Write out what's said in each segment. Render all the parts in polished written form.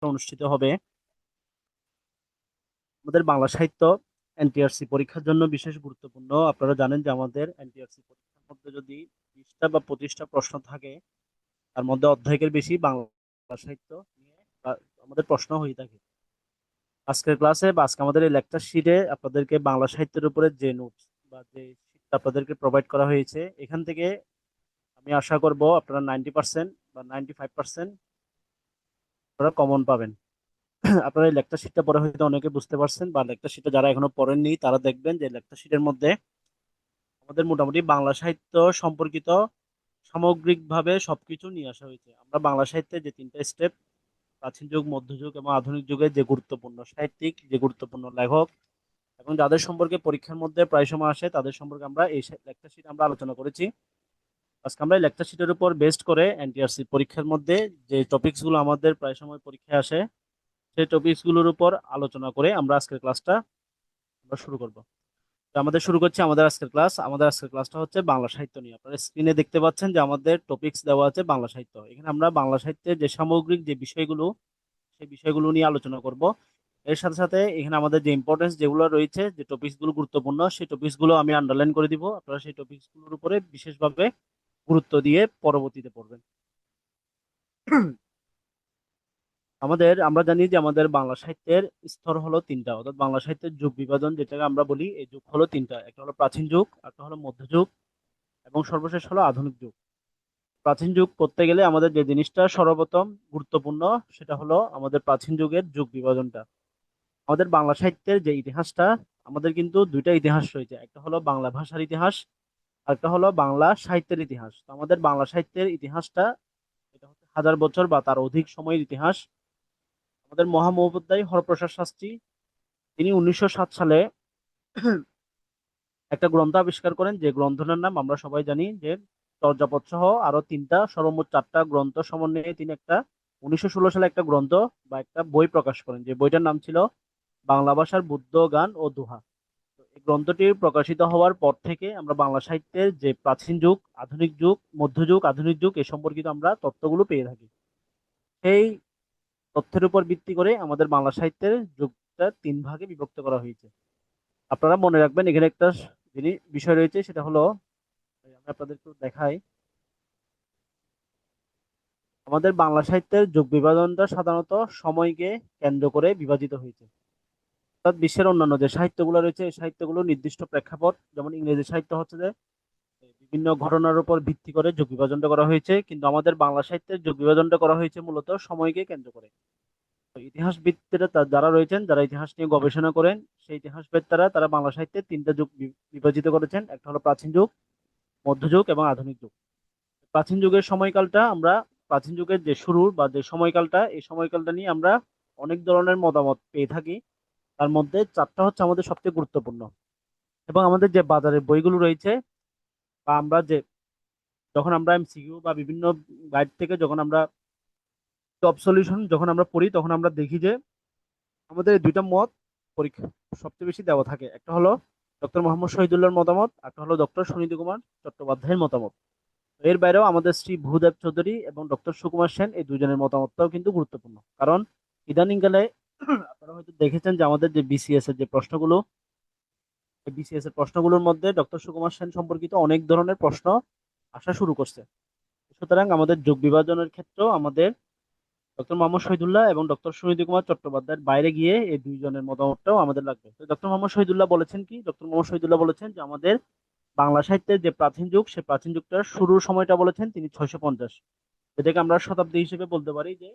অনুষ্ঠিত হবে। আমাদের বাংলা সাহিত্য এনটিআরসি পরীক্ষার জন্য বিশেষ গুরুত্বপূর্ণ। আপনারা জানেন যে আমাদের এনটিআরসি পরীক্ষার মধ্যে যদি 20টা বা 25টা প্রশ্ন থাকে, তার মধ্যে অর্ধেকের বেশি বাংলা সাহিত্য নিয়ে আমাদের প্রশ্ন হয়ে থাকে। আজকের ক্লাসে বা আজকে আমাদের এই লেকচার শিটে আপনাদেরকে বাংলা সাহিত্যের উপরে যে নোটস বা যে শিটটা আপনাদেরকে প্রোভাইড করা হয়েছে, এখান থেকে আমি আশা করব আপনারা 90% বা 95% আপনারা কমন পাবেন। আপনারা এই লেকচার শিটটা পরে হয়তো অনেকে বুঝতে পারছেন, বা লেকচার শিটটা যারা এখনো পড়েননি তারা দেখবেন যে লেকচার শিটের মধ্যে আমাদের মোটামুটি বাংলা সাহিত্য সম্পর্কিত সামগ্রিকভাবে সবকিছু নিয়ে আসা হয়েছে। আমরা বাংলা সাহিত্যে যে 3টা স্টেপ, প্রাচীন যুগ, মধ্যযুগ এবং আধুনিক যুগে যে গুরুত্বপূর্ণ সাহিত্যিক, যে গুরুত্বপূর্ণ লেখক এবং যাদের সম্পর্কে পরীক্ষার মধ্যে প্রায় সময় আসে, তাদের সম্পর্কে আমরা এই লেকচার শিট আমরা আলোচনা করেছি। আজকে আমরা এই লেকচার শিটের উপর বেস্ড করে এনটিআরসি পরীক্ষার মধ্যে যে টপিকস গুলো আমাদের প্রায় সময় পরীক্ষায় আসে, সেই টপিকস গুলোর উপর আলোচনা করে আমরা আজকের ক্লাসটা আমরা শুরু করব। তো আমাদের শুরু করছি আমাদের আজকের ক্লাস। আমাদের আজকের ক্লাসটা হচ্ছে বাংলা সাহিত্য নিয়ে। আপনারা স্ক্রিনে দেখতে পাচ্ছেন যে আমাদের টপিকস দেওয়া আছে বাংলা সাহিত্য। এখানে আমরা বাংলা সাহিত্যের যে সামগ্রিক যে বিষয়গুলো, সেই বিষয়গুলো নিয়ে আলোচনা করব। এর সাথে সাথে এখানে আমাদের যে ইম্পর্টেন্স যেগুলো রয়েছে, যে টপিকস গুলো গুরুত্বপূর্ণ, সেই টপিকস গুলো আমি আন্ডারলাইন করে দিব। আপনারা সেই টপিকস গুলোর উপরে বিশেষভাবে গুরুত্ব দিয়ে পরবর্তীতে পড়বেন। আমরা জানি যে আমাদের বাংলা সাহিত্যের স্তর হলো 3টা, অর্থাৎ বাংলা সাহিত্যের যুগ বিভাজন যেটাকে আমরা বলি, এই যুগ হলো 3টা। একটা হলো প্রাচীন যুগ, একটা হলো মধ্যযুগ এবং সর্বশেষ হলো আধুনিক যুগ। প্রাচীন যুগ করতে গেলে আমাদের যে জিনিসটা সর্বপ্রথম গুরুত্বপূর্ণ, সেটা হলো আমাদের প্রাচীন যুগের যুগ বিভাজনটা। আমাদের বাংলা সাহিত্যের যে ইতিহাসটা, আমাদের কিন্তু 2টা ইতিহাস রয়েছে। একটা হলো বাংলা ভাষার ইতিহাস, আর একটা হলো বাংলা সাহিত্যের ইতিহাস। তো আমাদের বাংলা সাহিত্যের ইতিহাসটা, এটা হচ্ছে 1000 বছর বা তার অধিক সময়ের ইতিহাস। আমাদের মহামহোপাধ্যায় হরপ্রসাদ শাস্ত্রী, তিনি 1907 সালে একটা গ্রন্থ আবিষ্কার করেন, যে গ্রন্থটার নাম আমরা সবাই জানি যে চর্যাপদ সহ আরো 3টা, সর্বমোট 4টা গ্রন্থ সমন্বয়ে তিনি একটা 1916 সালে একটা গ্রন্থ বা একটা বই প্রকাশ করেন, যে বইটার নাম ছিল বাংলা ভাষার বুদ্ধ গান ও দোহা। তো এই গ্রন্থটি প্রকাশিত হওয়ার পর থেকে আমরা বাংলা সাহিত্যের যে প্রাচীন যুগ, আধুনিক যুগ, মধ্যযুগ, আধুনিক যুগ এ সম্পর্কিত আমরা তথ্যগুলো পেয়ে থাকি। সেই তথ্যের উপর ভিত্তি করে আমাদের বাংলা সাহিত্যের যুগটা 3 ভাগে বিভক্ত করা হয়েছে। আপনারা মনে রাখবেন এখানে একটা যিনি বিষয় রয়েছে, সেটা হলো, আমি আপনাদেরকে দেখাই, আমাদের বাংলা সাহিত্যের যুগ বিভাজনটা সাধারণত সময়কে কেন্দ্র করে বিভাজিত হয়েছে। অর্থাৎ বিশ্বের অন্যান্য যে সাহিত্যগুলো রয়েছে, এই সাহিত্যগুলো নির্দিষ্ট প্রেক্ষাপট, যেমন ইংরেজি সাহিত্য হচ্ছে যে বিভিন্ন ঘটনার উপর ভিত্তি করে যুগ বিভাজনটা করা হয়েছে, কিন্তু আমাদের বাংলা সাহিত্যের যুগ বিভাজনটা করা হয়েছে মূলত সময়কে কেন্দ্র করে। তো ইতিহাসবিদরা যারা রয়েছেন, যারা ইতিহাস নিয়ে গবেষণা করেন, সেই ইতিহাসবিদ তারা বাংলা সাহিত্যের 3টা যুগ বিভাজিত করেছেন। একটা হলো প্রাচীন যুগ, মধ্যযুগ এবং আধুনিক যুগ। প্রাচীন যুগের সময়কালটা আমরা, প্রাচীন যুগের যে শুরু বা যে সময়কালটা, এই সময়কালটা নিয়ে আমরা অনেক ধরনের মতামত পেয়ে থাকি। তার মধ্যে 4টা হচ্ছে আমাদের সবচেয়ে গুরুত্বপূর্ণ। এবং আমাদের যে বাজারের বইগুলো রয়েছে, বা আমরা যে, যখন আমরা এমসিকিউ বা বিভিন্ন গাইড থেকে যখন আমরা জব সলিউশন যখন আমরা পড়ি, তখন আমরা দেখি যে আমাদের এই 2টা মত পরীক্ষা সবচেয়ে বেশি দেওয়া থাকে। একটা হলো ডক্টর মোহাম্মদ শহীদুল্লাহর মতামত, একটা হলো ডক্টর সুনীতি কুমার চট্টোপাধ্যায়ের মতামত। এর বাইরেও আমাদের শ্রী ভূদেব চৌধুরী এবং ডক্টর সুকুমার সেন, এই দুজনের মতামতটাও কিন্তু গুরুত্বপূর্ণ। কারণ ইদানিংকালে আপনারা হয়তো দেখেছেন যে আমাদের যে বিসিএস এর যে প্রশ্নগুলো, বিসিএস এর প্রশ্নগুলোর মধ্যে ডক্টর সুকুমার সেন সম্পর্কিত অনেক ধরনের প্রশ্ন আসা শুরু করছে। সুতরাং আমাদের যুগ বিভাজনের ক্ষেত্রেও আমাদের ডক্টর মোহাম্মদ শহীদুল্লাহ এবং ডক্টর সুনীতি কুমার চট্টোপাধ্যায়ের বাইরে গিয়ে এই দুইজনের মতামতটাও আমাদের লাগবে। তো ডক্টর মোহাম্মদ শহীদুল্লাহ বলেছেন কি, ডক্টর মোহাম্মদ শহীদুল্লাহ বলেছেন যে আমাদের বাংলা সাহিত্যের যে প্রাচীন যুগ, সেই প্রাচীন যুগটার শুরুর সময়টা বলেছেন তিনি 650, যেটাকে আমরা শতাব্দী হিসেবে বলতে পারি যে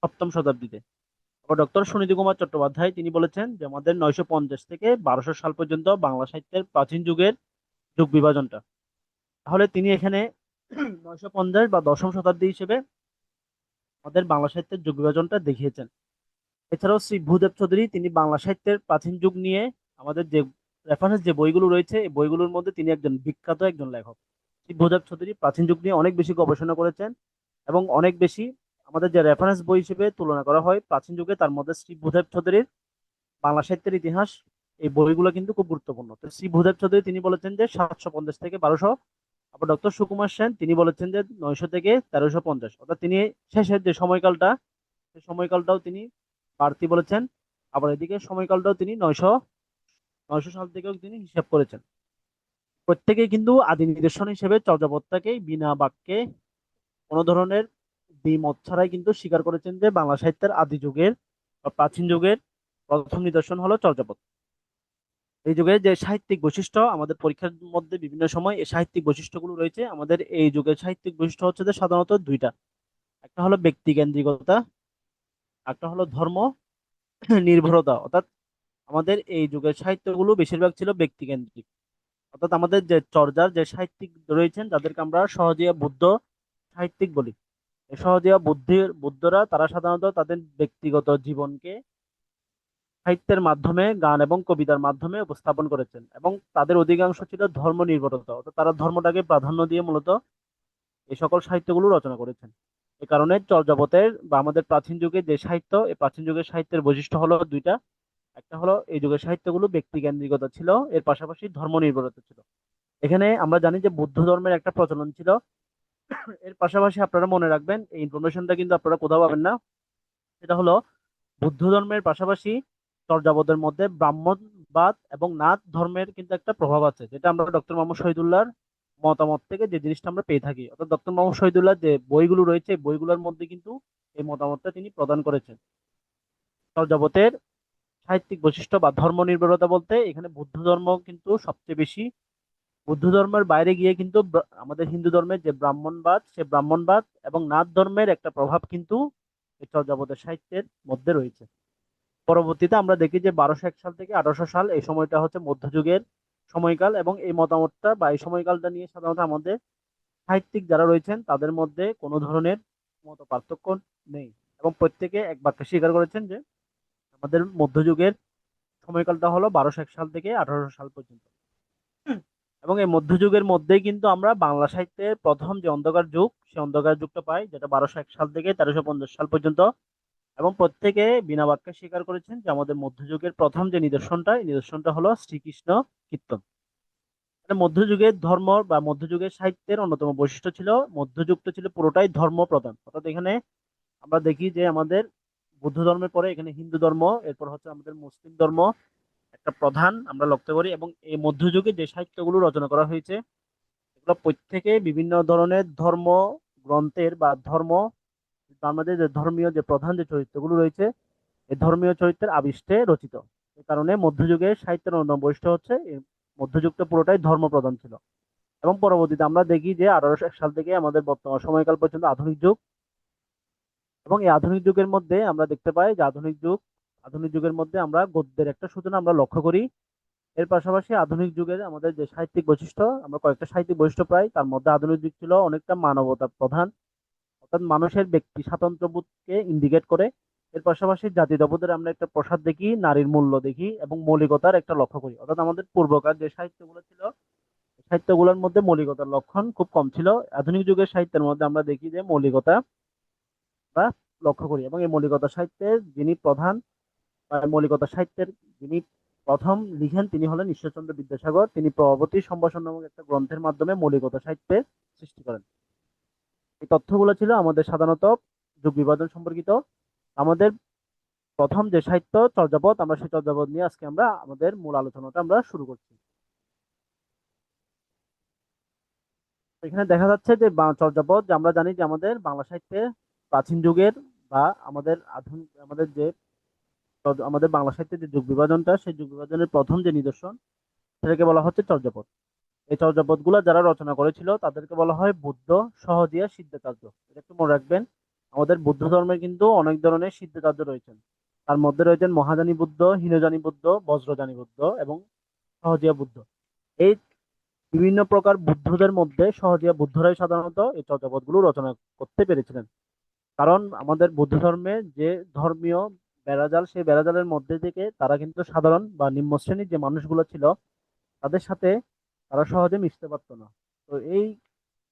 সপ্তম শতাব্দীতে। আবার ডক্টর সুনীতি কুমার চট্টোপাধ্যায় তিনি বলেছেন যে আমাদের 950 থেকে 1200 সাল পর্যন্ত বাংলা সাহিত্যের প্রাচীন যুগের যুগ বিভাজনটা। তাহলে তিনি এখানে 950 বা দশম শতাব্দী হিসেবে আমাদের বাংলা সাহিত্যের যুগ বিভাজনটা দেখিয়েছেন। এছাড়াও শ্রী ভূদেব চৌধুরী, তিনি বাংলা সাহিত্যের প্রাচীন যুগ নিয়ে আমাদের যে রেফারেন্স যে বইগুলো রয়েছে, এই বইগুলোর মধ্যে তিনি একজন বিখ্যাত একজন লেখক। শ্রী ভূদেব চৌধুরী প্রাচীন যুগ নিয়ে অনেক বেশি গবেষণা করেছেন এবং অনেক বেশি আমাদের যে রেফারেন্স বই হিসেবে তুলনা করা হয় প্রাচীন যুগে, তার মধ্যে শ্রী ভূদেব চৌধুরীর বাংলা সাহিত্যের ইতিহাস, এই বইগুলো কিন্তু খুব গুরুত্বপূর্ণ। তো শ্রী ভূদেব চৌধুরী তিনি বলেছেন যে 750 থেকে 1200। আবার ডক্টর সুকুমার সেন তিনি বলেছেন যে 900 থেকে 1350। অর্থাৎ তিনি শেষের যে সময়কালটা, সেই সময়কালটাও তিনি বাড়তি বলেছেন। আবার এদিকে সময়কালটাও তিনি 900 সাল থেকেও তিনি হিসাব করেছেন। প্রত্যেকেই কিন্তু আদি নিদর্শন হিসেবে চর্যাপদটাকেই বিনা বাক্যে কোনো ধরনের দ্বিমত ছাড়াই কিন্তু স্বীকার করেছেন যে বাংলা সাহিত্যের আদি যুগের বা প্রাচীন যুগের প্রথম নিদর্শন হলো চর্যাপদ। এই যুগের যে সাহিত্যিক বৈশিষ্ট্য আমাদের পরীক্ষার মধ্যে বিভিন্ন সময় এই সাহিত্যিক বৈশিষ্ট্যগুলো রয়েছে, আমাদের এই যুগের সাহিত্যিক বৈশিষ্ট্য হচ্ছে যে সাধারণত দুইটা। একটা হলো ব্যক্তি কেন্দ্রিকতা, একটা হলো ধর্ম নির্ভরতা। অর্থাৎ আমাদের এই যুগের সাহিত্যগুলো বেশিরভাগ ছিল ব্যক্তি কেন্দ্রিক। অর্থাৎ আমাদের যে চর্যার যে সাহিত্যিক রয়েছেন তাদেরকে আমরা সহজিয়া বুদ্ধ সাহিত্যিক বলি। এই সহজিয়া বুদ্ধরা তারা সাধারণত তাদের ব্যক্তিগত জীবনকে সাহিত্যের মাধ্যমে গান এবং কবিতার মাধ্যমে উপস্থাপন করেছেন, এবং তাদের অধিকাংশ ছিল ধর্ম নির্ভরতা। অর্থাৎ তারা ধর্মটাকে প্রাধান্য দিয়ে মূলত এই সকল সাহিত্যগুলো রচনা করেছেন। এ কারণে চর্যাপদের বা আমাদের প্রাচীন যুগের যে সাহিত্য, এই প্রাচীন যুগের সাহিত্যের বৈশিষ্ট্য হলো দুইটা। একটা হলো এই যুগের সাহিত্যগুলো ব্যক্তি কেন্দ্রিকতা ছিল, এর পাশাপাশি ধর্ম নির্ভরতা ছিল। এখানে আমরা জানি যে বৌদ্ধ ধর্মের একটা প্রচলন ছিল। এর পাশাপাশি আপনারা মনে রাখবেন, এই ইনফরমেশনটা কিন্তু আপনারা কোথাও পাবেন না। সেটা হলো বৌদ্ধ ধর্মের পাশাপাশি চর্যাপদের মধ্যে ব্রাহ্মণবাদ এবং নাথ ধর্মের কিন্তু একটা প্রভাব আছে, যেটা আমরা ডক্টর মোহাম্মদ শহীদুল্লাহর মতামত থেকে যে জিনিসটা আমরা পেয়ে থাকি। অর্থাৎ ডক্টর মোহাম্মদ শহীদুল্লাহ যে বইগুলো রয়েছে এই বইগুলোর মধ্যে কিন্তু এই মতামতটা তিনি প্রদান করেছেন। চর্যাপদের সাহিত্যিক বৈশিষ্ট্য বা ধর্ম নির্ভরতা বলতে এখানে বৌদ্ধ ধর্ম কিন্তু সবচেয়ে বেশি। বৌদ্ধ ধর্মের বাইরে গিয়ে কিন্তু আমাদের হিন্দু ধর্মের যে ব্রাহ্মণবাদ, সে ব্রাহ্মণবাদ এবং নাথ ধর্মের একটা প্রভাব কিন্তু এই চর্যাপদের সাহিত্যের মধ্যে রয়েছে। পরবর্তীতে আমরা দেখি যে 1201 সাল থেকে 1800 সাল এই সময়টা হচ্ছে মধ্যযুগের সময়কাল, এবং এই মতামতটা বা এই সময়কালটা নিয়ে সাধারণত আমাদের সাহিত্যিক যারা রয়েছেন তাদের মধ্যে কোনো ধরনের মত পার্থক্য নেই, এবং প্রত্যেকে এক বাক্যে স্বীকার করেছেন যে আমাদের মধ্যযুগের সময়কালটা হলো 1201 সাল থেকে 1800 সাল পর্যন্ত। এবং এই মধ্যযুগের মধ্যেই কিন্তু আমরা বাংলা সাহিত্যের প্রথম যে অন্ধকার যুগ, সেই অন্ধকার যুগটা পাই, যেটা 1201 সাল থেকে 1350 সাল পর্যন্ত। এবং প্রত্যেকে বিনা বাক্যে স্বীকার করেছেন যে আমাদের মধ্যযুগের প্রথম যে নিদর্শনটা, এই নিদর্শনটা হলো শ্রীকৃষ্ণ কীর্তন। মানে মধ্যযুগের ধর্ম বা মধ্যযুগের সাহিত্যের অন্যতম বৈশিষ্ট্য ছিল মধ্যযুগটা ছিল পুরোটাই ধর্ম প্রধান। অর্থাৎ এখানে আমরা দেখি যে আমাদের বৌদ্ধ ধর্মের পরে এখানে হিন্দু ধর্ম, এরপর হচ্ছে আমাদের মুসলিম ধর্ম একটা প্রধান আমরা লক্ষ্য করি। এবং এই মধ্যযুগে যে সাহিত্যগুলো রচনা করা হয়েছে এগুলো প্রত্যেকে বিভিন্ন ধরনের ধর্ম গ্রন্থের বা ধর্ম আমাদের যে ধর্মীয় যে প্রধান যে চরিত্রগুলো রয়েছে এই ধর্মীয় চরিত্রের আবিষ্টে রচিত। এই কারণে মধ্যযুগের সাহিত্যের অন্যতম বৈশিষ্ট্য হচ্ছে এই মধ্যযুগটা পুরোটাই ধর্ম প্রধান ছিল। এবং পরবর্তীতে আমরা দেখি যে 1801 সাল থেকে আমাদের বর্তমান সময়কাল পর্যন্ত আধুনিক যুগ। এবং এই আধুনিক যুগের মধ্যে আমরা দেখতে পাই যে আধুনিক যুগের মধ্যে আমরা গদ্যের একটা সূচনা আমরা লক্ষ্য করি। এর পাশাপাশি আধুনিক যুগের আমাদের যে সাহিত্যিক বৈশিষ্ট্য, আমরা কয়েকটা সাহিত্যিক বৈশিষ্ট্য পাই, তার মধ্যে আধুনিক যুগ ছিল অনেকটা মানবতা প্রধান। অর্থাৎ মানুষের ব্যক্তি স্বাতন্ত্র্যবোধকে ইন্ডিকেট করে। এর পাশাপাশি জাতিত্ববোধের আমরা একটা প্রসার দেখি, নারীর মূল্য দেখি এবং মৌলিকতার একটা লক্ষ্য করি। অর্থাৎ আমাদের পূর্বকার যে সাহিত্যগুলো ছিল সাহিত্যগুলোর মধ্যে মৌলিকতার লক্ষণ খুব কম ছিল। আধুনিক যুগের সাহিত্যের মধ্যে আমরা দেখি যে মৌলিকতা বা লক্ষ্য করি। এবং এই মৌলিকতা সাহিত্যের যিনি প্রধান বা মৌলিকতা সাহিত্যের যিনি প্রথম লিখেন তিনি হলেন ঈশ্বরচন্দ্র বিদ্যাসাগর। তিনি প্রভাবতী সম্ভাষণ নামক একটা গ্রন্থের মাধ্যমে মৌলিকতা সাহিত্যের সৃষ্টি করেন। এই তথ্যগুলো ছিল আমাদের সাধারণত যুগ বিভাজন সম্পর্কিত। আমাদের প্রথম যে সাহিত্য চর্যাপদ, আমরা সেই চর্যাপদ নিয়ে আজকে আমরা আমাদের মূল আলোচনাটা আমরা শুরু করছি। এখানে দেখা যাচ্ছে যে চর্যাপদ যে আমরা জানি যে আমাদের বাংলা সাহিত্যে প্রাচীন যুগের বা আমাদের আধুনিক আমাদের যে আমাদের বাংলা সাহিত্যের যে যুগ বিভাজনটা, সেই যুগ বিভাজনের প্রথম যে নিদর্শন সেটাকে বলা হচ্ছে চর্যাপদ। এই চর্যাপদ গুলা যারা রচনা করেছিল তাদেরকে বলা হয় বুদ্ধ, সহজিয়া, সিদ্ধাচার্য। এটা একটু মনে রাখবেন। আমাদের বুদ্ধ ধর্মে কিন্তু অনেক ধরনের সিদ্ধাচার্য রয়েছেন। তার মধ্যে রয়েছেন মহাযানী বুদ্ধ, হীনযানী বুদ্ধ, বজ্রযানী বুদ্ধ এবং সহজিয়া বুদ্ধ। এই বিভিন্ন প্রকার বুদ্ধদের মধ্যে সহজিয়া বুদ্ধরাই সাধারণত এই চর্যাপদ গুলো রচনা করতে পেরেছিলেন। কারণ আমাদের বৌদ্ধ ধর্মে যে ধর্মীয় বেড়াজাল, সেই বেড়াজালের মধ্যে থেকে তারা কিন্তু সাধারণ বা নিম্ন শ্রেণীর যে মানুষগুলো ছিল তাদের সাথে তারা সহজে মিশতে পারতো না। তো এই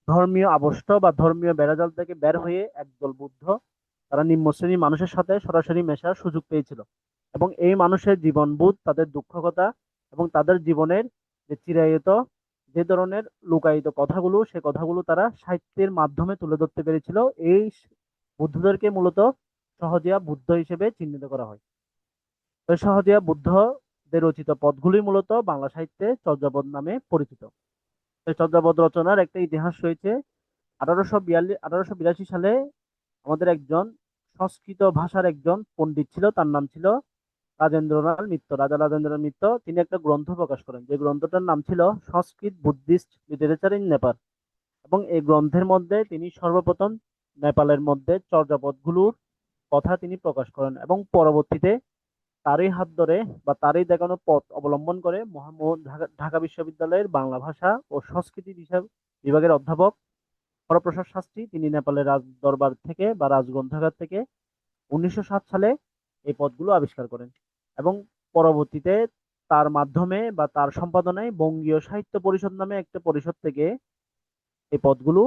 ধর্মীয় আবষ্ট বা ধর্মীয় বেড়াজাল থেকে বের হয়ে একদল বুদ্ধ তারা নিম্ন শ্রেণীর মানুষের সাথে সরাসরি মেশার সুযোগ পেয়েছিল। এবং এই মানুষের জীবনবোধ, তাদের দুঃখ কথা এবং তাদের জীবনের যে চিরায়ত যে ধরনের লুকায়িত কথাগুলো, সে কথাগুলো তারা সাহিত্যের মাধ্যমে তুলে ধরতে পেরেছিল। এই বুদ্ধদেরকে মূলত সহজিয়া বুদ্ধ হিসেবে চিহ্নিত করা হয়। তো সহজিয়া বুদ্ধদের রচিত পদগুলি মূলত বাংলা সাহিত্যে চর্যাপদ নামে পরিচিত। এই চর্যাপদ রচনার একটা ইতিহাস রয়েছে। 1882 সালে আমাদের একজন সংস্কৃত ভাষার একজন পণ্ডিত ছিল, তার নাম ছিল রাজেন্দ্রলাল মিত্র। রাজা রাজেন্দ্রলাল মিত্র তিনি একটা গ্রন্থ প্রকাশ করেন, যে গ্রন্থটার নাম ছিল সংস্কৃত বুদ্ধিস্ট লিটারেচার ইন নেপাল। এবং এই গ্রন্থের মধ্যে তিনি সর্বপ্রথম নেপালের মধ্যে চর্যাপদগুলোর কথা তিনি প্রকাশ করেন, এবং পরবর্তীতে তারই হাত ধরে বা তারই দেখানো পথ অবলম্বন করে ঢাকা ঢাকা বিশ্ববিদ্যালয়ের বাংলা ভাষা ও সংস্কৃতি বিভাগের অধ্যাপক হরপ্রসাদ শাস্ত্রী তিনি নেপালের রাজ দরবার থেকে বা রাজগ্রন্থাগার থেকে 1907 সালে এই পদগুলো আবিষ্কার করেন। এবং পরবর্তীতে তার মাধ্যমে বা তার সম্পাদনায় বঙ্গীয় সাহিত্য পরিষদ নামে একটা পরিষদ থেকে এই পদগুলো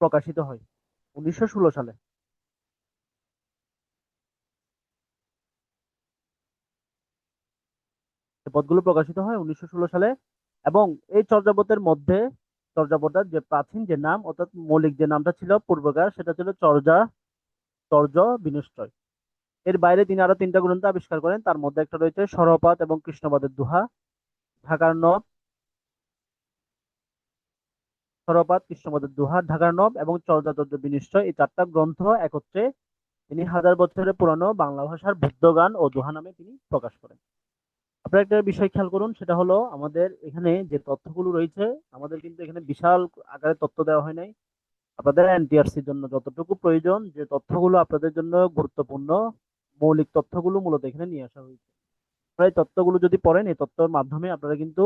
প্রকাশিত হয় 1916 সালে। এই পদগুলো প্রকাশিত হয় 1916 সালে। এবং এই চর্যাপদের মধ্যে চর্যাপদের যে প্রাচীন যে নাম অর্থাৎ মৌলিক যে নামটা ছিল পূর্বকার, সেটা ছিল চর্য বিনষ্টয়। এর বাইরে তিনি আরো 3টা গ্রন্থ আবিষ্কার করেন, তার মধ্যে একটা রয়েছে সরপাত এবং কৃষ্ণপদের দোহা, ঢাকার নব, সরপাত, কৃষ্ণপদের দোহা, ঢাকার নব এবং চর্যাচর্য বিনিশ্চয়, এই 4টা গ্রন্থ একত্রে তিনি 1000 বছরের পুরানো বাংলা ভাষার বুদ্ধ গান ও দোহা নামে তিনি প্রকাশ করেন। আপনারা একটা বিষয় খেয়াল করুন, সেটা হলো আমাদের এখানে যে তথ্যগুলো রয়েছে, আমাদের কিন্তু এখানে বিশাল আকারে তথ্য দেওয়া হয় নাই। আপনাদের এনটিআরসির জন্য যতটুকু প্রয়োজন, যে তথ্যগুলো আপনাদের জন্য গুরুত্বপূর্ণ, মৌলিক তথ্যগুলো মূলত এখানে নিয়ে আসা হয়েছে। আপনারা এই তথ্যগুলো যদি পড়েন, এই তথ্যের মাধ্যমে আপনারা কিন্তু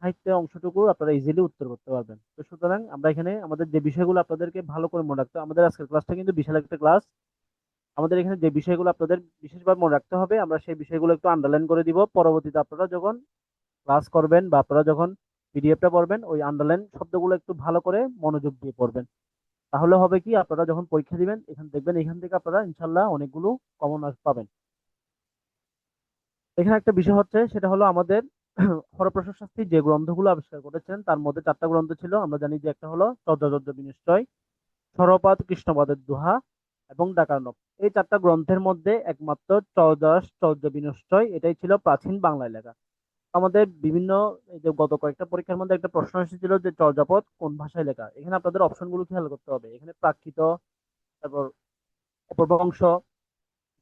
সাহিত্যের অংশটুকু আপনারা ইজিলি উত্তর করতে পারবেন। তো সুতরাং আমরা এখানে আমাদের যে বিষয়গুলো আপনাদেরকে ভালো করে মনে রাখতে হবে, আমাদের আজকের ক্লাসটা কিন্তু বিশাল একটা ক্লাস। আমাদের এখানে যে বিষয়গুলো আপনাদের বিশেষভাবে মনে রাখতে হবে, আমরা সেই বিষয়গুলো একটু আন্ডারলাইন করে দিব। পরবর্তীতে আপনারা যখন ক্লাস করবেন বা আপনারা যখন পিডিএফটা পড়বেন, ওই আন্ডারলাইন শব্দগুলো একটু ভালো করে মনোযোগ দিয়ে পড়বেন। তাহলে হবে কি, আপনারা যখন পরীক্ষা দিবেন এখান দেখবেন এখান থেকে আপনারা ইনশাল্লাহ অনেকগুলো কমন পাবেন। এখানে একটা বিষয় হচ্ছে, সেটা হলো আমাদের হরপ্রসাদ শাস্ত্রী যে গ্রন্থগুলো আবিষ্কার করেছেন তার মধ্যে 4টা গ্রন্থ ছিল। আমরা জানি যে একটা হলো চর্যাচর্য বিনিশ্চয়, সরপাত, কৃষ্ণপদের দোহা এবং ডাকার্ণব। এই 4টা গ্রন্থের মধ্যে একমাত্র চর্য বিনিশ্চয় এটাই ছিল প্রাচীন বাংলায় লেখা। আমাদের বিভিন্ন এই যে গত কয়েকটা পরীক্ষার মধ্যে একটা প্রশ্ন এসেছিল যে চর্যাপদ কোন ভাষায় লেখা। এখানে আপনাদের অপশনগুলো খেয়াল করতে হবে। এখানে প্রাকৃত, তারপর অপভ্রংশ,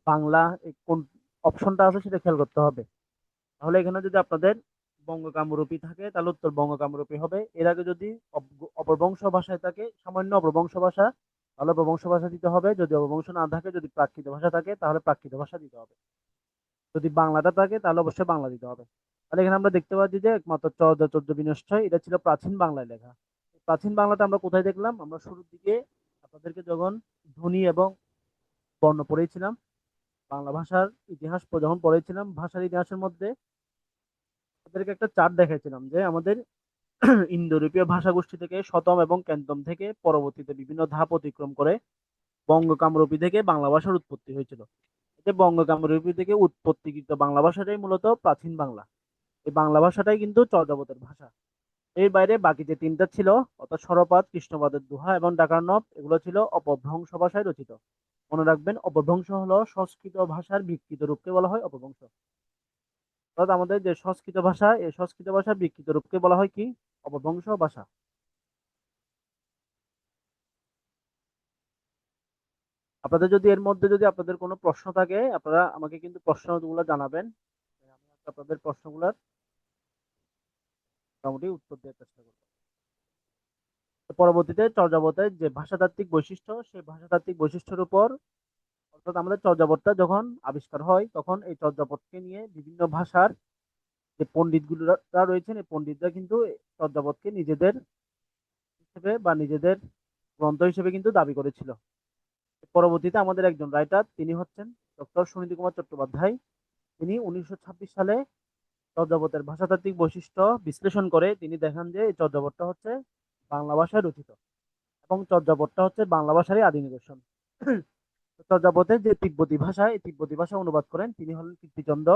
বাংলা, এই কোন অপশনটা আছে সেটা খেয়াল করতে হবে। তাহলে এখানে যদি আপনাদের বঙ্গকামরূপী থাকে তাহলে উত্তর বঙ্গকামরূপী হবে। এর আগে যদি অপভ্রংশ ভাষায় থাকে, সামান্য অপভ্রংশ ভাষা, তাহলে অপভ্রংশ ভাষা দিতে হবে। যদি অপভ্রংশ না থাকে, যদি প্রাকৃত ভাষা থাকে তাহলে প্রাকৃত ভাষা দিতে হবে। যদি বাংলাটা থাকে তাহলে অবশ্যই বাংলা দিতে হবে। তাহলে এখানে আমরা দেখতে পাচ্ছি যে একমাত্র চর্য বিনষ্টয় এটা ছিল প্রাচীন বাংলায় লেখা। প্রাচীন বাংলাটা আমরা কোথায় দেখলাম? আমরা শুরুর দিকে আপনাদেরকে যখন ধ্বনি এবং বর্ণ পড়েছিলাম, বাংলা ভাষার ইতিহাস যখন পড়েছিলাম, ভাষার ইতিহাসের মধ্যে আপনাদেরকে একটা চার্ট দেখাইছিলাম যে আমাদের ইন্দো ইউরোপীয় ভাষাগোষ্ঠী থেকে শতম এবং ক্যান্তম থেকে পরবর্তীতে বিভিন্ন ধাপ অতিক্রম করে বঙ্গ কামরূপী থেকে বাংলা ভাষার উৎপত্তি হয়েছিল। এতে বঙ্গ কামরূপী থেকে উৎপত্তিকৃত বাংলা ভাষাটাই মূলত প্রাচীন বাংলা। এই বাংলা ভাষাটাই কিন্তু চর্যাপদের ভাষা। এর বাইরে বাকি যে 3টা ছিল, অর্থাৎ সরপাত, কৃষ্ণপদের দোহা এবং ডাকার্ণব, এগুলো ছিল অপভ্রংশ ভাষায় রচিত। মনে রাখবেন, অপভ্রংশ হলো সংস্কৃত ভাষার বিকৃত রূপকে বলা হয় অপভ্রংশ। অর্থাৎ আমাদের যে সংস্কৃত ভাষা, এই সংস্কৃত ভাষার বিকৃত রূপকে বলা হয় কি? অপভ্রংশ ভাষা। আপনাদের যদি এর মধ্যে যদি আপনাদের কোনো প্রশ্ন থাকে, আপনারা আমাকে কিন্তু প্রশ্নগুলো জানাবেন। আমি আপনাদের প্রশ্নগুলোর মোটামুটি উত্তর দেওয়ার চেষ্টা করব। পরবর্তীতে চর্যাপদের যে ভাষাতাত্ত্বিক বৈশিষ্ট্য, সেই ভাষাতাত্ত্বিক বৈশিষ্ট্যের উপর, অর্থাৎ আমাদের চর্যাপদটা যখন আবিষ্কার হয় তখন এই চর্যাপদকে নিয়ে বিভিন্ন ভাষার যে পণ্ডিতগুলোরা রয়েছেন, এই পণ্ডিতরা কিন্তু এই চর্যাপদকে নিজেদের হিসেবে বা নিজেদের গ্রন্থ হিসেবে কিন্তু দাবি করেছিল। পরবর্তীতে আমাদের একজন রাইটার, তিনি হচ্ছেন ডক্টর সুনীতি কুমার চট্টোপাধ্যায়। তিনি 1926 সালে চর্যাপদের ভাষাতাত্ত্বিক বৈশিষ্ট্য বিশ্লেষণ করে তিনি দেখান যে এই চর্যাপদটা হচ্ছে বাংলা ভাষায় রচিত এবং চর্যাপদটা হচ্ছে বাংলা ভাষারই আদি নিদর্শন। চর্যাপদের যে তিব্বতী ভাষা, এই তিব্বতী ভাষা অনুবাদ করেন তিনি হলেন কীর্তিচন্দ্র।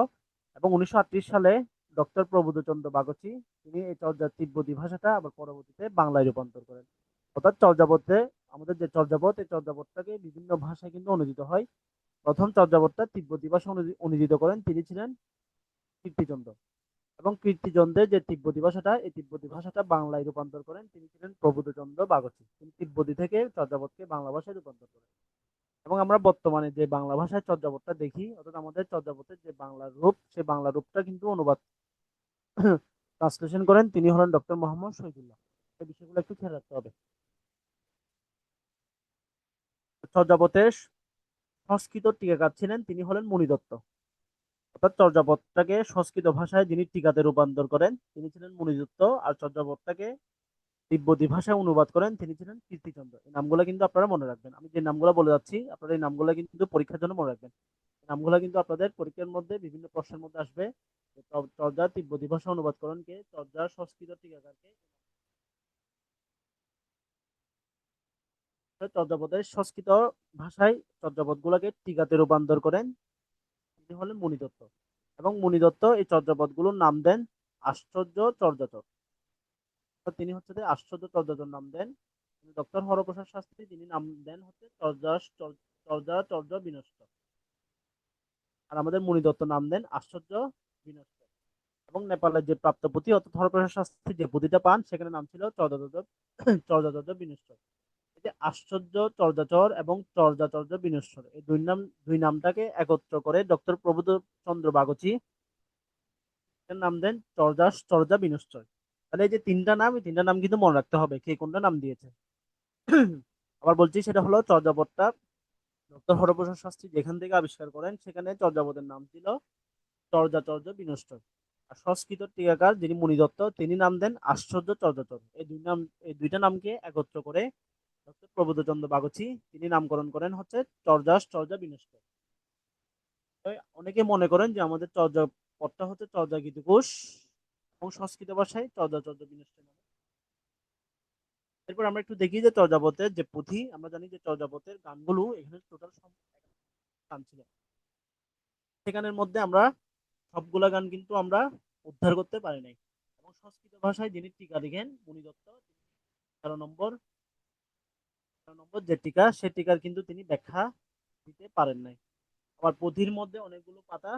এবং 1938 সালে ডক্টর প্রবোধচন্দ্র বাগচি তিনি এই তিব্বতী ভাষাটা আবার পরবর্তীতে বাংলায় রূপান্তর করেন। অর্থাৎ চর্যাপদে আমাদের যে চর্যাপদ, এই চর্যাপদটাকে বিভিন্ন ভাষায় কিন্তু অনুদিত হয়। প্রথম চর্যাপদটা তিব্বতী ভাষা অনুদিত করেন তিনি ছিলেন কীর্তিচন্দ্র। এবং কীর্তিচন্দ্রের যে তিব্বতী ভাষাটা, এই তিব্বতী ভাষাটা বাংলায় রূপান্তর করেন তিনি ছিলেন প্রবোধচন্দ্র বাগচী। তিনি তিব্বতী থেকে চর্যাপদকে বাংলা ভাষায় রূপান্তর করেন। এবং আমরা বর্তমানে যে বাংলা ভাষায় চর্যাপদটা দেখি, অর্থাৎ আমাদের চর্যাপদের যে বাংলা রূপ, সেই বাংলা রূপটা কিন্তু অনুবাদ ট্রান্সলেশন করেন তিনি হলেন ডক্টর মোহাম্মদ শহীদুল্লাহ। এই বিষয়গুলো একটু খেয়াল রাখতে হবে। চর্যাপদের সংস্কৃত টিকাকার ছিলেন তিনি হলেন মুনিদত্ত। অর্থাৎ চর্যাপদটাকে সংস্কৃত ভাষায় যিনি টিকাতে রূপান্তর করেন তিনি ছিলেন মুনিদত্ত, আর চর্যাপদটাকে তিব্বতী ভাষায় অনুবাদ করেন তিনি ছিলেন কীর্তিচন্দ্র। এই নামগুলো কিন্তু আপনারা মনে রাখবেন। আমি যে নামগুলো বলে যাচ্ছি আপনারা এই নামগুলো কিন্তু পরীক্ষার জন্য মনে রাখবেন। এই নামগুলো কিন্তু আপনাদের পরীক্ষার মধ্যে বিভিন্ন প্রশ্নের মধ্যে আসবে। চর্যার তিব্বতী ভাষা অনুবাদ করেন কে, চর্যার সংস্কৃত টিকাকারকে, চর্যাপদের সংস্কৃত ভাষায় চর্যাপদ গুলাকে টিকাতে রূপান্তর করেন তিনি হলেন মুনিদত্ত। এবং মুনিদত্ত এই চর্যাপদ গুলোর নাম দেন আশ্চর্য চর্যাচর। তিনি হচ্ছে যে আশ্চর্য চর্যাচর নাম দেন। ডক্টর হরপ্রসাদ শাস্ত্রী তিনি নাম দেন হচ্ছে চর্যা চর্য বিনষ্ট। আর আমাদের মুনিদত্ত নাম দেন আশ্চর্য বিনষ্ট। এবং নেপালের যে প্রাপ্ত পুঁথি অর্থাৎ হরপ্রসাদ শাস্ত্রী যে পুঁথিটা পান সেখানে নাম ছিল চর্যাচর্য বিনশ্বর। এই যে আশ্চর্য চর্যাচর এবং চর্যাচর্য বিনশ্বর, এই দুই নামটাকে একত্র করে ডক্টর প্রবোধ চন্দ্র বাগচী নাম দেন চর্যা বিনশ্বর। তাহলে এই যে তিনটা নাম, এই তিনটা নাম কিন্তু মনে রাখতে হবে কে কোনটা নাম দিয়েছে। আবার বলছি, সেটা হলো চর্যাপদটা ডক্টর হরপ্রসাদ শাস্ত্রী যেখান থেকে আবিষ্কার করেন সেখানে চর্যাপদের নাম ছিল চর্যাচর্য বিনষ্ট। আর সংস্কৃত টিকাকার যিনি মুনিদত্ত তিনি নাম দেন আশ্চর্য চর্যাচর। এই দুইটা নামকে একত্র করে ডক্টর প্রবোধচন্দ্র বাগচী তিনি নামকরণ করেন হচ্ছে চর্যা বিনষ্ট। অনেকে মনে করেন যে আমাদের চর্যাপদটা হচ্ছে চর্যা গীতিকোষ এবং সংস্কৃত ভাষায় চর্যাচর্য বিনষ্ট নামে। এরপর আমরা একটু দেখি যে চর্যাপদের যে পুঁথি, আমরা জানি যে চর্যাপদের গানগুলো এখানে টোটাল গান ছিল। সেখানের মধ্যে আমরা সবগুলা গান কিন্তু আমরা উদ্ধার করতে পারি নাই। এবং সংস্কৃত ভাষায় যিনি টিকা লিখেন মুনিদত্ত, 13 নম্বর যে টিকা, সে টিকার কিন্তু তিনি ব্যাখ্যা দিতে পারেন নাই। আবার পুঁথির মধ্যে অনেকগুলো পাতা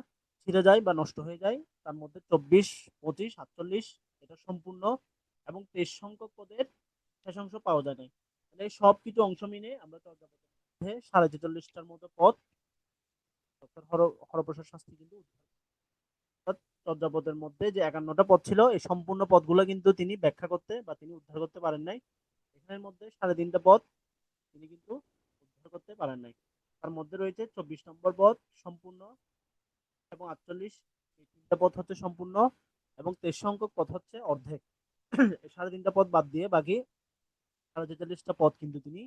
ছিঁড়ে যায় বা নষ্ট হয়ে যায়, তার মধ্যে 24, 25, 48 এটা সম্পূর্ণ, এবং 23 সংখ্যক পদের শেষ অংশ পাওয়া যায় নাই। তাহলে সব কিছু অংশ মিলে আমরা চর্যাপদের মধ্যে 46টার মতো পদ ডক্টর হরপ্রসাদ শাস্ত্রী কিন্তু চর্যাপদের মধ্যে যে 51টা পদ ছিল এই সম্পূর্ণ পদগুলো কিন্তু তিনি ব্যাখ্যা করতে বা তিনি উদ্ধার করতে পারেন নাই। এখানের মধ্যে 3.5টা পদ তিনি কিন্তু উদ্ধার করতে পারেন নাই। তার মধ্যে রয়েছে 24 নম্বর পদ সম্পূর্ণ এবং 48, এই তিনটা পদ হচ্ছে সম্পূর্ণ, এবং 23 সংখ্যক পদ হচ্ছে অর্ধেক। 3.5টা পদ বাদ দিয়ে বাকি 43টা পদ কিন্তু তিনি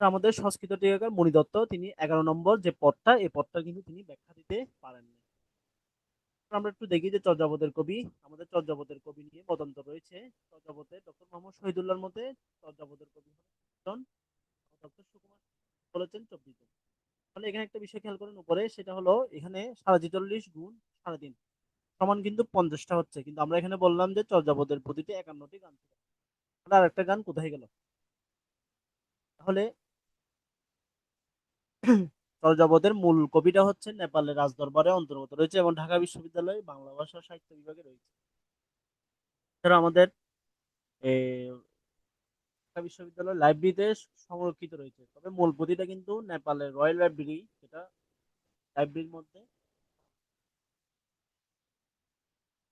আমাদের সংস্কৃত টিকাকার মণিদত্ত তিনি 11 নম্বর যে পদটা, এই পদটা কিন্তু তিনি ব্যাখ্যা দিতে পারেননি। আমরা একটু দেখি যে চর্যাপদের কবি, আমাদের চর্যাপদের কবি নিয়ে মতান্তর রয়েছে। চর্যাপদের ডক্টর মোহাম্মদ শহীদুল্লাহর মতে চর্যাপদের কবি হলেন ডক্টর সুকুমার বলেছেন 24 জন। তাহলে এখানে একটা বিষয় খেয়াল করেন উপরে, সেটা হলো এখানে 43 গুণ 3.5 সমান কিন্তু 50টা হচ্ছে, কিন্তু আমরা এখানে বললাম যে চর্যাপদের প্রতিটি 51টি গান ছিল। আর একটা গান কোথায় গেল? তাহলে চর্যাপদের মূল কবিটা হচ্ছে নেপালের রাজদরবারে অন্তর্গত রয়েছে এবং ঢাকা বিশ্ববিদ্যালয় বাংলা ভাষা সাহিত্য বিভাগে রয়েছে। এছাড়া আমাদের ঢাকা বিশ্ববিদ্যালয় লাইব্রেরিতে সংরক্ষিত রয়েছে, তবে মূল পুঁথিটা কিন্তু নেপালের রয়্যাল লাইব্রেরি, যেটা লাইব্রেরির মধ্যে।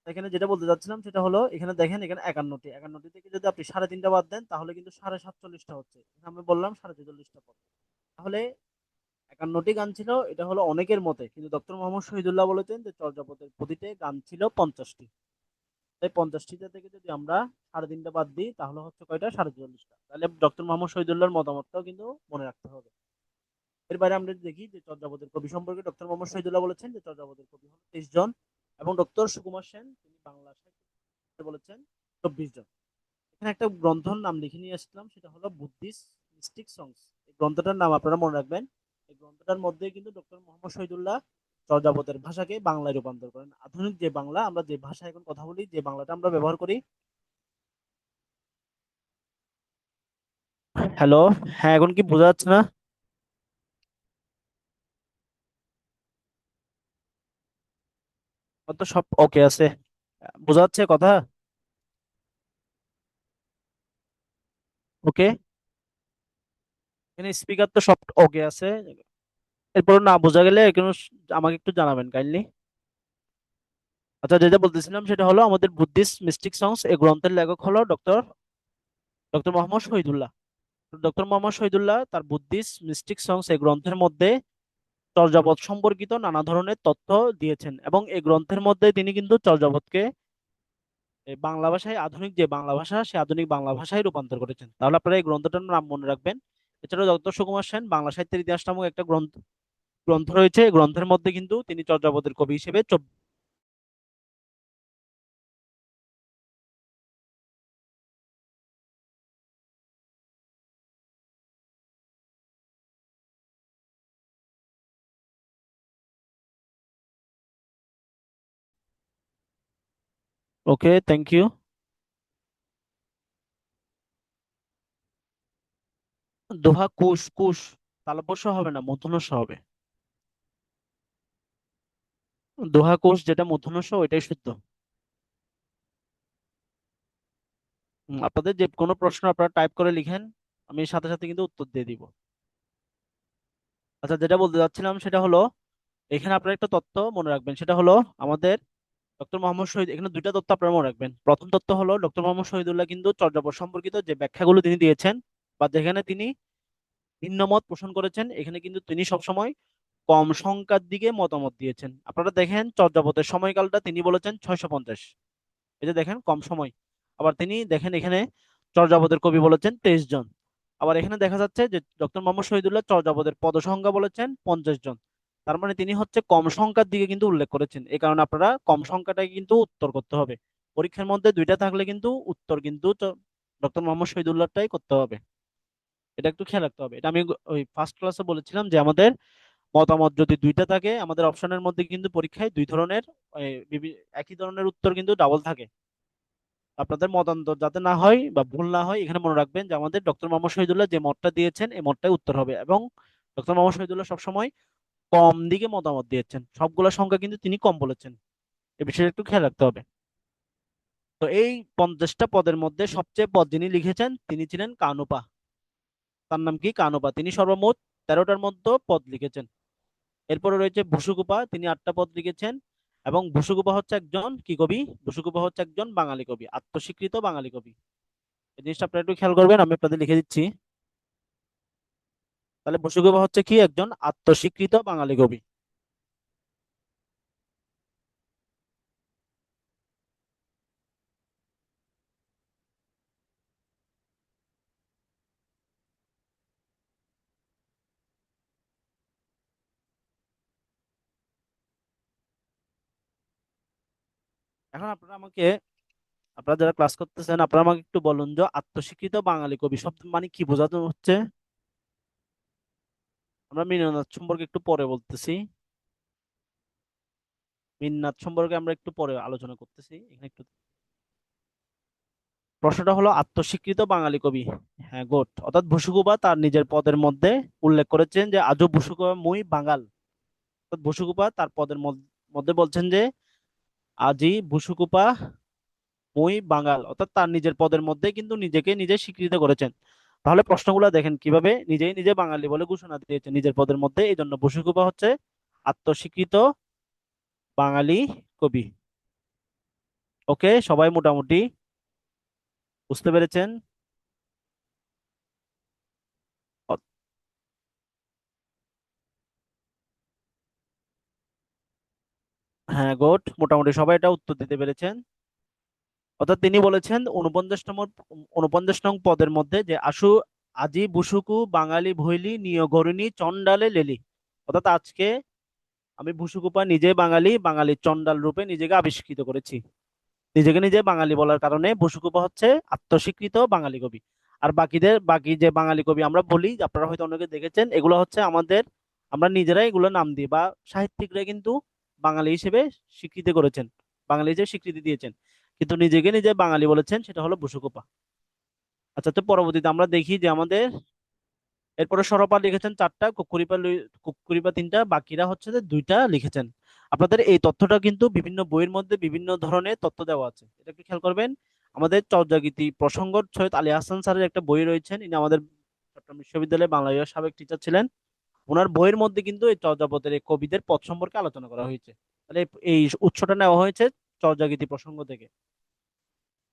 এখানে যেটা বলতে চাচ্ছিলাম সেটা হলো এখানে দেখেন, এখানে 51টি থেকে যদি আপনি 3.5টা বাদ দেন তাহলে কিন্তু 47.5টা হচ্ছে। আমি বললাম 43টা পদ। তাহলে 51টি গান ছিল, এটা হলো অনেকের মতে, কিন্তু ডক্টর মোহাম্মদ শহীদুল্লাহ বলেছেন যে চর্যাপদের প্রতিটি গান ছিল 50টি। তাই 50টিতে থেকে যদি আমরা 3.5টা বাদ দিই তাহলে হচ্ছে কয়টা? 43টা। তাহলে ডক্টর মোহাম্মদ শহীদুল্লাহর মতামতটাও কিন্তু মনে রাখতে হবে। এর বাইরে আমরা দেখি যে চর্যাপদের কবি সম্পর্কে ডক্টর মোহাম্মদ শহীদুল্লাহ বলেছেন যে চর্যাপদের কবি হল 23 জন, এবং ডক্টর সুকুমার সেন তিনি বাংলা সাহিত্য বলেছেন 24 জন। এখানে একটা গ্রন্থর নাম লিখে নিয়ে আসলাম, সেটা হলো বুদ্ধিস্ট মিস্টিক সংস। এই গ্রন্থটার নাম আপনারা মনে রাখবেন। এই গ্রন্থটার মধ্যে কিন্তু ডক্টর মোহাম্মদ শহীদুল্লাহ চর্যাপদের ভাষাকে বাংলায় রূপান্তর করেন। আধুনিক যে বাংলা, আমরা যে ভাষায় এখন কথা বলি, যে বাংলাটা আমরা ব্যবহার করি, হ্যালো। হ্যাঁ, এখন কি বোঝা যাচ্ছে না? আমার তো সব ওকে আছে। বোঝা যাচ্ছে কথা? ওকে। এখানে স্পিকার তো সব ওকে আছে। এরপর না বোঝা গেলে কোনো আমাকে একটু জানাবেন কাইন্ডলি। আচ্ছা, যেটা বলতেছিলাম সেটা হলো আমাদের বুদ্ধিস্ট মিস্টিক সংস এই গ্রন্থের লেখক হলো doctor doctor Mohammad Shahidullah. Doctor Mohammad Shahidullah তার বুদ্ধিস্ট মিস্টিক সংস এই গ্রন্থের মধ্যে চর্যাপদ সম্পর্কিত নানা ধরনের তথ্য দিয়েছেন, এবং এই গ্রন্থের মধ্যে তিনি কিন্তু চর্যাপদকে এই বাংলা ভাষায়, আধুনিক যে বাংলা ভাষা সে আধুনিক বাংলা ভাষায় রূপান্তর করেছেন। তাহলে আপনারা এই গ্রন্থটার নাম মনে রাখবেন। এছাড়াও ডক্টর সুকুমার সেন বাংলা সাহিত্যের ইতিহাস নামক একটা গ্রন্থ গ্রন্থ রয়েছে। এই গ্রন্থের মধ্যে কিন্তু তিনি চর্যাপদের কবি হিসেবে ওকে, থ্যাংক ইউ। দোহা কুশ কুশ তালব্য শ হবে না, মূর্ধন্য ষ হবে। দোহা কুশ যেটা মূর্ধন্য ষ ওইটাই শুদ্ধ। আপনাদের যে কোনো প্রশ্ন আপনারা টাইপ করে লিখেন, আমি সাথে সাথে কিন্তু উত্তর দিয়ে দিব। আচ্ছা, যেটা বলতে যাচ্ছিলাম সেটা হলো, এখানে আপনারা একটা তথ্য মনে রাখবেন, সেটা হলো আমাদের ডক্টর মোহাম্মদ শহীদ, এখানে দুইটা তথ্য আপনারা মনে রাখবেন। প্রথম তথ্য হলো ডক্টর মোহাম্মদ শহীদুল্লাহ কিন্তু চর্যাপদ সম্পর্কিত যে ব্যাখ্যাগুলো তিনি দিয়েছেন বা যেখানে তিনি ভিন্ন মত পোষণ করেছেন, এখানে কিন্তু তিনি সবসময় কম সংখ্যার দিকে মতামত দিয়েছেন। আপনারা দেখেন চর্যাপদের সময়কালটা তিনি বলেছেন 650। এই যে দেখেন কম সময়। আবার তিনি দেখেন এখানে চর্যাপদের কবি বলেছেন 23 জন। আবার এখানে দেখা যাচ্ছে যে ডক্টর মোহাম্মদ শহীদুল্লাহ চর্যাপদের পদ সংখ্যা বলেছেন 50 জন। তার মানে তিনি হচ্ছে কম সংখ্যার দিকে কিন্তু উল্লেখ করেছেন। এই কারণে আপনারা কম সংখ্যাটাকে কিন্তু উত্তর করতে হবে। পরীক্ষার মধ্যে দুইটা থাকলে কিন্তু উত্তর কিন্তু ডক্টর মোহাম্মদ শহীদুল্লাহটাই করতে হবে। এটা একটু খেয়াল রাখতে হবে। এটা আমি ওই ফার্স্ট ক্লাসে বলেছিলাম যে আমাদের মতামত যদি দুইটা থাকে, আমাদের অপশনের মধ্যে কিন্তু পরীক্ষায় দুই ধরনের একই ধরনের উত্তর কিন্তু ডাবল থাকে। আপনাদের মতান্তর যাতে না হয় বা ভুল না হয়, এখানে মনে রাখবেন যে আমাদের ডক্টর মোহাম্মদ শহীদুল্লাহ যে মতটা দিয়েছেন এই মতটাই উত্তর হবে। এবং ডক্টর মোহাম্মদ শহীদুল্লাহ সবসময় কম দিকে মতামত দিয়েছেন, সবগুলো সংখ্যা কিন্তু তিনি কম বলেছেন। এ বিষয়ে একটু খেয়াল রাখতে হবে। তো এই 50টা পদের মধ্যে সবচেয়ে পদ যিনি লিখেছেন তিনি ছিলেন কানুপা। তার নাম কি? কানুপা। তিনি সর্বমোট 13টার মধ্যে পদ লিখেছেন। এরপরে রয়েছে বসুকুপা, তিনি 8টা পদ লিখেছেন। এবং বসুকুপা হচ্ছে একজন কি কবি? বসুকুপা হচ্ছে একজন বাঙালি কবি, আত্মস্বীকৃত বাঙালি কবি। এই জিনিসটা আপনারা একটু খেয়াল করবেন, আমি আপনাদের লিখে দিচ্ছি। তাহলে বসুকুপা হচ্ছে কি? একজন আত্মস্বীকৃত বাঙালি কবি। এখন আপনারা যারা ক্লাস করতেছেন, আপনারা আমাকে একটু বলুন যে আত্মস্বীকৃত বাঙালি কবি শব্দ মানে কি বোঝানো হচ্ছে? আমরা মীনানাথ সম্পর্কে একটু পরে বলতেছি। মীননাথ সম্পর্কে আমরা একটু পরে আলোচনা করতেছি। এখানে একটু প্রশ্নটা হলো আত্মস্বীকৃত বাঙালি কবি। হ্যাঁ, গুড। অর্থাৎ বসুকুপা তার নিজের পদের মধ্যে উল্লেখ করেছেন যে আজও বসুকুপা মুই বাঙাল। অর্থাৎ বসুকুপা তার পদের মধ্যে বলছেন যে আজি বসুকুপা মুই বাঙাল, অর্থাৎ তার নিজের পদের মধ্যে কিন্তু নিজেকে নিজে স্বীকৃত করেছেন। তাহলে প্রশ্নগুলো দেখেন কিভাবে নিজেই নিজে বাঙালি বলে ঘোষণা দিয়েছেন নিজের পদের মধ্যে। এই জন্য বসুকুপা হচ্ছে আত্মস্বীকৃত বাঙালি কবি। ওকে, সবাই মোটামুটি বুঝতে পেরেছেন? অ- হ্যাঁ, গুড। মোটামুটি সবাই এটা উত্তর দিতে পেরেছেন। অর্থাৎ তিনি বলেছেন 49 নং পদের মধ্যে যে আশু আজি বুসুকু বাঙালি ভৈলি নিয় গরিনী চন্ডালে লেলি। অর্থাৎ আজকে আমি বুসুকুপা নিজে বাঙালি, বাঙালি চন্ডাল রূপে নিজেকে আবিষ্কৃত করেছি। নিজেকে নিজে বাঙালি বলার কারণে বসুকুপা হচ্ছে আত্মস্বীকৃত বাঙালি কবি। আর বাকি যে বাঙালি কবি আমরা বলি, আপনারা হয়তো অনেকে দেখেছেন, এগুলো হচ্ছে আমরা নিজেরাই এগুলো নাম দিই বা সাহিত্যিকরা কিন্তু বাঙালি হিসেবে স্বীকৃতি করেছেন, বাঙালি হিসেবে স্বীকৃতি দিয়েছেন। কিন্তু নিজেকে নিজে বাঙালি বলেছেন সেটা হলো বসুকুপা। আচ্ছা, তো পরবর্তীতে আমরা দেখি যে আমাদের এরপরে সরপা লিখেছেন চারটা, কুক্কুরিপা তিনটা, বাকিরা হচ্ছে যে দুইটা লিখেছেন। আপনাদের এই তথ্যটা কিন্তু বিভিন্ন বইয়ের মধ্যে বিভিন্ন ধরনের তথ্য দেওয়া আছে, এটা একটু খেয়াল করবেন। আমাদের চর্যাগীতি প্রসঙ্গ সৈয়দ আলী হাসান স্যারের একটা বই রয়েছেন, ইনি আমাদের চট্টগ্রাম বিশ্ববিদ্যালয়ে বাংলা বিভাগের সাবেক টিচার ছিলেন। ওনার বইয়ের মধ্যে কিন্তু এই চর্যাপদের এই কবিদের পদ সম্পর্কে আলোচনা করা হয়েছে। তাহলে এই উৎসটা নেওয়া হয়েছে চর্যাগীতি প্রসঙ্গ থেকে।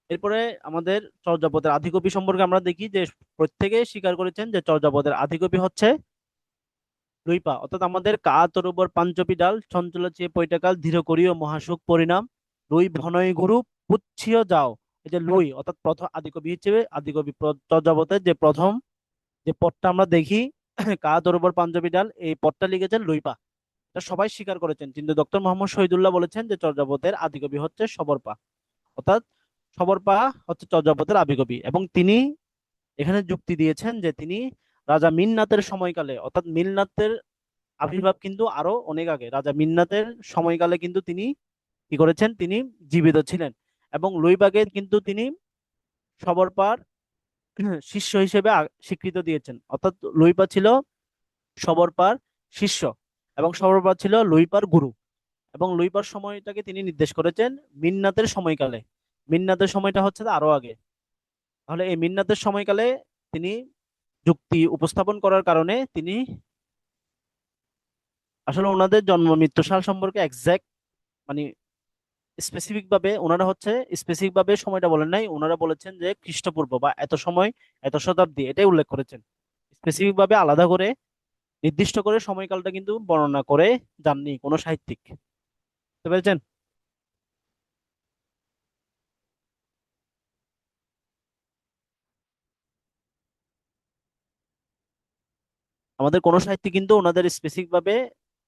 এরপরে আমাদের চর্যাপদের আদিকবি সম্পর্কে আমরা দেখি যে প্রত্যেকে স্বীকার করেছেন যে চর্যাপদের আদিকবি হচ্ছে লুইপা, অর্থাৎ আমাদের কা তরুবর পাঞ্চপি ডাল চঞ্চল চেয়ে পৈটাকাল ধীর করিও মহাসুখ পরিণাম লুই ভনয় গুরু পুচ্ছিও যাও। এই যে লুই অর্থাৎ প্রথম আদিকবি হিসেবে চর্যাপদের যে প্রথম যে পদটা আমরা দেখি কা তরুবর পাঞ্জাবি ডাল, এই পদটা লিখেছেন লুইপা। এটা সবাই স্বীকার করেছেন, কিন্তু ডক্টর মোহাম্মদ শহীদুল্লাহ বলেছেন যে চর্যাপদের আদিকবি হচ্ছে সবরপা, অর্থাৎ সবরপা হচ্ছে চর্যাপদের আদিকবি। এবং তিনি এখানে যুক্তি দিয়েছেন যে তিনি রাজা মিন্নাতের সময়কালে, অর্থাৎ মিন্নাতের আবির্ভাব কিন্তু আরো অনেক আগে, রাজা মিন্নাতের সময়কালে কিন্তু তিনি কি করেছেন, তিনি জীবিত ছিলেন। এবং লুইপাকে কিন্তু তিনি সবরপার শিষ্য হিসেবে স্বীকৃত দিয়েছেন, অর্থাৎ লুইপা ছিল সবরপার শিষ্য এবং সবরপা ছিল লুইপার গুরু। এবং লুইপার সময়টাকে তিনি নির্দেশ করেছেন মিন্নাতের সময়কালে। মিন্নাতের সময়টা হচ্ছে আরো আগে। তাহলে এই মিন্নাতের সময়কালে তিনি যুক্তি উপস্থাপন করার কারণে তিনি আসলে ওনাদের জন্ম মৃত্যু সাল সম্পর্কে এক্সাক্ট মানে স্পেসিফিক ভাবে ওনারা হচ্ছে স্পেসিফিক ভাবে সময়টা বলেন নাই, ওনারা বলেছেন যে খ্রিস্টপূর্ব বা এত সময় এত শতাব্দী, এটাই উল্লেখ করেছেন। স্পেসিফিক ভাবে আলাদা করে নির্দিষ্ট করে সময়কালটা কিন্তু বর্ণনা করে যাননি কোনো সাহিত্যিক। বুঝতে পেরেছেন? আমাদের কোন সাহিত্যিক কিন্তু ওনাদের স্পেসিফিক ভাবে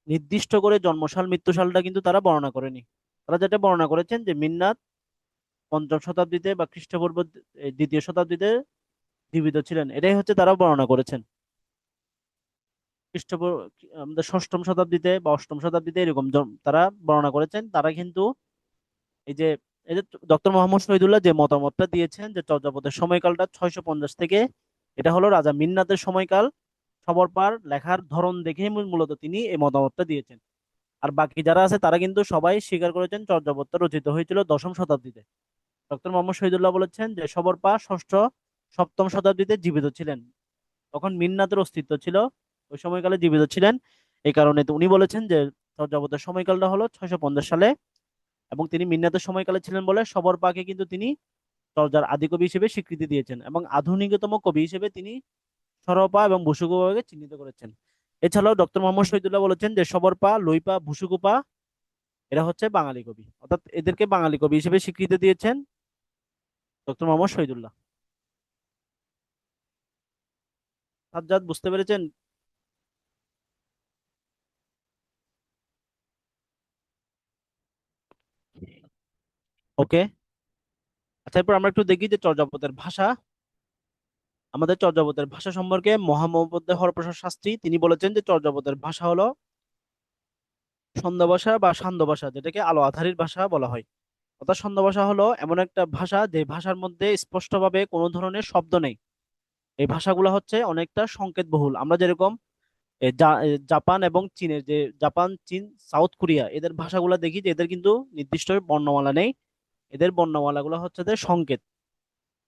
নির্দিষ্ট করে জন্মসাল মৃত্যুসালটা কিন্তু তারা বর্ণনা করেনি। তারা যেটা বর্ণনা করেছেন যে মিন্নাত পঞ্চম শতাব্দীতে বা খ্রিস্টপূর্ব দ্বিতীয় শতাব্দীতে জীবিত ছিলেন, এটাই হচ্ছে তারা বর্ণনা করেছেন। খ্রিস্টপূর্ব আমাদের ষষ্ঠম শতাব্দীতে বা অষ্টম শতাব্দীতে এরকম তারা বর্ণনা করেছেন। তারা কিন্তু এই যে এই যে ডক্টর মোহাম্মদ শহীদুল্লাহ যে মতামতটা দিয়েছেন যে চর্যাপদের সময়কালটা 650 থেকে, এটা হলো রাজা মিন্নাতের সময়কাল। সবরপার লেখার ধরন দেখে মূলত তিনি এই মতামতটা দিয়েছেন। আর বাকি যারা আছে তারা কিন্তু সবাই স্বীকার করেছেন চর্যাপদটা রচিত হয়েছিল দশম শতাব্দীতে। ডক্টর মোহাম্মদ শহীদুল্লাহ বলেছেন যে সবরপা ষষ্ঠ সপ্তম শতাব্দীতে জীবিত ছিলেন, তখন মিন্নাতের অস্তিত্ব ছিল, ওই সময়কালে জীবিত ছিলেন। এই কারণে তো উনি বলেছেন যে চর্যাপদের সময়কালটা হলো 650 সালে, এবং তিনি মিন্নাতের সময়কালে ছিলেন বলে সবরপাকে কিন্তু তিনি চর্যার আদি কবি হিসেবে স্বীকৃতি দিয়েছেন এবং আধুনিকতম কবি হিসেবে তিনি সরপা এবং বুসুকুপাকে চিহ্নিত করেছেন। এছাড়াও ডক্টর মোহাম্মদ শহীদুল্লাহ বলেছেন যে সবরপা, লুইপা, বুসুকুপা এরা হচ্ছে বাঙালি কবি, অর্থাৎ এদেরকে বাঙালি কবি হিসেবে স্বীকৃতি দিয়েছেন ডক্টর মোহাম্মদ শহীদুল্লাহ। সাজ্জাদ, বুঝতে পেরেছেন? ওকে। আচ্ছা, এরপর আমরা একটু দেখি যে চর্যাপদের ভাষা। আমাদের চর্যাপদের ভাষা সম্পর্কে মহামহোপাধ্যায় হরপ্রসাদ শাস্ত্রী তিনি বলেছেন যে চর্যাপদের ভাষা হলো ছন্দ ভাষা বা সান্ধ্য ভাষা, যেটাকে আলো আধারির ভাষা বলা হয়। অর্থাৎ ছন্দ ভাষা হলো এমন একটা ভাষা যে ভাষার মধ্যে স্পষ্টভাবে কোনো ধরনের শব্দ নেই। এই ভাষাগুলো হচ্ছে অনেকটা সংকেত বহুল। আমরা যেরকম জাপান এবং চীনের যে জাপান, চীন, সাউথ কোরিয়া এদের ভাষাগুলো দেখি যে এদের কিন্তু নির্দিষ্ট বর্ণমালা নেই। এদের বর্ণমালাগুলো হচ্ছে যে সংকেত।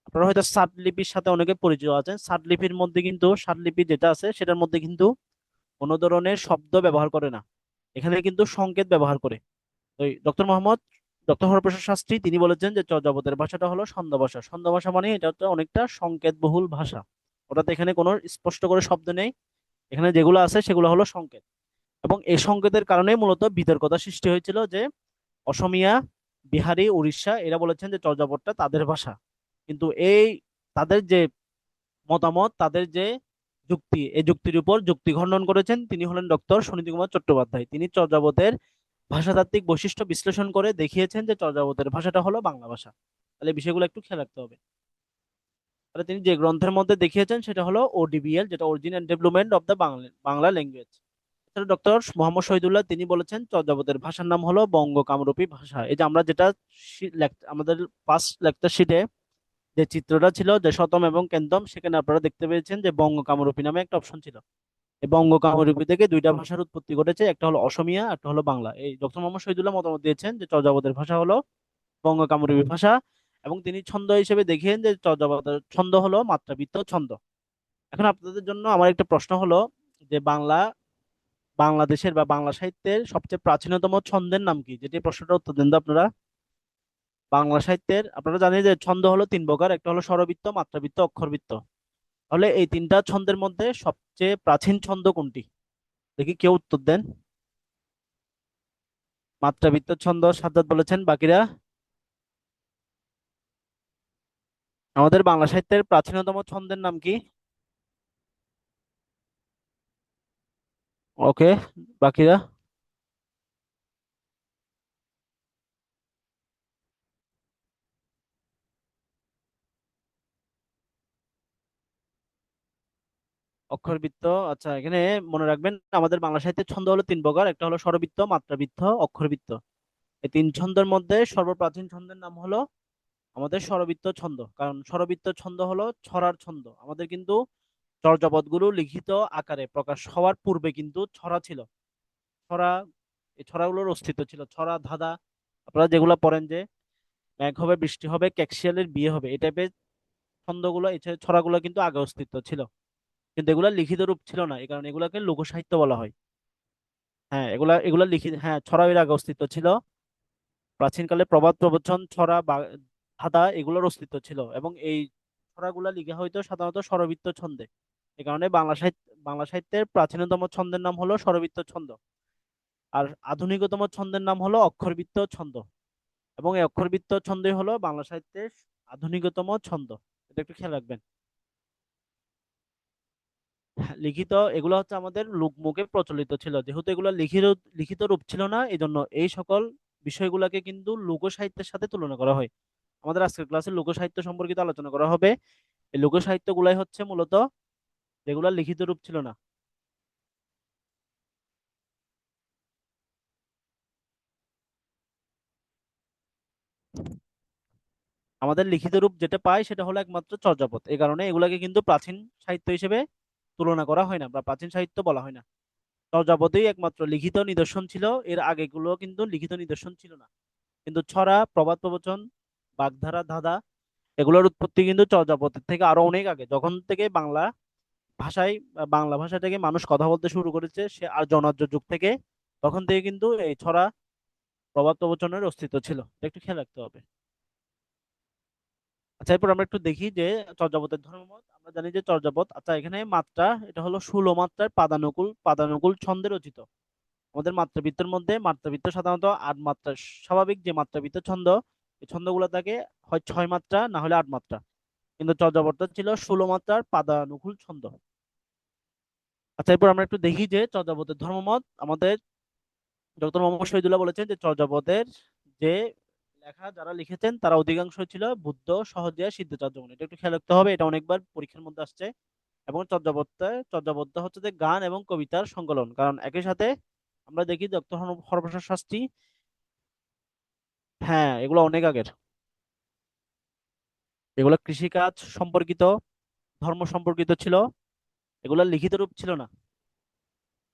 আপনারা হয়তো ষাট লিপির সাথে অনেকে পরিচিত আছেন। ষাট লিপির মধ্যে কিন্তু ষাট লিপি যেটা আছে সেটার মধ্যে কিন্তু কোনো ধরনের শব্দ ব্যবহার করে না, এখানে কিন্তু সংকেত ব্যবহার করে। তো ডক্টর হরপ্রসাদ শাস্ত্রী তিনি বলেছেন যে চর্যাপদের ভাষাটা হলো ছন্দ ভাষা। ছন্দ ভাষা মানে এটা হচ্ছে অনেকটা সংকেত বহুল ভাষা, অর্থাৎ এখানে কোনো স্পষ্ট করে শব্দ নেই, এখানে যেগুলো আছে সেগুলো হলো সংকেত। এবং এই সংকেতের কারণে মূলত বিতর্কতা সৃষ্টি হয়েছিল যে অসমিয়া, বিহারি, উড়িষ্যা এরা বলেছেন যে চর্যাপদটা তাদের ভাষা। কিন্তু এই তাদের যে মতামত, তাদের যে যুক্তি, এই যুক্তির উপর যুক্তি খণ্ডন করেছেন তিনি হলেন ডক্টর সুনীতি কুমার চট্টোপাধ্যায়। তিনি চর্যাপদের ভাষাতাত্ত্বিক বৈশিষ্ট্য বিশ্লেষণ করে দেখিয়েছেন যে চর্যাপদের ভাষাটা হলো বাংলা ভাষা। তাহলে এই বিষয়গুলো একটু খেয়াল রাখতে হবে। তাহলে তিনি যে গ্রন্থের মধ্যে দেখিয়েছেন সেটা হলো ওডিবিএল, যেটা origin and development of the Bangla Bangla language. Doctor Mohammad Shahidullah তিনি বলেছেন চর্যাপদের ভাষার নাম হলো বঙ্গ কামরূপী ভাষা। এই যে আমরা যেটা আমাদের ফার্স্ট লেকচার শিটে যে চিত্রটা ছিল যে শতম এবং কেন্তম, সেখানে আপনারা দেখতে পেয়েছেন যে বঙ্গ কামরূপী নামে একটা অপশন ছিল। এই বঙ্গ কামরূপী থেকে দুইটা ভাষার উৎপত্তি ঘটেছে, একটা হলো অসমীয়া, একটা হলো বাংলা। এই ডক্টর মোহাম্মদ শহীদুল্লাহ মতামত দিয়েছেন যে চর্যাপদের ভাষা হলো বঙ্গ কামরূপী ভাষা, এবং তিনি ছন্দ হিসেবে দেখেন যে চর্যাপদের ছন্দ হলো মাত্রাবৃত্ত ছন্দ। এখন আপনাদের জন্য আমার একটা প্রশ্ন হলো যে বাংলাদেশের বা বাংলা সাহিত্যের সবচেয়ে প্রাচীনতম ছন্দের নাম কি? যেটি প্রশ্নটা উত্তর দেন তো আপনারা। বাংলা সাহিত্যের আপনারা জানেন যে ছন্দ হলো তিন প্রকার, একটা হলো স্বরবৃত্ত, মাত্রাবৃত্ত, অক্ষরবৃত্ত। তাহলে এই তিনটা ছন্দের মধ্যে সবচেয়ে প্রাচীন ছন্দ কোনটি? দেখি কেউ উত্তর দেন। মাত্রাবৃত্ত ছন্দ সাজ্জাদ বলেছেন, বাকিরা? আমাদের বাংলা সাহিত্যের প্রাচীনতম ছন্দের নাম কি? ওকে, বাকিরা? অক্ষরবৃত্ত। আচ্ছা, এখানে মনে রাখবেন আমাদের বাংলা সাহিত্যের ছন্দ হলো তিন প্রকার, একটা হলো স্বরবৃত্ত, মাত্রাবৃত্ত, অক্ষরবৃত্ত। এই তিন ছন্দের মধ্যে সর্বপ্রাচীন ছন্দের নাম হলো আমাদের স্বরবৃত্ত ছন্দ, কারণ স্বরবৃত্ত ছন্দ হলো ছড়ার ছন্দ। আমাদের কিন্তু চর্যাপদগুলো লিখিত আকারে প্রকাশ হওয়ার পূর্বে কিন্তু ছড়া ছিল। ছড়া, এই ছড়াগুলোর অস্তিত্ব ছিল, ছড়া ধাঁধা। আপনারা যেগুলো পড়েন যে মেঘ হবে, বৃষ্টি হবে, ক্যাকশিয়ালের বিয়ে হবে, এই টাইপের ছন্দগুলো, এই ছড়াগুলো কিন্তু আগে অস্তিত্ব ছিল, কিন্তু এগুলা লিখিত রূপ ছিল না, এই কারণে এগুলাকে লোকসাহিত্য বলা হয়। হ্যাঁ, এগুলা এগুলা লিখিত, হ্যাঁ, ছড়া এর আগে অস্তিত্ব ছিল। প্রাচীনকালে প্রবাদ প্রবচন, ছড়া বা ধাঁধা এগুলোর অস্তিত্ব ছিল, এবং এই ছড়াগুলা লিখা হয়তো সাধারণত স্বরবৃত্ত ছন্দে। এই কারণে বাংলা সাহিত্যের প্রাচীনতম ছন্দের নাম হলো স্বরবৃত্ত ছন্দ। আর আধুনিকতম ছন্দের নাম হলো অক্ষরবৃত্ত ছন্দ, এবং এই অক্ষরবৃত্ত ছন্দই হলো বাংলা সাহিত্যের আধুনিকতম ছন্দ। এটা একটু খেয়াল রাখবেন। হ্যাঁ, লিখিত এগুলো হচ্ছে আমাদের লোকমুখে প্রচলিত ছিল, যেহেতু এগুলো লিখিত লিখিত রূপ ছিল না, এই জন্য এই সকল বিষয়গুলোকে কিন্তু লোক সাহিত্যের সাথে তুলনা করা হয়। আমাদের আজকের ক্লাসে লোক সাহিত্য সম্পর্কিত আলোচনা করা হবে। এই লোক সাহিত্য গুলাই হচ্ছে মূলত যেগুলো লিখিত রূপ ছিল না। আমাদের লিখিত রূপ যেটা পাই সেটা হলো একমাত্র চর্যাপদ, এই কারণে এগুলাকে কিন্তু প্রাচীন সাহিত্য হিসেবে তুলনা করা হয় না বা প্রাচীন সাহিত্য বলা হয় না। চর্যাপদই একমাত্র লিখিত নিদর্শন ছিল, এর আগেগুলো কিন্তু লিখিত নিদর্শন ছিল না। কিন্তু ছড়া, প্রবাদ প্রবচন, বাগধারা, ধাঁধা এগুলোর উৎপত্তি কিন্তু চর্যাপদের থেকে আরো অনেক আগে, যখন থেকে ভাষায় বাংলা ভাষা থেকে মানুষ কথা বলতে শুরু করেছে, সে আর জনার্য যুগ থেকে, তখন থেকে কিন্তু এই ছড়া, প্রবাদ প্রবচনের অস্তিত্ব ছিল। এটা একটু খেয়াল রাখতে হবে। আচ্ছা, এরপর আমরা একটু দেখি যে চর্যাপদের ধর্মমত। আমরা জানি যে চর্যাপদ, আচ্ছা এখানে মাত্রা, এটা হলো 16 মাত্রার পাদানুকূল পাদানুকূল ছন্দে রচিত। আমাদের মাত্রাবৃত্তের মধ্যে মাত্রাবৃত্ত সাধারণত 8 মাত্রা, স্বাভাবিক যে মাত্রাবৃত্ত ছন্দ, এই ছন্দগুলো থাকে হয় 6 মাত্রা না হলে 8 মাত্রা, কিন্তু চর্যাপদটা ছিল 16 মাত্রার পাদানুকূল ছন্দ। আচ্ছা, এরপর আমরা একটু দেখি যে চর্যাপদের ধর্মমত। আমাদের ডক্টর মোহাম্মদ শহীদুল্লাহ বলেছেন যে চর্যাপদের যে লেখা যারা লিখেছেন তারা অধিকাংশ ছিল বুদ্ধ, সহজিয়া, সিদ্ধাচার্যগণ। এটা একটু খেয়াল রাখতে হবে, এটা অনেকবার পরীক্ষার মধ্যে আসছে। এবং চর্যাপদটা হচ্ছে যে গান এবং কবিতার সংকলন, কারণ একই সাথে আমরা দেখি ডক্টর হরপ্রসাদ শাস্ত্রী। হ্যাঁ, এগুলো অনেক আগের, এগুলো কৃষিকাজ সম্পর্কিত, ধর্ম সম্পর্কিত ছিল, এগুলো লিখিত রূপ ছিল না,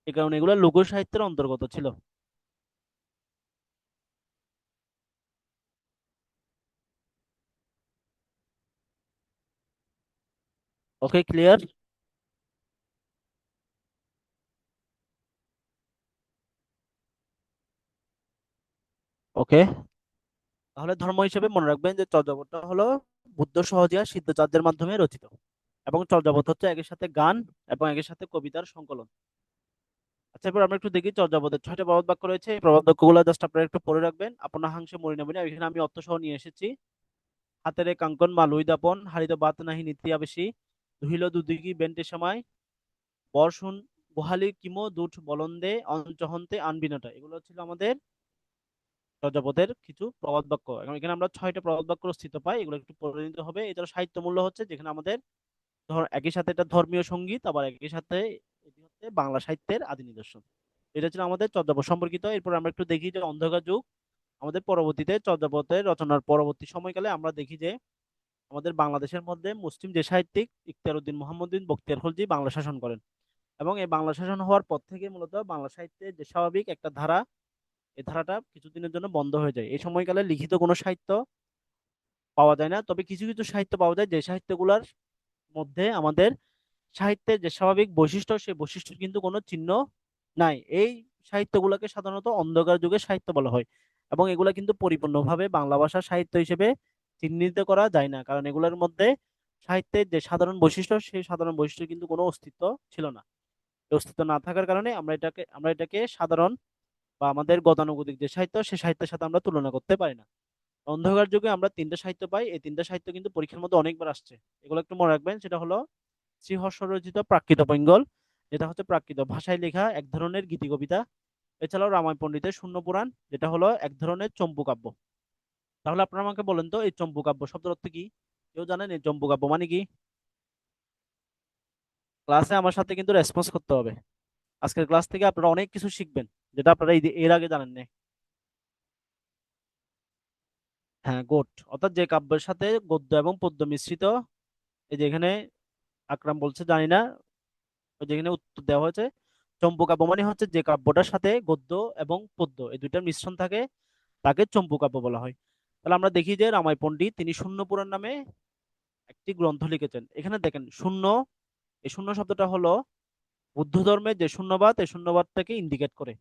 এই কারণে এগুলো লোক সাহিত্যের অন্তর্গত ছিল। ওকে, ক্লিয়ার? ওকে, তাহলে ধর্ম হিসেবে মনে রাখবেন যে চর্যাপদটা হলো বুদ্ধ, সহজিয়া, সিদ্ধাচার্যের মাধ্যমে রচিত, এবং চর্যাপদ হচ্ছে একই সাথে গান এবং একই সাথে কবিতার সংকলন। আচ্ছা, এবার আমরা একটু দেখি চর্যাপদের 6টা প্রবাদ বাক্য রয়েছে, এই প্রবাদ বাক্যগুলো জাস্ট আপনারা একটু পড়ে রাখবেন। আপনার হাংসে মরি না বলে এখানে আমি অর্থ সহ নিয়ে এসেছি। হাতেরে কাঙ্কন মালুই দাপন, হারিত বাত নাহি নিত্যা বেশি, ধুইল দুদিগি বেন্টে সময়, বর্ষণ গোহালি কিমো দুঠ বলন্দে অঞ্চহন্তে আনবিনাটা। এগুলো ছিল আমাদের চর্যাপদের কিছু প্রবাদ বাক্য। এখন এখানে আমরা 6টা প্রবাদ বাক্য স্থিত পাই, এগুলো একটু পড়ে নিতে হবে। এছাড়া সাহিত্য মূল্য হচ্ছে, যেখানে আমাদের একই সাথে এটা ধর্মীয় সঙ্গীত, আবার একই সাথে এটি হচ্ছে বাংলা সাহিত্যের আদি নিদর্শন। এটা ছিল আমাদের চর্যাপদ সম্পর্কিত। এরপর আমরা একটু দেখি যে অন্ধকার যুগ। আমাদের পরবর্তীতে চর্যাপদের রচনার পরবর্তী সময়কালে আমরা দেখি যে আমাদের বাংলাদেশের মধ্যে মুসলিম যে সাহিত্যিক ইখতিয়ার উদ্দিন মোহাম্মদুদ্দিন বখতিয়ার খলজি বাংলা শাসন করেন, এবং এই বাংলা শাসন হওয়ার পর থেকে মূলত বাংলা সাহিত্যের যে স্বাভাবিক একটা ধারা, এই ধারাটা কিছুদিনের জন্য বন্ধ হয়ে যায়। এই সময়কালে লিখিত কোনো সাহিত্য পাওয়া যায় না, তবে কিছু কিছু সাহিত্য পাওয়া যায় যে সাহিত্যগুলোর মধ্যে আমাদের সাহিত্যের যে স্বাভাবিক বৈশিষ্ট্য, সেই বৈশিষ্ট্যের কিন্তু কোনো চিহ্ন নাই। এই সাহিত্যগুলোকে সাধারণত অন্ধকার যুগের সাহিত্য বলা হয়, এবং এগুলা কিন্তু পরিপূর্ণভাবে বাংলা ভাষার সাহিত্য হিসেবে চিহ্নিত করা যায় না, কারণ এগুলোর মধ্যে সাহিত্যের যে সাধারণ বৈশিষ্ট্য, সেই সাধারণ বৈশিষ্ট্যের কিন্তু কোনো অস্তিত্ব ছিল না। এই অস্তিত্ব না থাকার কারণে আমরা এটাকে সাধারণ বা আমাদের গতানুগতিক যে সাহিত্য, সেই সাহিত্যের সাথে আমরা তুলনা করতে পারি না। অন্ধকার যুগে আমরা তিনটা সাহিত্য পাই, এই তিনটা সাহিত্য কিন্তু পরীক্ষার মধ্যে অনেকবার আসছে। এগুলো একটু মনে রাখবেন। সেটা হলো শ্রীহর্ষ রচিত প্রাকৃত বেঙ্গল, যেটা হচ্ছে প্রাকৃত ভাষায় লেখা এক ধরনের গীতি কবিতা। এছাড়াও রামায় পণ্ডিতের শূন্য পুরাণ, যেটা হলো এক ধরনের চম্পু কাব্য। তাহলে আপনারা আমাকে বলেন তো, এই চম্পু কাব্য শব্দের অর্থ কি? কেউ জানেন এই চম্পু কাব্য মানে কি? ক্লাসে আমার সাথে কিন্তু রেসপন্স করতে হবে। আজকের ক্লাস থেকে আপনারা অনেক কিছু শিখবেন, যেটা আপনারা এর আগে জানেন না। হ্যাঁ, গোট, অর্থাৎ যে কাব্যের সাথে গদ্য এবং পদ্য মিশ্রিত। এই যে এখানে আকরাম বলছে জানি না, ওই যেখানে উত্তর দেওয়া হয়েছে, চম্পু কাব্য মানে হচ্ছে যে কাব্যটার সাথে গদ্য এবং পদ্য এই দুইটার মিশ্রণ থাকে, তাকে চম্পু কাব্য বলা হয়। তাহলে আমরা দেখি যে রামাই পণ্ডিত তিনি শূন্য পুরাণ নামে একটি গ্রন্থ লিখেছেন। এখানে দেখেন শূন্য, এই শূন্য শব্দটা হলো বুদ্ধ ধর্মের যে শূন্যবাদ, এই শূন্যবাদটাকে ইন্ডিকেট করে।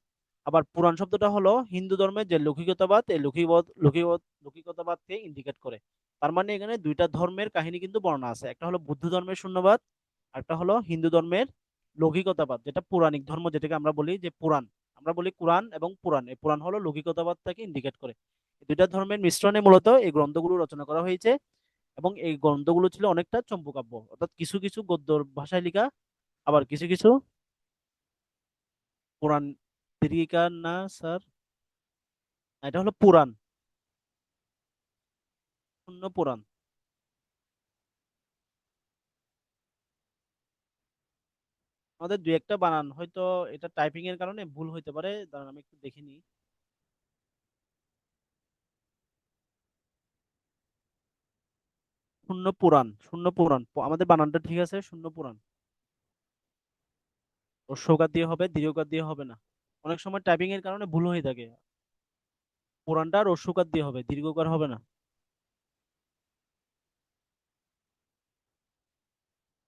আবার পুরাণ শব্দটা হলো হিন্দু ধর্মের যে লৌকিকতাবাদ, এই লৌকিকতাবাদকে ইন্ডিকেট করে। তার মানে এখানে দুইটা ধর্মের কাহিনী কিন্তু বর্ণনা আছে, একটা হলো বুদ্ধ ধর্মের শূন্যবাদ, আর একটা হলো হিন্দু ধর্মের লৌকিকতাবাদ, যেটা পৌরাণিক ধর্ম, যেটাকে আমরা বলি যে পুরাণ। আমরা বলি কোরআন এবং পুরাণ, এই পুরাণ হলো লৌকিকতাবাদটাকে ইন্ডিকেট করে। এই দুইটা ধর্মের মিশ্রণে মূলত এই গ্রন্থগুলো রচনা করা হয়েছে, এবং এই গ্রন্থগুলো ছিল অনেকটা চম্পু কাব্য, অর্থাৎ কিছু কিছু গদ্য ভাষায় লেখা, আবার কিছু কিছু পুরাণ। দীর্ঘিকা না স্যার, এটা হলো পুরাণ, শূন্য পুরাণ। আমাদের দুই একটা বানান হয়তো এটা টাইপিং এর কারণে ভুল হইতে পারে, দাঁড়ান আমি একটু দেখে নিই। শূন্য পুরাণ, শূন্য পুরাণ, আমাদের বানানটা ঠিক আছে, শূন্য পুরাণ। হ্রস্বকার দিয়ে হবে, দীর্ঘকার দিয়ে হবে না। অনেক সময় টাইপিং এর কারণে ভুল হয়ে থাকে। পুরাণটা হ্রস্বকার দিয়ে হবে, দীর্ঘকার হবে না।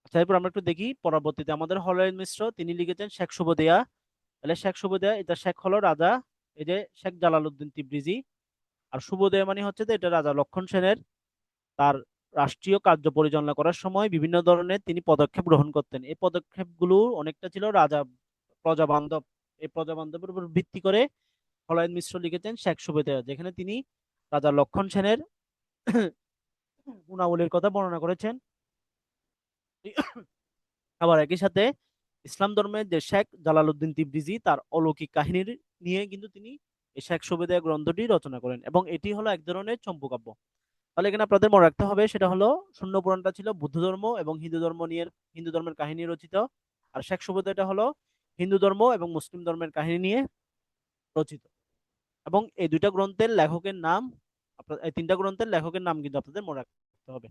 আচ্ছা, এরপর আমরা একটু দেখি পরবর্তীতে আমাদের হলরাজ মিশ্র তিনি লিখেছেন শেখ সুবুদিয়া। তাহলে শেখ সুবুদিয়া, এটা শেখ হলো রাজা, এই যে শেখ জালালউদ্দিন তিব্রিজি। আর সুবোধেয় মানে হচ্ছে যে এটা রাজা লক্ষণ সেনের, তার রাষ্ট্রীয় কার্য পরিচালনা করার সময় বিভিন্ন ধরনের তিনি পদক্ষেপ গ্রহণ করতেন। এই পদক্ষেপগুলো অনেকটা ছিল রাজা প্রজা বান্ধব। এই প্রজা বান্ধবের উপর ভিত্তি করে ফলাইন মিশ্র লিখেছেন শেখ সুবেদেয়া, যেখানে তিনি রাজা লক্ষণ সেনের গুণাবলীর কথা বর্ণনা করেছেন। আবার একই সাথে ইসলাম ধর্মের যে শেখ জালালউদ্দিন তিব্রিজি, তার অলৌকিক কাহিনীর নিয়ে কিন্তু তিনি এই শেখ সুবেদেয়া গ্রন্থটি রচনা করেন, এবং এটি হলো এক ধরনের চম্পু কাব্য। তাহলে এখানে আপনাদের মনে রাখতে হবে, সেটা হলো শূন্য পুরাণটা ছিল বুদ্ধ ধর্ম এবং হিন্দু ধর্ম নিয়ে, হিন্দু ধর্মের কাহিনী রচিত। আর শেখ সুবোধ হলো হিন্দু ধর্ম এবং মুসলিম ধর্মের কাহিনী নিয়ে রচিত। এবং এই দুইটা গ্রন্থের লেখকের নাম, আপনার এই তিনটা গ্রন্থের লেখকের নাম কিন্তু আপনাদের মনে রাখতে হবে।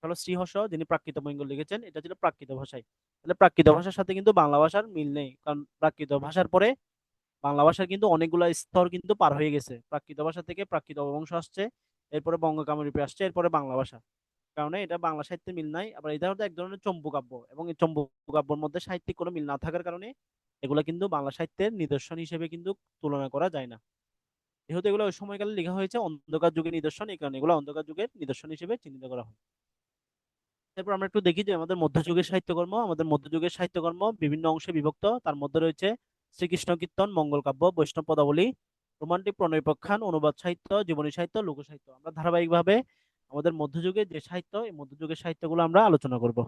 হলো শ্রীহর্ষ, যিনি প্রাকৃত বেঙ্গল লিখেছেন, এটা ছিল প্রাকৃত ভাষায়। তাহলে প্রাকৃত ভাষার সাথে কিন্তু বাংলা ভাষার মিল নেই, কারণ প্রাকৃত ভাষার পরে বাংলা ভাষার কিন্তু অনেকগুলা স্তর কিন্তু পার হয়ে গেছে। প্রাকৃত ভাষা থেকে প্রাকৃত অপভ্রংশ আসছে, এরপরে বঙ্গকামরূপী আসছে, এরপরে বাংলা ভাষা। কারণে এটা বাংলা সাহিত্যে মিল নাই। আবার এটা হচ্ছে এক ধরনের চম্পু কাব্য, এবং এই চম্পু কাব্যের মধ্যে সাহিত্যিক কোনো মিল না থাকার কারণে এগুলা কিন্তু বাংলা সাহিত্যের নিদর্শন হিসেবে কিন্তু তুলনা করা যায় না। যেহেতু এগুলো ওই সময়কালে লেখা হয়েছে অন্ধকার যুগের নিদর্শন, এই কারণে এগুলো অন্ধকার যুগের নিদর্শন হিসেবে চিহ্নিত করা হয়। এরপর আমরা একটু দেখি যে আমাদের মধ্যযুগের সাহিত্যকর্ম। আমাদের মধ্যযুগের সাহিত্যকর্ম বিভিন্ন অংশে বিভক্ত। তার মধ্যে রয়েছে শ্রীকৃষ্ণ কীর্তন, মঙ্গল কাব্য, বৈষ্ণব পদাবলী, রোমান্টিক প্রণয় প্রখ্যান, অনুবাদ সাহিত্য, জীবনী সাহিত্য, লোক সাহিত্য। আমরা ধারাবাহিকভাবে আমাদের মধ্যযুগের যে সাহিত্য, এই মধ্যযুগের সাহিত্যগুলো আমরা আলোচনা করব।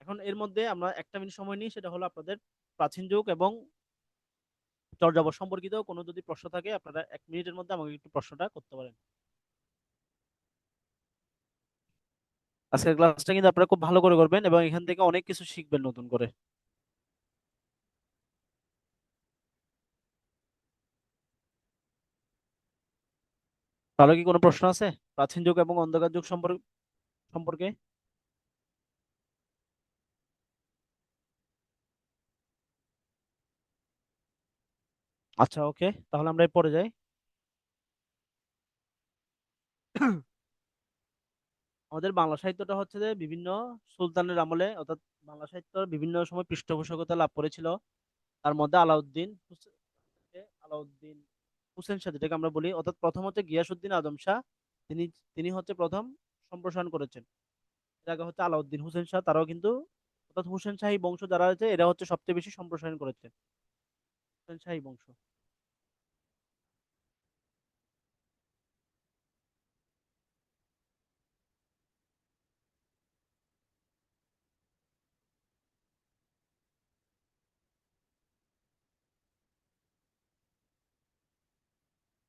এখন এর মধ্যে আমরা একটা মিনিট সময় নিই, সেটা হলো আপনাদের প্রাচীন যুগ এবং চর্যাপদ সম্পর্কিত কোনো যদি প্রশ্ন থাকে, আপনারা 1 মিনিটের মধ্যে আমাকে একটু প্রশ্নটা করতে পারেন। আজকের ক্লাসটা কিন্তু আপনারা খুব ভালো করে করবেন, এবং এখান থেকে অনেক কিছু শিখবেন নতুন করে। তাহলে কি কোনো প্রশ্ন আছে? প্রাচীন যুগ এবং অন্ধকার যুগ সম্পর্কে। আচ্ছা, ওকে, তাহলে আমরা পড়ে যাই। আমাদের বাংলা সাহিত্যটা হচ্ছে যে বিভিন্ন সুলতানের আমলে, অর্থাৎ বাংলা সাহিত্য বিভিন্ন সময় পৃষ্ঠপোষকতা লাভ করেছিল। তার মধ্যে আলাউদ্দিন হুসেন শাহ, যেটাকে আমরা বলি, অর্থাৎ প্রথম হচ্ছে গিয়াসুদ্দিন আদম শাহ। তিনি তিনি হচ্ছে প্রথম সম্প্রসারণ করেছেন। এর আগে হচ্ছে আলাউদ্দিন হুসেন শাহ, তারাও কিন্তু, অর্থাৎ হুসেন শাহী বংশ যারা আছে এরা হচ্ছে সবচেয়ে বেশি সম্প্রসারণ করেছেন, হুসেন শাহী বংশ।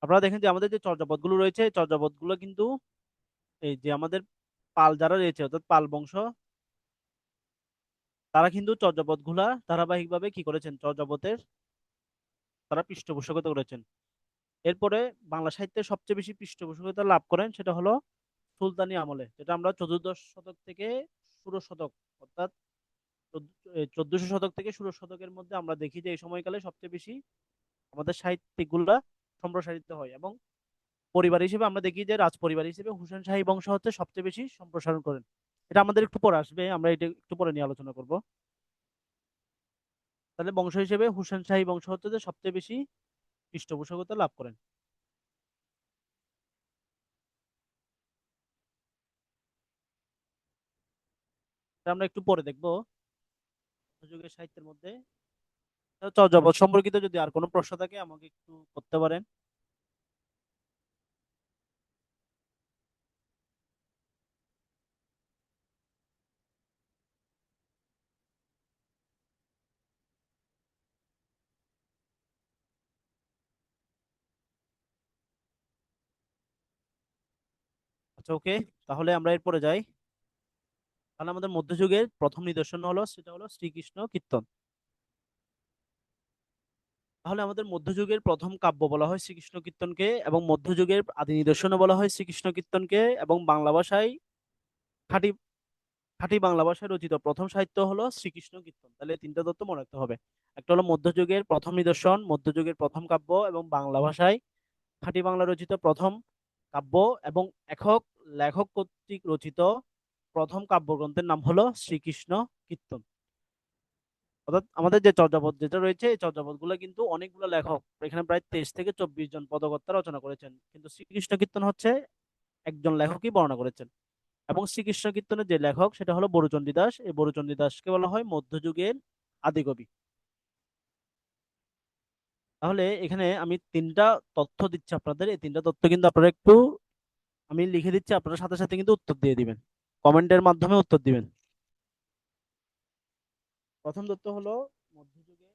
আপনারা দেখেন যে আমাদের যে চর্যাপদগুলো রয়েছে, এই চর্যাপদগুলো কিন্তু এই যে আমাদের পাল যারা রয়েছে, অর্থাৎ পাল বংশ, তারা কিন্তু চর্যাপদগুলা ধারাবাহিকভাবে কি করেছেন, চর্যাপদের তারা পৃষ্ঠপোষকতা করেছেন। এরপরে বাংলা সাহিত্যে সবচেয়ে বেশি পৃষ্ঠপোষকতা লাভ করেন সেটা হলো সুলতানি আমলে, যেটা আমরা চতুর্দশ শতক থেকে ষোড়শ শতক, অর্থাৎ 1400 শতক থেকে ষোড়শ শতকের মধ্যে আমরা দেখি যে এই সময়কালে সবচেয়ে বেশি আমাদের সাহিত্যিকগুলা সম্প্রসারিত হয়। এবং পরিবার হিসেবে আমরা দেখি যে রাজ পরিবার হিসেবে হুসেন শাহী বংশ হচ্ছে সবচেয়ে বেশি সম্প্রসারণ করেন। এটা আমাদের একটু পরে আসবে, আমরা এটা একটু পরে নিয়ে আলোচনা করব। তাহলে বংশ হিসেবে হুসেন শাহী বংশ হচ্ছে যে সবচেয়ে বেশি পৃষ্ঠপোষকতা লাভ করেন। এটা আমরা একটু পরে দেখবো যুগের সাহিত্যের মধ্যে। চর্যাপদ সম্পর্কিত যদি আর কোনো প্রশ্ন থাকে আমাকে একটু করতে পারেন। আচ্ছা, ওকে, তাহলে আমরা এরপরে যাই। তাহলে আমাদের মধ্যযুগের প্রথম নিদর্শন হলো, সেটা হলো শ্রীকৃষ্ণ কীর্তন। তাহলে আমাদের মধ্যযুগের প্রথম কাব্য বলা হয় শ্রীকৃষ্ণ কীর্তনকে, এবং মধ্যযুগের আদি নিদর্শনও বলা হয় শ্রীকৃষ্ণ কীর্তনকে। এবং বাংলা ভাষায় খাঁটি খাঁটি বাংলা ভাষায় রচিত প্রথম সাহিত্য হলো শ্রীকৃষ্ণ কীর্তন। তাহলে এই তিনটা তথ্য মনে রাখতে হবে। একটা হলো মধ্যযুগের প্রথম নিদর্শন, মধ্যযুগের প্রথম কাব্য, এবং বাংলা ভাষায় খাঁটি বাংলা রচিত প্রথম কাব্য, এবং একক লেখক কর্তৃক রচিত প্রথম কাব্যগ্রন্থের নাম হলো শ্রীকৃষ্ণ কীর্তন। অর্থাৎ আমাদের যে চর্যাপদ যেটা রয়েছে, এই চর্যাপদ গুলো কিন্তু অনেকগুলো লেখক, এখানে প্রায় 23 থেকে 24 জন পদকর্তা রচনা করেছেন, কিন্তু শ্রীকৃষ্ণ কীর্তন হচ্ছে একজন লেখকই বর্ণনা করেছেন। এবং শ্রীকৃষ্ণ কীর্তনের যে লেখক সেটা হলো বরুচণ্ডী দাস। এই বরুচণ্ডী দাসকে বলা হয় মধ্যযুগের আদিকবি। তাহলে এখানে আমি তিনটা তথ্য দিচ্ছি আপনাদের, এই তিনটা তথ্য কিন্তু আপনারা একটু, আমি লিখে দিচ্ছি, আপনারা সাথে সাথে কিন্তু উত্তর দিয়ে দিবেন, কমেন্টের মাধ্যমে উত্তর দিবেন। প্রথম তথ্য হলো মধ্যযুগে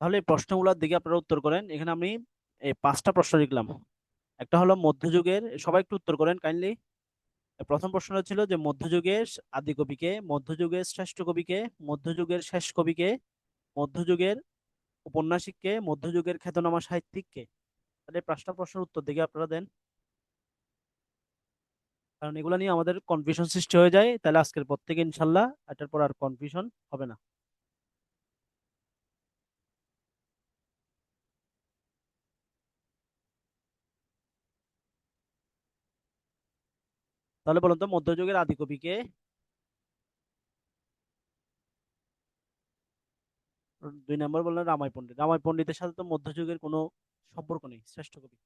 তাহলে এই প্রশ্নগুলোর দিকে আপনারা উত্তর করেন। এখানে আমি এই 5টা প্রশ্ন লিখলাম। একটা হলো মধ্যযুগের, সবাই একটু উত্তর করেন কাইন্ডলি। প্রথম প্রশ্নটা ছিল যে মধ্যযুগের আদি কবিকে, মধ্যযুগের শ্রেষ্ঠ কবিকে, মধ্যযুগের শেষ কবিকে, মধ্যযুগের উপন্যাসিককে, মধ্যযুগের খ্যাতনামা সাহিত্যিককে। তাহলে এই 5টা প্রশ্নের উত্তর দিকে আপনারা দেন, কারণ এগুলো নিয়ে আমাদের কনফিউশন সৃষ্টি হয়ে যায়। তাহলে আজকের পর থেকে ইনশাল্লাহ এটার পর আর কনফিউশন হবে না। তাহলে বলুন তো মধ্যযুগের আদি কবিকে। 2 নম্বর বললেন রামাই পণ্ডিত। রামাই পণ্ডিতের সাথে তো মধ্যযুগের কোনো সম্পর্ক নেই, শ্রেষ্ঠ কবি।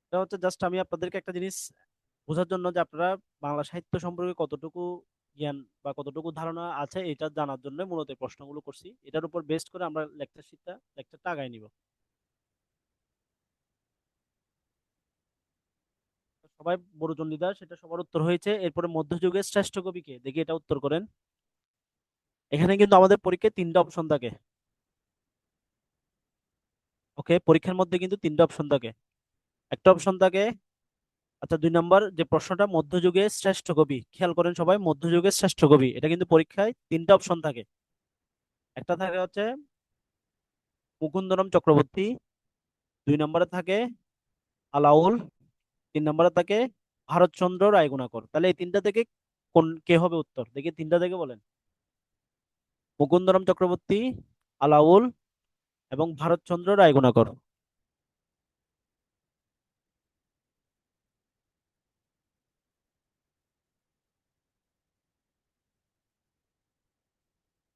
এটা হচ্ছে জাস্ট আমি আপনাদেরকে একটা জিনিস বোঝার জন্য, যে আপনারা বাংলা সাহিত্য সম্পর্কে কতটুকু জ্ঞান বা কতটুকু ধারণা আছে এটা জানার জন্য মূলত এই প্রশ্নগুলো করছি। এটার উপর বেস্ট করে আমরা লেকচারটা আগায় নিব। সবাই বড়চণ্ডী দাস, এটা সবার উত্তর হয়েছে। এরপরে মধ্যযুগের শ্রেষ্ঠ কবিকে দেখি, এটা উত্তর করেন। এখানে কিন্তু আমাদের পরীক্ষায় 3টা অপশন থাকে। ওকে, পরীক্ষার মধ্যে কিন্তু 3টা অপশন থাকে। একটা অপশন থাকে, আচ্ছা 2 নম্বর যে প্রশ্নটা মধ্যযুগের শ্রেষ্ঠ কবি, খেয়াল করেন সবাই, মধ্যযুগের শ্রেষ্ঠ কবি এটা কিন্তু পরীক্ষায় 3টা অপশন থাকে। একটা থাকে হচ্ছে মুকুন্দরাম চক্রবর্তী, 2 নম্বরে থাকে আলাউল, 3 নম্বরে থাকে ভারতচন্দ্র রায়গুণাকর। তাহলে এই 3টা থেকে কে হবে উত্তর, দেখি 3টা থেকে বলেন। মুকুন্দরাম চক্রবর্তী, আলাউল এবং ভারতচন্দ্র রায়গুণাকর।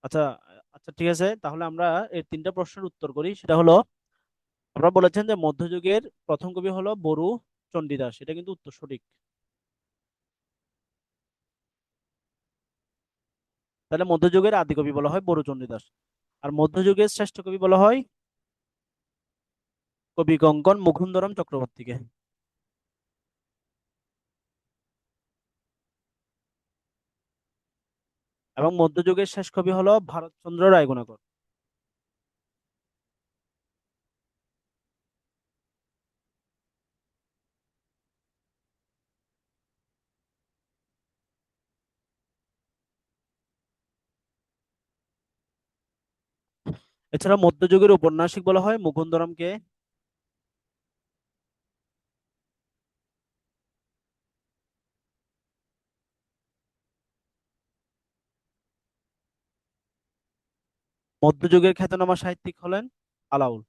আচ্ছা, আচ্ছা ঠিক আছে, তাহলে আমরা এই 3টা প্রশ্নের উত্তর করি। সেটা হলো, আপনারা বলেছেন যে মধ্যযুগের প্রথম কবি হলো বরু চণ্ডীদাস, এটা কিন্তু উত্তর সঠিক। তাহলে মধ্যযুগের আদি কবি বলা হয় বরু চণ্ডীদাস। আর মধ্যযুগের শ্রেষ্ঠ কবি বলা হয় কবি কঙ্কন মুকুন্দরাম চক্রবর্তীকে। এবং মধ্যযুগের শেষ কবি হলো ভারতচন্দ্র রায়গুণাকর। এছাড়া মধ্যযুগের ঔপন্যাসিক বলা হয় মুকুন্দরামকে। মধ্যযুগের খ্যাতনামা সাহিত্যিক হলেন আলাউল।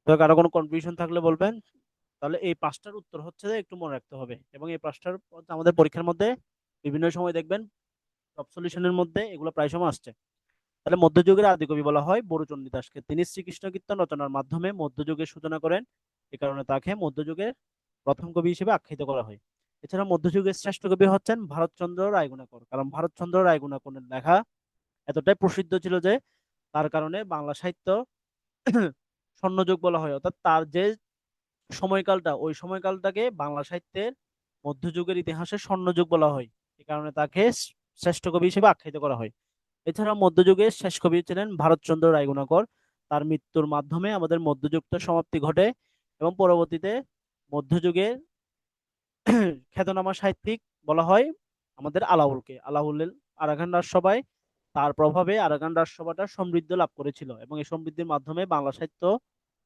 তো কারো কোনো কনফিউশন থাকলে বলবেন। তাহলে এই 5টার উত্তর হচ্ছে যে একটু মনে রাখতে হবে, এবং এই 5টার আমাদের পরীক্ষার মধ্যে বিভিন্ন সময় দেখবেন সব সলিউশনের মধ্যে এগুলো প্রায় সময় আসছে। তাহলে মধ্যযুগের আদিকবি বলা হয় বরুচণ্ডী দাসকে। তিনি শ্রীকৃষ্ণ কীর্তন রচনার মাধ্যমে মধ্যযুগের সূচনা করেন। এ কারণে তাকে মধ্যযুগের প্রথম কবি হিসেবে আখ্যায়িত করা হয়। এছাড়া মধ্যযুগের শ্রেষ্ঠ কবি হচ্ছেন ভারতচন্দ্র রায়গুণাকর, কারণ ভারতচন্দ্র রায়গুণাকরের লেখা এতটাই প্রসিদ্ধ ছিল যে তার কারণে বাংলা সাহিত্য স্বর্ণযুগ বলা হয়। অর্থাৎ তার যে সময়কালটা, ওই সময়কালটাকে বাংলা সাহিত্যের মধ্যযুগের ইতিহাসে স্বর্ণযুগ বলা হয়। এই কারণে তাকে শ্রেষ্ঠ কবি হিসেবে আখ্যায়িত করা হয়। এছাড়া মধ্যযুগের শেষ কবি ছিলেন ভারতচন্দ্র রায়গুণাকর। তার মৃত্যুর মাধ্যমে আমাদের মধ্যযুগের সমাপ্তি ঘটে, এবং পরবর্তীতে মধ্যযুগের খ্যাতনামা সাহিত্যিক বলা হয় আমাদের আলাউলকে। আলাউলের আরাকান রাজসভায়, তার প্রভাবে আরাকান রাজসভাটা সমৃদ্ধ লাভ করেছিল, এবং এই সমৃদ্ধির মাধ্যমে বাংলা সাহিত্য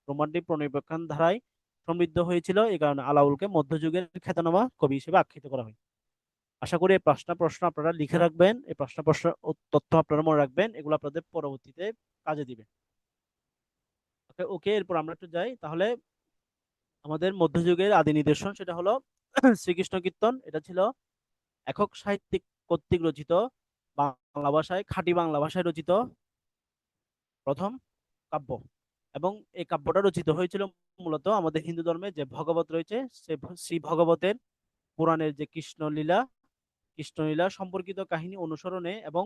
রোমান্টিক প্রণয়প্রখ্যান ধারায় সমৃদ্ধ হয়েছিল। এই কারণে আলাউলকে মধ্যযুগের খ্যাতনামা কবি হিসেবে আখ্যায়িত করা হয়। আশা করি এই 5টা প্রশ্ন আপনারা লিখে রাখবেন, এই 5টা প্রশ্ন তথ্য আপনারা মনে রাখবেন, এগুলো আপনাদের পরবর্তীতে কাজে দিবে। ওকে ওকে, এরপর আমরা একটু যাই তাহলে। আমাদের মধ্যযুগের আদি নিদর্শন সেটা হলো শ্রীকৃষ্ণ কীর্তন। এটা ছিল একক সাহিত্যিক কর্তৃক রচিত, বাংলা ভাষায়, খাঁটি বাংলা ভাষায় রচিত প্রথম কাব্য। এবং এই কাব্যটা রচিত হয়েছিল মূলত আমাদের হিন্দু ধর্মে যে ভগবত রয়েছে, সে শ্রী ভগবতের পুরাণের যে কৃষ্ণলীলা সম্পর্কিত কাহিনী অনুসরণে, এবং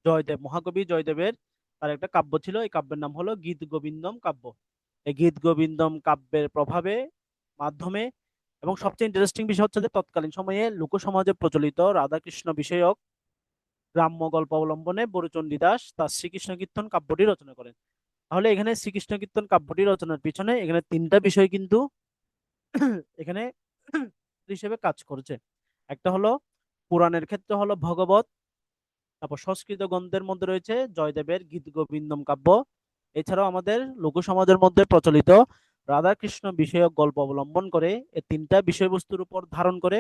জয়দেব, মহাকবি জয়দেবের তার একটা কাব্য ছিল। এই কাব্যের নাম হলো গীত গোবিন্দম কাব্য। এই গীত গোবিন্দম কাব্যের প্রভাবে মাধ্যমে এবং সবচেয়ে ইন্টারেস্টিং বিষয় হচ্ছে যে তৎকালীন সময়ে লোক সমাজে প্রচলিত রাধাকৃষ্ণ বিষয়ক গ্রাম্য গল্প অবলম্বনে বরুচণ্ডী দাস তার শ্রীকৃষ্ণ কীর্তন কাব্যটি রচনা করেন। তাহলে এখানে শ্রীকৃষ্ণ কীর্তন কাব্যটি রচনার পিছনে এখানে তিনটা বিষয় কিন্তু এখানে হিসেবে কাজ করেছে। একটা হলো পুরাণের ক্ষেত্রে হলো ভগবত, তারপর সংস্কৃত গ্রন্থের মধ্যে রয়েছে জয়দেবের গীত গোবিন্দম কাব্য, এছাড়াও আমাদের লোক সমাজের মধ্যে প্রচলিত রাধাকৃষ্ণ বিষয়ক গল্প অবলম্বন করে এই তিনটা বিষয়বস্তুর উপর ধারণ করে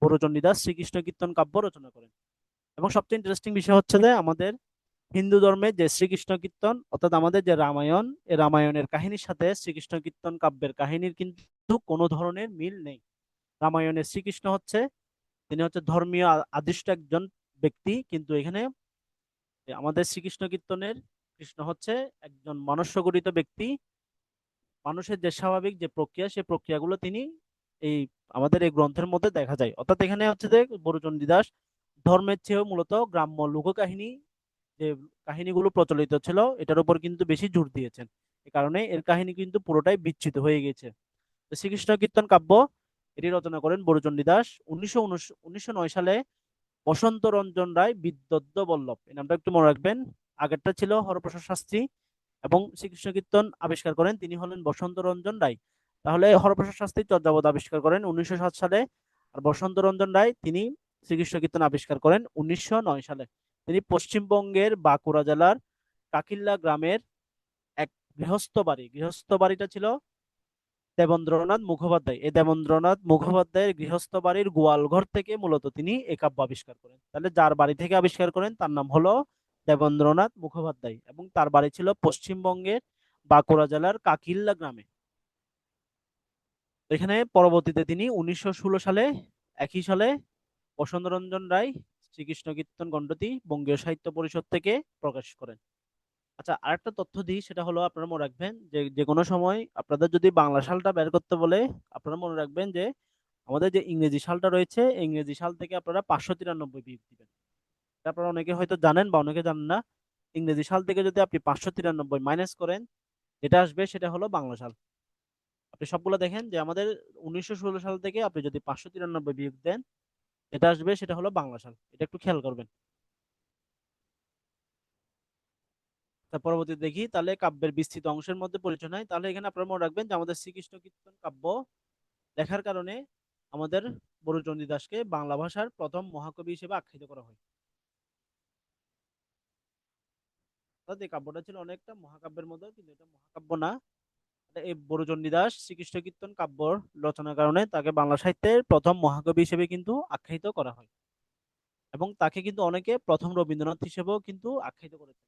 বড়চণ্ডী দাস শ্রীকৃষ্ণ কীর্তন কাব্য রচনা করেন। এবং সবচেয়ে ইন্টারেস্টিং বিষয় হচ্ছে যে আমাদের হিন্দু ধর্মে যে শ্রীকৃষ্ণ কীর্তন অর্থাৎ আমাদের যে রামায়ণ, এই রামায়ণের কাহিনীর সাথে শ্রীকৃষ্ণ কীর্তন কাব্যের কাহিনীর কিন্তু কোনো ধরনের মিল নেই। রামায়ণের শ্রীকৃষ্ণ হচ্ছে তিনি হচ্ছে ধর্মীয় আদিষ্ট একজন ব্যক্তি, কিন্তু এখানে আমাদের শ্রীকৃষ্ণ কীর্তনের কৃষ্ণ হচ্ছে একজন মনুষ্যগঠিত ব্যক্তি। মানুষের যে স্বাভাবিক যে প্রক্রিয়া সেই প্রক্রিয়াগুলো তিনি এই আমাদের এই গ্রন্থের মধ্যে দেখা যায়। অর্থাৎ এখানে হচ্ছে যে বড়চণ্ডী দাস ধর্মের চেয়েও মূলত গ্রাম্য লোককাহিনী যে কাহিনীগুলো প্রচলিত ছিল এটার উপর কিন্তু বেশি জোর দিয়েছেন। এ কারণে এর কাহিনী কিন্তু পুরোটাই বিচ্যুত হয়ে গেছে। তো শ্রীকৃষ্ণ কীর্তন কাব্য এটি রচনা করেন বড়চণ্ডী দাস 1909 সালে বসন্ত রঞ্জন রায় বিদ্বদ্দ বল্লভ, এই নামটা একটু মনে রাখবেন। আগেরটা ছিল হরপ্রসাদ শাস্ত্রী এবং শ্রীকৃষ্ণ কীর্তন আবিষ্কার করেন তিনি হলেন বসন্ত রঞ্জন রায়। তাহলে হরপ্রসাদ শাস্ত্রী চর্যাপদ আবিষ্কার করেন 1907 সালে, আর বসন্ত রঞ্জন রায় তিনি শ্রীকৃষ্ণ কীর্তন আবিষ্কার করেন 1909 সালে। তিনি পশ্চিমবঙ্গের বাঁকুড়া জেলার কাকিল্লা গ্রামের এক গৃহস্থ বাড়িটা ছিল দেবেন্দ্রনাথ মুখোপাধ্যায়। এই দেবেন্দ্রনাথ মুখোপাধ্যায়ের গৃহস্থ বাড়ির গোয়াল ঘর থেকে মূলত তিনি এই কাব্য আবিষ্কার করেন। তাহলে যার বাড়ি থেকে আবিষ্কার করেন তার নাম হলো দেবেন্দ্রনাথ মুখোপাধ্যায় এবং তার বাড়ি ছিল পশ্চিমবঙ্গের বাঁকুড়া জেলার কাকিল্লা গ্রামে। এখানে পরবর্তীতে তিনি 1916 সালে একই সালে বসন্তরঞ্জন রায় শ্রীকৃষ্ণ কীর্তন গ্রন্থটি বঙ্গীয় সাহিত্য পরিষদ থেকে প্রকাশ করেন। আচ্ছা, আরেকটা তথ্য দিই, সেটা হলো আপনারা মনে রাখবেন যে যে কোনো সময় আপনাদের যদি বাংলা সালটা বের করতে বলে আপনারা মনে রাখবেন যে আমাদের যে ইংরেজি সালটা রয়েছে ইংরেজি সাল থেকে আপনারা 593 বিয়োগ দিবেন। এটা আপনারা অনেকে হয়তো জানেন বা অনেকে জানেন না। ইংরেজি সাল থেকে যদি আপনি 593 মাইনাস করেন যেটা আসবে সেটা হলো বাংলা সাল। আপনি সবগুলো দেখেন যে আমাদের 1916 সাল থেকে আপনি যদি 593 বিয়োগ দেন এটা আসবে সেটা হলো বাংলা সাল। এটা একটু খেয়াল করবেন। তার পরবর্তীতে দেখি তাহলে কাব্যের বিস্তৃত অংশের মধ্যে পরিচয় নাই। তাহলে এখানে আপনারা মনে রাখবেন যে আমাদের শ্রীকৃষ্ণ কীর্তন কাব্য লেখার কারণে আমাদের বড়চণ্ডী দাসকে বাংলা ভাষার প্রথম মহাকবি হিসেবে আখ্যায়িত করা হয়। অর্থাৎ এই কাব্যটা ছিল অনেকটা মহাকাব্যের মতো, কিন্তু এটা মহাকাব্য না। এই বড়চণ্ডী দাস শ্রীকৃষ্ণ কীর্তন কাব্য রচনার কারণে তাকে বাংলা সাহিত্যের প্রথম মহাকবি হিসেবে কিন্তু আখ্যায়িত করা হয় এবং তাকে কিন্তু অনেকে প্রথম রবীন্দ্রনাথ হিসেবেও কিন্তু আখ্যায়িত করেছে।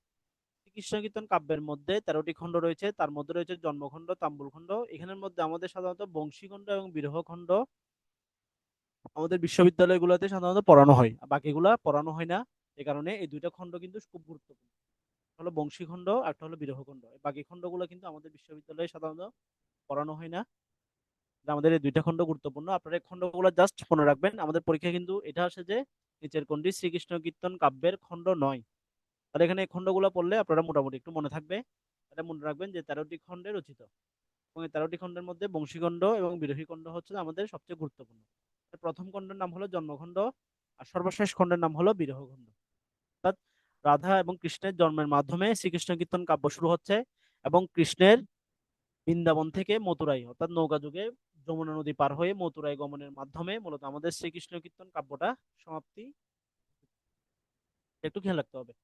শ্রীকৃষ্ণ কীর্তন কাব্যের মধ্যে 13টি খণ্ড রয়েছে, তার মধ্যে রয়েছে জন্মখণ্ড, তাম্বুল খণ্ড। এখানের মধ্যে আমাদের সাধারণত বংশীখণ্ড এবং বিরহ খণ্ড আমাদের বিশ্ববিদ্যালয়গুলোতে সাধারণত পড়ানো হয়, আর বাকিগুলা পড়ানো হয় না। এ কারণে এই দুইটা খণ্ড কিন্তু খুব গুরুত্বপূর্ণ। একটা হলো বংশী খণ্ড, একটা হলো বিরহ খণ্ড। এই বাকি খণ্ডগুলো কিন্তু আমাদের বিশ্ববিদ্যালয়ে সাধারণত পড়ানো হয় না। আমাদের এই দুইটা খণ্ড গুরুত্বপূর্ণ, আপনারা এই খণ্ডগুলো জাস্ট মনে রাখবেন। আমাদের পরীক্ষা কিন্তু এটা আসে যে নিচের কোনটি শ্রীকৃষ্ণ কীর্তন কাব্যের খণ্ড নয়। আর এখানে এই খণ্ডগুলো পড়লে আপনারা মোটামুটি একটু মনে থাকবে। এটা মনে রাখবেন যে 13টি খণ্ডে রচিত এবং এই 13টি খণ্ডের মধ্যে বংশীখণ্ড এবং বিরহী খণ্ড হচ্ছে আমাদের সবচেয়ে গুরুত্বপূর্ণ। প্রথম খণ্ডের নাম হলো জন্মখণ্ড আর সর্বশেষ খণ্ডের নাম হলো বিরহ খণ্ড। অর্থাৎ রাধা এবং কৃষ্ণের জন্মের মাধ্যমে শ্রীকৃষ্ণ কীর্তন কাব্য শুরু হচ্ছে এবং কৃষ্ণের বৃন্দাবন থেকে মথুরাই অর্থাৎ নৌকা যুগে যমুনা নদী পার হয়ে মথুরাই গমনের মাধ্যমে মূলত আমাদের শ্রীকৃষ্ণ কীর্তন কাব্যটা সমাপ্তি। একটু খেয়াল রাখতে হবে।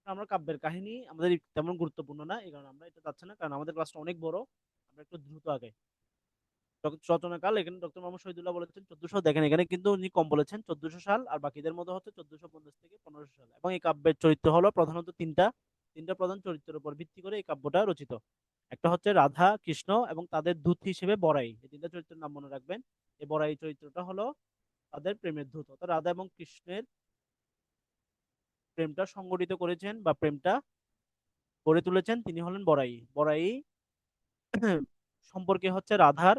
আমরা কাব্যের কাহিনী আমাদের তেমন গুরুত্বপূর্ণ না, এই কারণে আমরা এটা চাচ্ছি না, কারণ আমাদের ক্লাসটা অনেক বড়। আমরা একটু দ্রুত আগে রচনাকাল এখানে ডক্টর মোহাম্মদ শহীদুল্লাহ বলেছেন 1400, দেখেন এখানে কিন্তু উনি কম বলেছেন 1400 সাল, আর বাকিদের মধ্যে হচ্ছে 1450 থেকে 1500 সাল। এবং এই কাব্যের চরিত্র হলো প্রধানত তিনটা তিনটা প্রধান চরিত্রের উপর ভিত্তি করে এই কাব্যটা রচিত। একটা হচ্ছে রাধা কৃষ্ণ এবং তাদের দূত হিসেবে বড়াই, এই তিনটা চরিত্রের নাম মনে রাখবেন। এই বড়াই চরিত্রটা হলো তাদের প্রেমের দূত, অর্থাৎ রাধা এবং কৃষ্ণের প্রেমটা সংগঠিত করেছেন বা প্রেমটা গড়ে তুলেছেন তিনি হলেন বড়াই। বড়াই সম্পর্কে হচ্ছে রাধার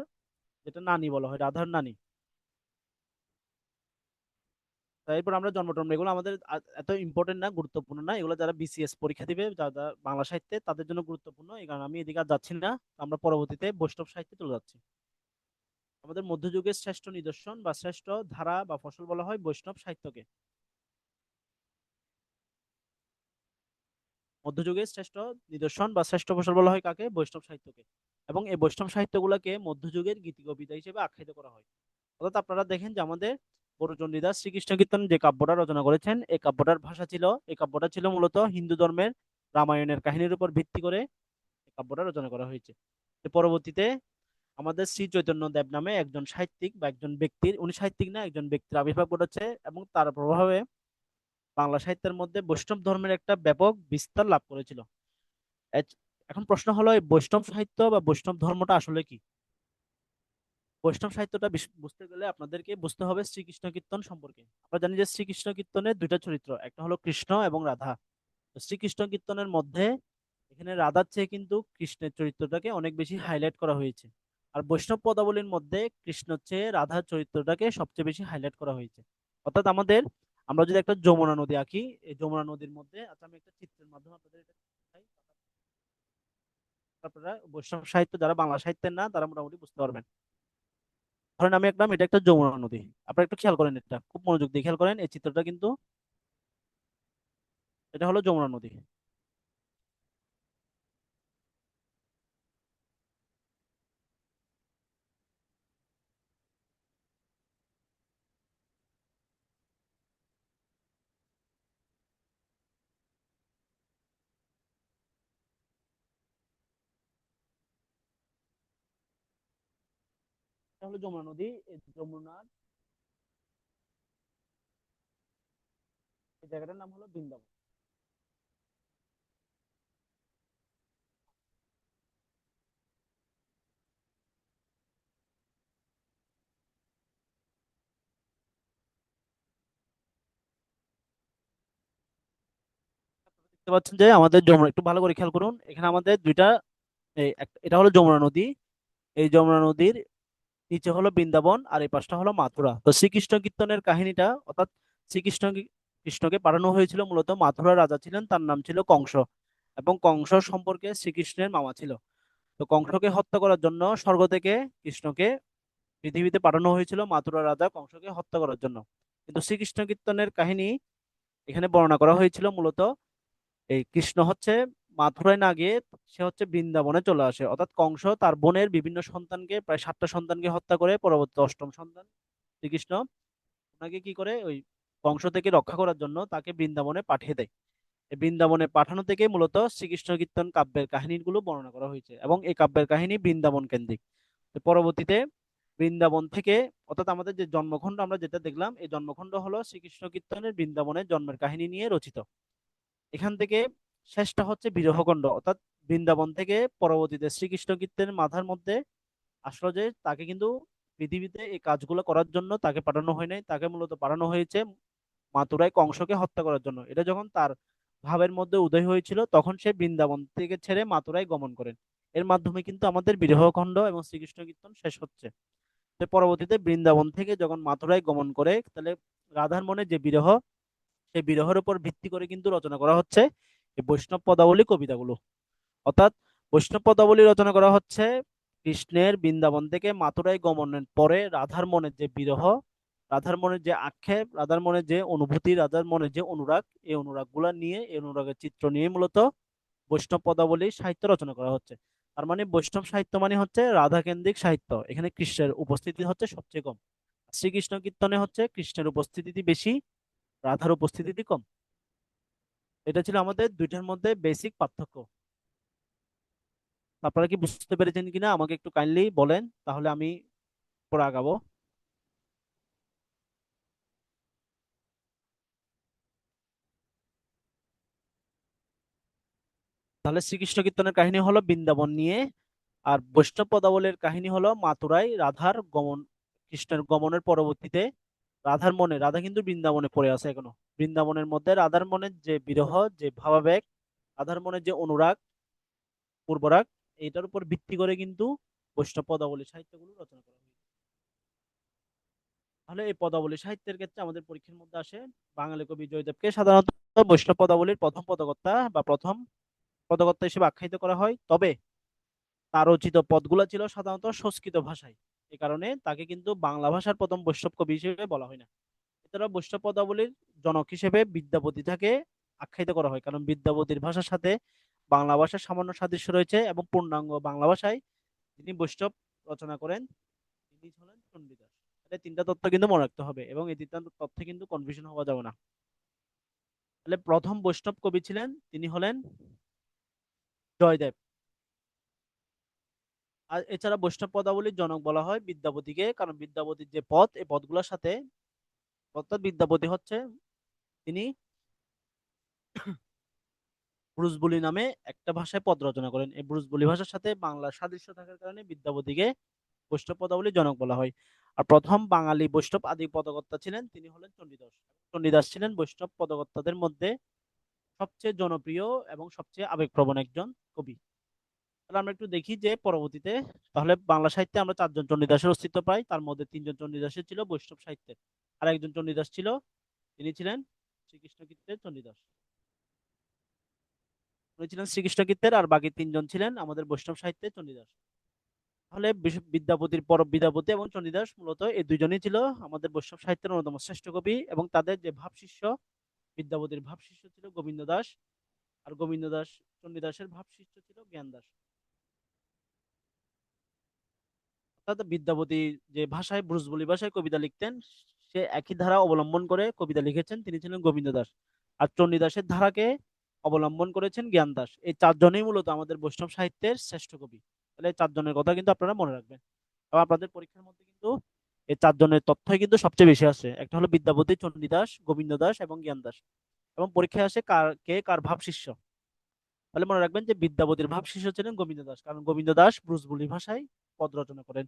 যেটা নানি বলা হয়, রাধার নানি। এরপর আমরা জন্ম টন্ম এগুলো আমাদের এত ইম্পর্টেন্ট না, গুরুত্বপূর্ণ না। এগুলো যারা বিসিএস পরীক্ষা দিবে যারা বাংলা সাহিত্যে তাদের জন্য গুরুত্বপূর্ণ, এই কারণে আমি এদিকে আর যাচ্ছি না। আমরা পরবর্তীতে বৈষ্ণব সাহিত্যে চলে যাচ্ছি। আমাদের মধ্যযুগের শ্রেষ্ঠ নিদর্শন বা শ্রেষ্ঠ ধারা বা ফসল বলা হয় বৈষ্ণব সাহিত্যকে। মধ্যযুগের শ্রেষ্ঠ নিদর্শন বা শ্রেষ্ঠ ফসল বলা হয় কাকে? বৈষ্ণব সাহিত্যকে। এবং এই বৈষ্ণব সাহিত্যগুলোকে মধ্যযুগের গীতিকবিতা হিসেবে আখ্যায়িত করা হয়। অর্থাৎ আপনারা দেখেন যে আমাদের বড় চণ্ডীদাস শ্রীকৃষ্ণ কীর্তন যে কাব্যটা রচনা করেছেন, এই কাব্যটার ভাষা ছিল, এই কাব্যটা ছিল মূলত হিন্দু ধর্মের রামায়ণের কাহিনীর উপর ভিত্তি করে এই কাব্যটা রচনা করা হয়েছে। তো পরবর্তীতে আমাদের শ্রী চৈতন্য দেব নামে একজন সাহিত্যিক বা একজন ব্যক্তির, উনি সাহিত্যিক না, একজন ব্যক্তির আবির্ভাব ঘটেছে এবং তার প্রভাবে বাংলা সাহিত্যের মধ্যে বৈষ্ণব ধর্মের একটা ব্যাপক বিস্তার লাভ করেছিল। এখন প্রশ্ন হলো, এই বৈষ্ণব সাহিত্য বা বৈষ্ণব ধর্মটা আসলে কি? বৈষ্ণব সাহিত্যটা বুঝতে গেলে আপনাদেরকে বুঝতে হবে শ্রীকৃষ্ণ কীর্তন সম্পর্কে। আমরা জানি যে শ্রীকৃষ্ণ কীর্তনের দুইটা চরিত্র, একটা হলো কৃষ্ণ এবং রাধা। তো শ্রীকৃষ্ণ কীর্তনের মধ্যে এখানে রাধার চেয়ে কিন্তু কৃষ্ণের চরিত্রটাকে অনেক বেশি হাইলাইট করা হয়েছে। আর বৈষ্ণব পদাবলীর মধ্যে কৃষ্ণর চেয়ে রাধার চরিত্রটাকে সবচেয়ে বেশি হাইলাইট করা হয়েছে। অর্থাৎ আমরা যদি একটা যমুনা নদী আঁকি, এই যমুনা নদীর মধ্যে, আচ্ছা আমি একটা চিত্রের মাধ্যমে আপনাদের এটা দেখাই, আপনারা বৈষ্ণব সাহিত্য যারা বাংলা সাহিত্যের না তারা মোটামুটি বুঝতে পারবেন। ধরেন আমি একদম, এটা একটা যমুনা নদী। আপনারা একটু খেয়াল করেন, এটা খুব মনোযোগ দিয়ে খেয়াল করেন, এই চিত্রটা কিন্তু এটা হলো যমুনা নদী। এটা হলো যমুনা নদী। এই যমুনার এই জায়গাটার নাম হলো বৃন্দাবন। দেখতে পাচ্ছেন যে আমাদের যমুনা, একটু ভালো করে খেয়াল করুন, এখানে আমাদের দুইটা, এটা হলো যমুনা নদী। এই যমুনা নদীর নিচে হলো বৃন্দাবন আর এই পাশটা হলো মাথুরা। তো শ্রীকৃষ্ণ কীর্তনের কাহিনীটা, অর্থাৎ শ্রীকৃষ্ণ কৃষ্ণকে পাঠানো হয়েছিল মূলত মাথুরা রাজা ছিলেন, তার নাম ছিল কংস। এবং কংস সম্পর্কে শ্রীকৃষ্ণের মামা ছিল। তো কংসকে হত্যা করার জন্য স্বর্গ থেকে কৃষ্ণকে পৃথিবীতে পাঠানো হয়েছিল মাথুরা রাজা কংসকে হত্যা করার জন্য। কিন্তু শ্রীকৃষ্ণ কীর্তনের কাহিনী এখানে বর্ণনা করা হয়েছিল মূলত, এই কৃষ্ণ হচ্ছে মাথুরায় না গিয়ে সে হচ্ছে বৃন্দাবনে চলে আসে। অর্থাৎ কংস তার বোনের বিভিন্ন সন্তানকে, প্রায় 7টা সন্তানকে হত্যা করে পরবর্তী অষ্টম সন্তান শ্রীকৃষ্ণ, ওনাকে কি করে, ওই কংস থেকে রক্ষা করার জন্য তাকে বৃন্দাবনে পাঠিয়ে দেয়। এই বৃন্দাবনে পাঠানো থেকে মূলত শ্রীকৃষ্ণ কীর্তন কাব্যের কাহিনীগুলো বর্ণনা করা হয়েছে এবং এই কাব্যের কাহিনী বৃন্দাবন কেন্দ্রিক। তো পরবর্তীতে বৃন্দাবন থেকে, অর্থাৎ আমাদের যে জন্মখণ্ড আমরা যেটা দেখলাম, এই জন্মখণ্ড হলো শ্রীকৃষ্ণ কীর্তনের বৃন্দাবনের জন্মের কাহিনী নিয়ে রচিত। এখান থেকে শেষটা হচ্ছে বিরহখণ্ড, অর্থাৎ বৃন্দাবন থেকে পরবর্তীতে শ্রীকৃষ্ণ কীর্তনের মাথার মধ্যে আসলো যে তাকে কিন্তু পৃথিবীতে এই কাজগুলো করার জন্য তাকে পাঠানো হয় নাই, তাকে মূলত পাঠানো হয়েছে মাথুরায় কংসকে হত্যা করার জন্য। এটা যখন তার ভাবের মধ্যে উদয় হয়েছিল তখন সে বৃন্দাবন থেকে ছেড়ে মাথুরায় গমন করেন। এর মাধ্যমে কিন্তু আমাদের বিরহখণ্ড এবং শ্রীকৃষ্ণ কীর্তন শেষ হচ্ছে। তো পরবর্তীতে বৃন্দাবন থেকে যখন মাথুরায় গমন করে, তাহলে রাধার মনে যে বিরহ, সেই বিরহের উপর ভিত্তি করে কিন্তু রচনা করা হচ্ছে এই বৈষ্ণব পদাবলী কবিতাগুলো। অর্থাৎ বৈষ্ণব পদাবলী রচনা করা হচ্ছে কৃষ্ণের বৃন্দাবন থেকে মাথুরায় গমনের পরে রাধার মনের যে বিরহ, রাধার মনের যে আক্ষেপ, রাধার মনের যে অনুভূতি, রাধার মনের যে অনুরাগ, এই অনুরাগ গুলা নিয়ে, এই অনুরাগের চিত্র নিয়ে মূলত বৈষ্ণব পদাবলী সাহিত্য রচনা করা হচ্ছে। তার মানে বৈষ্ণব সাহিত্য মানে হচ্ছে রাধা কেন্দ্রিক সাহিত্য, এখানে কৃষ্ণের উপস্থিতি হচ্ছে সবচেয়ে কম। শ্রীকৃষ্ণ কীর্তনে হচ্ছে কৃষ্ণের উপস্থিতি বেশি, রাধার উপস্থিতি কম। এটা ছিল আমাদের দুইটার মধ্যে বেসিক পার্থক্য। আপনারা কি বুঝতে পেরেছেন কিনা আমাকে একটু কাইন্ডলি বলেন, তাহলে আমি পরে আগাবো। তাহলে শ্রীকৃষ্ণ কীর্তনের কাহিনী হলো বৃন্দাবন নিয়ে, আর বৈষ্ণব পদাবলীর কাহিনী হলো মাথুরায় রাধার গমন, কৃষ্ণের গমনের পরবর্তীতে রাধার মনে, রাধা কিন্তু বৃন্দাবনে পড়ে আছে এখনো, বৃন্দাবনের মধ্যে রাধার মনের যে বিরহ, যে ভাবাবেগ, রাধার মনের যে অনুরাগ, পূর্বরাগ, এটার উপর ভিত্তি করে কিন্তু বৈষ্ণব পদাবলী সাহিত্যগুলো রচনা করা হয়েছে। তাহলে এই পদাবলী সাহিত্যের ক্ষেত্রে আমাদের পরীক্ষার মধ্যে আসে বাঙালি কবি জয়দেবকে সাধারণত বৈষ্ণব পদাবলীর প্রথম পদকর্তা বা প্রথম পদকর্তা হিসেবে আখ্যায়িত করা হয়। তবে তার রচিত পদগুলো ছিল সাধারণত সংস্কৃত ভাষায়। এই কারণে তাকে কিন্তু বাংলা ভাষার প্রথম বৈষ্ণব কবি হিসেবে বলা হয় না। এছাড়া বৈষ্ণব পদাবলীর জনক হিসেবে বিদ্যাপতি তাকে আখ্যায়িত করা হয়, কারণ বিদ্যাপতির ভাষার সাথে বাংলা ভাষার সামান্য সাদৃশ্য রয়েছে এবং পূর্ণাঙ্গ বাংলা ভাষায় যিনি বৈষ্ণব রচনা করেন তিনি হলেন চণ্ডীদাস। তাহলে তিনটা তথ্য কিন্তু মনে রাখতে হবে এবং এই তিনটা তথ্যে কিন্তু কনফিউশন হওয়া যাবে না। তাহলে প্রথম বৈষ্ণব কবি ছিলেন তিনি হলেন জয়দেব। আর এছাড়া বৈষ্ণব পদাবলীর জনক বলা হয় বিদ্যাপতিকে, কারণ বিদ্যাপতির যে পদ এই পদগুলোর সাথে, অর্থাৎ বিদ্যাপতি হচ্ছে তিনি ব্রুজবুলি নামে একটা ভাষায় পদ রচনা করেন। এই ব্রুজবুলি ভাষার সাথে বাংলার সাদৃশ্য থাকার কারণে বিদ্যাপতিকে বৈষ্ণব পদাবলীর জনক বলা হয়। আর প্রথম বাঙালি বৈষ্ণব আদি পদকর্তা ছিলেন তিনি হলেন চণ্ডীদাস। চণ্ডীদাস ছিলেন বৈষ্ণব পদকর্তাদের মধ্যে সবচেয়ে জনপ্রিয় এবং সবচেয়ে আবেগপ্রবণ একজন কবি। তাহলে আমরা একটু দেখি যে পরবর্তীতে তাহলে বাংলা সাহিত্যে আমরা চারজন চণ্ডীদাসের অস্তিত্ব পাই, তার মধ্যে তিনজন চণ্ডীদাসের ছিল বৈষ্ণব সাহিত্যের, আর একজন চণ্ডীদাস ছিল তিনি ছিলেন শ্রীকৃষ্ণ কীর্তের চণ্ডীদাস। উনি ছিলেন শ্রীকৃষ্ণ কীর্তের, আর বাকি তিনজন ছিলেন আমাদের বৈষ্ণব সাহিত্যের চণ্ডীদাস। তাহলে বিদ্যাপতির পর বিদ্যাপতি এবং চণ্ডীদাস মূলত এই দুইজনই ছিল আমাদের বৈষ্ণব সাহিত্যের অন্যতম শ্রেষ্ঠ কবি, এবং তাদের যে ভাবশিষ্য, বিদ্যাপতির ভাবশিষ্য ছিল গোবিন্দ দাস, আর গোবিন্দ দাস চণ্ডীদাসের ভাবশিষ্য ছিল জ্ঞান দাস। অর্থাৎ বিদ্যাপতি যে ভাষায় ব্রজবুলি ভাষায় কবিতা লিখতেন সে একই ধারা অবলম্বন করে কবিতা লিখেছেন, তিনি ছিলেন গোবিন্দ দাস। আর চণ্ডীদাসের ধারাকে অবলম্বন করেছেন জ্ঞান দাস। এই চারজনেই মূলত আমাদের বৈষ্ণব সাহিত্যের শ্রেষ্ঠ কবি। তাহলে এই চারজনের কথা কিন্তু আপনারা মনে রাখবেন, এবং আপনাদের পরীক্ষার মধ্যে কিন্তু এই চারজনের তথ্যই কিন্তু সবচেয়ে বেশি আসে। একটা হলো বিদ্যাপতি, চণ্ডীদাস, গোবিন্দ দাস এবং জ্ঞান দাস। এবং পরীক্ষায় আসে কে কার ভাব শিষ্য। তাহলে মনে রাখবেন যে বিদ্যাপতির ভাব শিষ্য ছিলেন গোবিন্দ দাস, কারণ গোবিন্দ দাস ব্রজবুলি ভাষায় পদ রচনা করেন।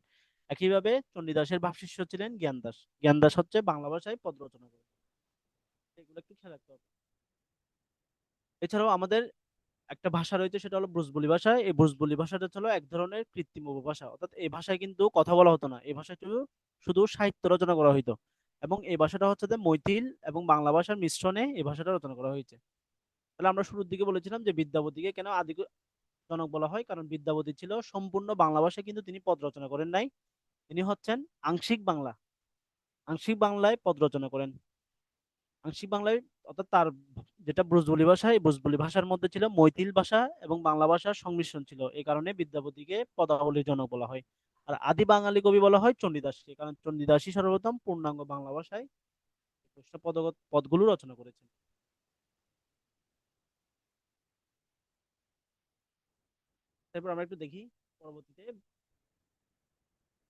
একইভাবে চণ্ডীদাসের ভাব শিষ্য ছিলেন জ্ঞান দাস। জ্ঞান দাস হচ্ছে বাংলা ভাষায় পদ রচনা করেন। এগুলো একটু খেয়াল রাখতে হবে। এছাড়াও আমাদের একটা ভাষা রয়েছে, সেটা হলো ব্রজবুলি ভাষা। এই ব্রজবুলি ভাষাটা হলো এক ধরনের কৃত্রিম উপভাষা, অর্থাৎ এই ভাষায় কিন্তু কথা বলা হতো না, এই ভাষায় শুধু শুধু সাহিত্য রচনা করা হইতো। এবং এই ভাষাটা হচ্ছে যে মৈথিল এবং বাংলা ভাষার মিশ্রণে এই ভাষাটা রচনা করা হয়েছে। তাহলে আমরা শুরুর দিকে বলেছিলাম যে বিদ্যাপতিকে কেন আদি জনক বলা হয়, কারণ বিদ্যাপতি ছিল সম্পূর্ণ বাংলা ভাষায় কিন্তু তিনি পদ রচনা করেন নাই, তিনি হচ্ছেন আংশিক বাংলায় পদ রচনা করেন। আংশিক বাংলায় অর্থাৎ তার যেটা ব্রজবুলি ভাষা, এই ব্রজবুলি ভাষার মধ্যে ছিল মৈথিল ভাষা এবং বাংলা ভাষার সংমিশ্রণ ছিল, এই কারণে বিদ্যাপতিকে পদাবলীর জনক বলা হয়। আর আদি বাঙালি কবি বলা হয় চণ্ডীদাসকে, কারণ চণ্ডীদাসই সর্বপ্রথম পূর্ণাঙ্গ বাংলা ভাষায় পদগুলো রচনা করেছেন। তারপর আমরা একটু দেখি পরবর্তীতে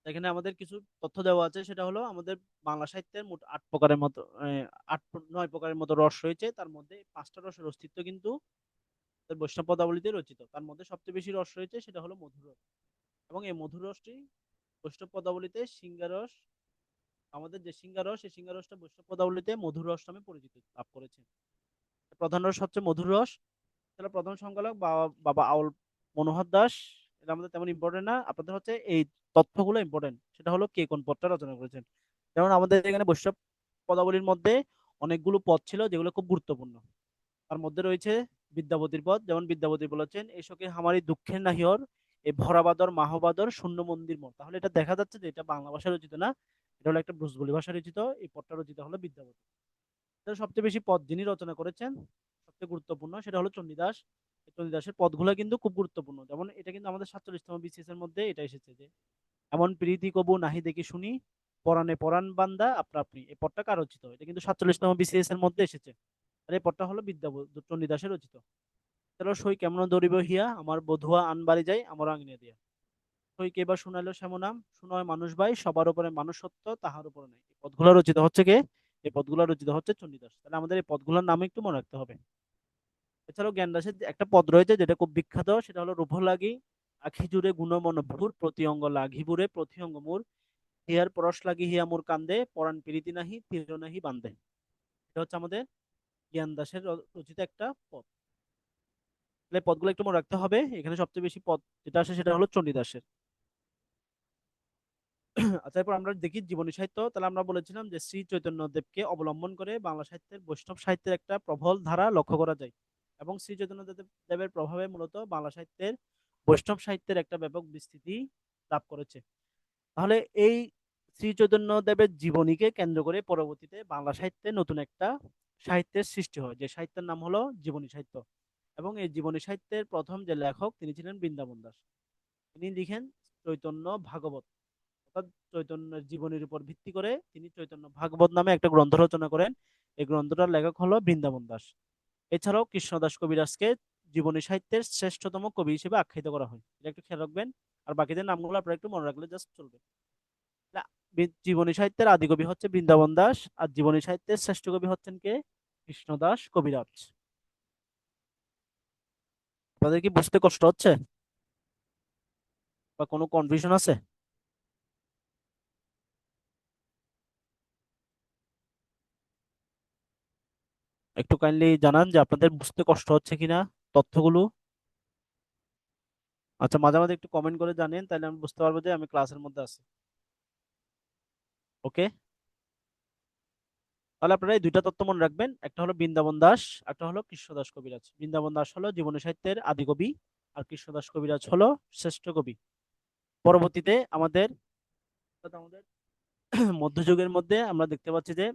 এখানে আমাদের কিছু তথ্য দেওয়া আছে, সেটা হলো আমাদের বাংলা সাহিত্যের মোট 8 প্রকারের মতো 9 প্রকারের মতো রস রয়েছে, তার মধ্যে 5টা রসের অস্তিত্ব কিন্তু বৈষ্ণব পদাবলীতে রচিত। তার মধ্যে সবচেয়ে বেশি রস রয়েছে সেটা হলো মধুর রস, এবং এই মধুর রসটি বৈষ্ণব পদাবলীতে সিংহারস, আমাদের যে সিংহারস এই সিংহারসটা বৈষ্ণব পদাবলীতে মধুর রস নামে পরিচিত লাভ করেছে। প্রধান রস হচ্ছে মধুর রস। তাহলে প্রধান সংকলক বাবা বাবা আউল মনোহর দাস। এটা আমাদের তেমন ইম্পর্টেন্ট না, আপনাদের হচ্ছে এই তথ্যগুলো ইম্পর্টেন্ট, সেটা হলো কে কোন পদটা রচনা করেছেন। যেমন আমাদের এখানে বৈষ্ণব পদাবলীর মধ্যে অনেকগুলো পদ ছিল যেগুলো খুব গুরুত্বপূর্ণ। তার মধ্যে রয়েছে বিদ্যাপতির পদ, যেমন বিদ্যাপতি বলেছেন এসকে হামারি দুঃখের নাহিয়র এই ভরাবাদর মাহবাদর শূন্য মন্দির মোর। তাহলে এটা দেখা যাচ্ছে যে এটা বাংলা ভাষায় রচিত না, এটা হলো একটা ব্রজবুলি ভাষায় রচিত। এই পদটা রচিত হলো বিদ্যাপতি। এটা সবচেয়ে বেশি পদ যিনি রচনা করেছেন সবচেয়ে গুরুত্বপূর্ণ সেটা হলো চণ্ডীদাস। এই চণ্ডীদাসের পদগুলো কিন্তু খুব গুরুত্বপূর্ণ, যেমন এটা কিন্তু আমাদের 47তম বিসিএস এর মধ্যে এটা এসেছে যে এমন প্রীতি কবু নাহি দেখি শুনি পরাণে পরাণ বান্দা আপনা আপনি। এই পদটা কার রচিত? এটা কিন্তু 47তম বিসিএস এর মধ্যে এসেছে। আর এই পদটা হলো বিদ্যাপতি চণ্ডীদাসের রচিত। তাহলে সই কেমন ধরিব হিয়া আমার বধুয়া আন বাড়ি যায় আমার আঙিনা দিয়া। সই কে বা শুনাইলো শ্যামনাম শুনয় মানুষ ভাই সবার উপরে মানুষ সত্য তাহার উপরে নাই। এই পদগুলো রচিত হচ্ছে কে? এই পদগুলো রচিত হচ্ছে চণ্ডীদাস। তাহলে আমাদের এই পদগুলোর নাম একটু মনে রাখতে হবে। এছাড়াও জ্ঞানদাসের একটা পদ রয়েছে যেটা খুব বিখ্যাত, সেটা হলো রূপ লাগি আখি জুড়ে গুণমন ভুর প্রতি অঙ্গ লাগিবুরে প্রতি অঙ্গ মোর হিয়ার পরশ লাগি হিয়া মোর কান্দে পরাণ প্রীতি নাহি তীর নাহি বান্ধে। এটা হচ্ছে আমাদের জ্ঞানদাসের রচিত একটা পদ। তাহলে পদগুলো একটু মনে রাখতে হবে। এখানে সবচেয়ে বেশি পদ যেটা আসে সেটা হলো চণ্ডীদাসের। আচ্ছা, এরপর আমরা দেখি জীবনী সাহিত্য। তাহলে আমরা বলেছিলাম যে শ্রী চৈতন্য দেবকে অবলম্বন করে বাংলা সাহিত্যের বৈষ্ণব সাহিত্যের একটা প্রবল ধারা লক্ষ্য করা যায়, এবং শ্রী চৈতন্য দেবের প্রভাবে মূলত বাংলা সাহিত্যের বৈষ্ণব সাহিত্যের একটা ব্যাপক বিস্তৃতি লাভ করেছে। তাহলে এই শ্রী চৈতন্য দেবের জীবনীকে কেন্দ্র করে পরবর্তীতে বাংলা সাহিত্যে নতুন একটা সাহিত্যের সৃষ্টি হয়, যে সাহিত্যের নাম হলো জীবনী সাহিত্য। এবং এই জীবনী সাহিত্যের প্রথম যে লেখক তিনি ছিলেন বৃন্দাবন দাস। তিনি লিখেন চৈতন্য ভাগবত, অর্থাৎ চৈতন্যের জীবনীর উপর ভিত্তি করে তিনি চৈতন্য ভাগবত নামে একটা গ্রন্থ রচনা করেন। এই গ্রন্থটার লেখক হলো বৃন্দাবন দাস। এছাড়াও কৃষ্ণদাস কবিরাজকে জীবনী সাহিত্যের শ্রেষ্ঠতম কবি হিসেবে আখ্যায়িত করা হয়, এটা একটু খেয়াল রাখবেন। আর বাকিদের নামগুলো আপনারা একটু মনে রাখলে জাস্ট চলবে। না, জীবনী সাহিত্যের আদি কবি হচ্ছে বৃন্দাবন দাস, আর জীবনী সাহিত্যের শ্রেষ্ঠ কবি হচ্ছেন কে? কৃষ্ণদাস কবিরাজ। আপনাদের কি বুঝতে কষ্ট হচ্ছে বা কোনো কনফিউশন আছে? একটু কাইন্ডলি জানান যে আপনাদের বুঝতে কষ্ট হচ্ছে কিনা তথ্যগুলো। আচ্ছা, মাঝে মাঝে একটু কমেন্ট করে জানেন, তাহলে আমি বুঝতে পারবো যে আমি ক্লাসের মধ্যে আছি। ওকে, তাহলে আপনারা এই দুইটা তথ্য মনে রাখবেন, একটা হলো বৃন্দাবন দাস, একটা হলো কৃষ্ণদাস কবিরাজ। বৃন্দাবন দাস হলো জীবনী সাহিত্যের আদি কবি, আর কৃষ্ণদাস কবিরাজ হলো শ্রেষ্ঠ কবি। পরবর্তীতে আমাদের আমাদের মধ্যযুগের মধ্যে আমরা দেখতে পাচ্ছি যে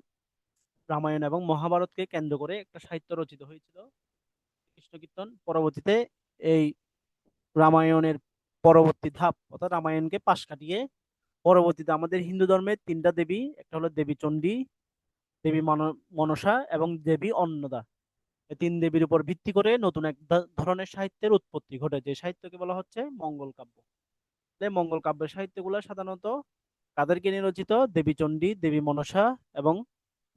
রামায়ণ এবং মহাভারতকে কেন্দ্র করে একটা সাহিত্য রচিত হয়েছিল, কৃষ্ণ কীর্তন। পরবর্তীতে এই রামায়ণের পরবর্তী ধাপ, অর্থাৎ রামায়ণকে পাশ কাটিয়ে পরবর্তীতে আমাদের হিন্দু ধর্মের তিনটা দেবী, একটা হলো দেবী চণ্ডী, দেবী মনসা এবং দেবী অন্নদা, এই তিন দেবীর উপর ভিত্তি করে নতুন এক ধরনের সাহিত্যের উৎপত্তি ঘটে, যে সাহিত্যকে বলা হচ্ছে মঙ্গল কাব্য। এই মঙ্গল কাব্যের সাহিত্যগুলো সাধারণত কাদেরকে নিয়ে রচিত? দেবী চণ্ডী, দেবী মনসা এবং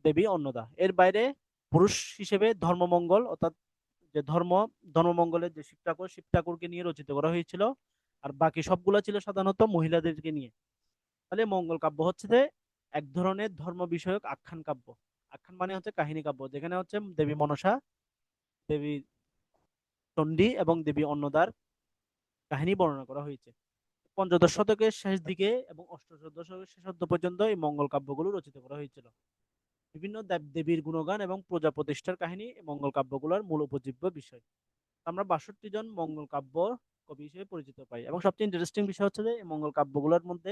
দেবী অন্নদা। এর বাইরে পুরুষ হিসেবে ধর্মমঙ্গল, অর্থাৎ যে ধর্মমঙ্গলের যে শিব ঠাকুর, শিব ঠাকুরকে নিয়ে রচিত করা হয়েছিল। আর বাকি সবগুলো ছিল সাধারণত মহিলাদেরকে নিয়ে। তাহলে মঙ্গল কাব্য হচ্ছে যে এক ধরনের ধর্ম বিষয়ক আখ্যান কাব্য। আখ্যান মানে হচ্ছে কাহিনী কাব্য, যেখানে হচ্ছে দেবী মনসা, দেবী চণ্ডী এবং দেবী অন্নদার কাহিনী বর্ণনা করা হয়েছে। পঞ্চদশ শতকের শেষ দিকে এবং অষ্টাদশ শতকের শেষার্ধ পর্যন্ত এই মঙ্গল কাব্যগুলো রচিত করা হয়েছিল। বিভিন্ন দেব দেবীর গুণগান এবং প্রজা প্রতিষ্ঠার কাহিনী এই মঙ্গল কাব্যগুলোর মূল উপজীব্য বিষয়। আমরা 62 জন মঙ্গল কাব্য কবি হিসেবে পরিচিত পাই, এবং সবচেয়ে ইন্টারেস্টিং বিষয় হচ্ছে যে এই মঙ্গল কাব্যগুলোর মধ্যে